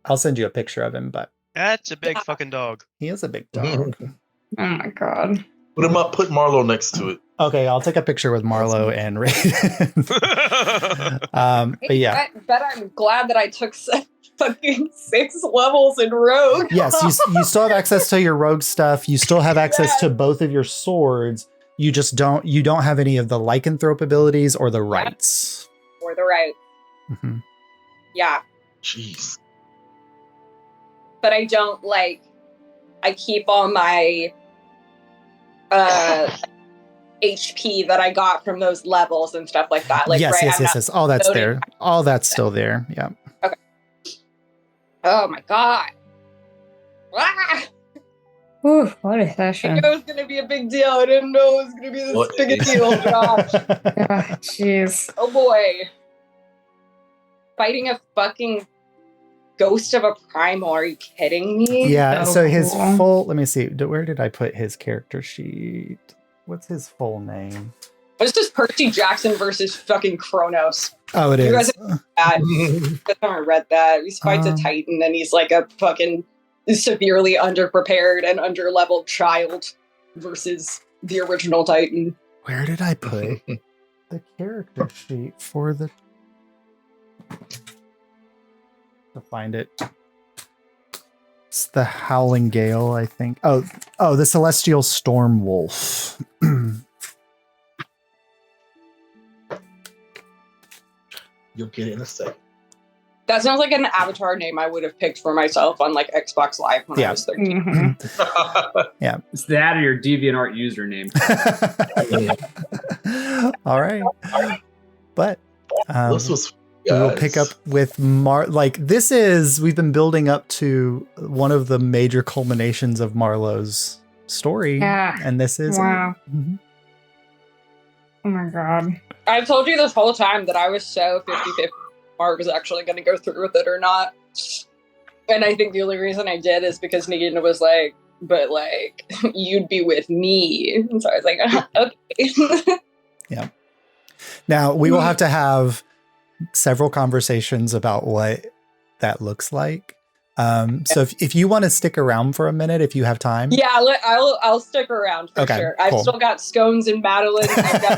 Speaker 1: I'll send you a picture of him, but
Speaker 2: That's a big fucking dog.
Speaker 1: he is a big dog.
Speaker 4: Oh my god.
Speaker 6: Put him up. Put Marlowe next to it.
Speaker 1: Okay, I'll take a picture with Marlowe and Raiden. But yeah.
Speaker 7: Bet I'm glad that I took fucking 6 levels in Rogue.
Speaker 1: Yes, you still have access to your rogue stuff. You still have access to both of your swords. You just don't have any of the lycanthrope abilities or the rights.
Speaker 7: Or the right.
Speaker 1: Mm-hmm.
Speaker 7: Yeah.
Speaker 6: Jeez.
Speaker 7: But I don't I keep all my HP that I got from those levels and stuff like that.
Speaker 1: Yes. All that's there. All that's still there. Yeah.
Speaker 7: Okay. Oh my god. Ah!
Speaker 4: Ooh, what a
Speaker 7: I
Speaker 4: session.
Speaker 7: knew it was gonna be a big deal. I didn't know it was gonna be this big a deal. Gosh.
Speaker 4: Jeez.
Speaker 7: Oh boy. Fighting a fucking ghost of a primal. Are you kidding me?
Speaker 1: Yeah,
Speaker 4: So
Speaker 1: so his
Speaker 4: cool.
Speaker 1: full, let me see. Where did I put his character sheet? What's his full name?
Speaker 7: This is Percy Jackson versus fucking Kronos.
Speaker 1: Oh, it
Speaker 7: You
Speaker 1: is.
Speaker 7: guys I haven't read that. He fights a Titan and he's like a fucking severely underprepared and underleveled child versus the original Titan.
Speaker 1: Where did I put the character sheet for the... To find it. It's the Howling Gale, I think. Oh, the Celestial Storm Wolf.
Speaker 6: You'll get it in a second.
Speaker 7: That sounds like an avatar name I would have picked for myself on Xbox Live when I was 13.
Speaker 4: Mhm.
Speaker 5: It's that or your DeviantArt username.
Speaker 1: All right. But
Speaker 6: This was.
Speaker 1: we'll pick up with we've been building up to one of the major culminations of Marlowe's story.
Speaker 4: Yeah.
Speaker 1: And this is
Speaker 4: Wow.
Speaker 1: Mhm.
Speaker 4: Oh my god.
Speaker 7: I've told you this whole time that I was so 50-50 Mark was actually going to go through with it or not. And I think the only reason I did is because Nagina was like, but you'd be with me. And so I was like, okay.
Speaker 1: Yeah. Now we will have to have several conversations about what that looks like. So if you want to stick around for a minute, if you have time.
Speaker 7: Yeah, I'll stick around for
Speaker 1: Okay,
Speaker 7: sure. I've
Speaker 1: cool.
Speaker 7: still got scones and Madeline. I've got my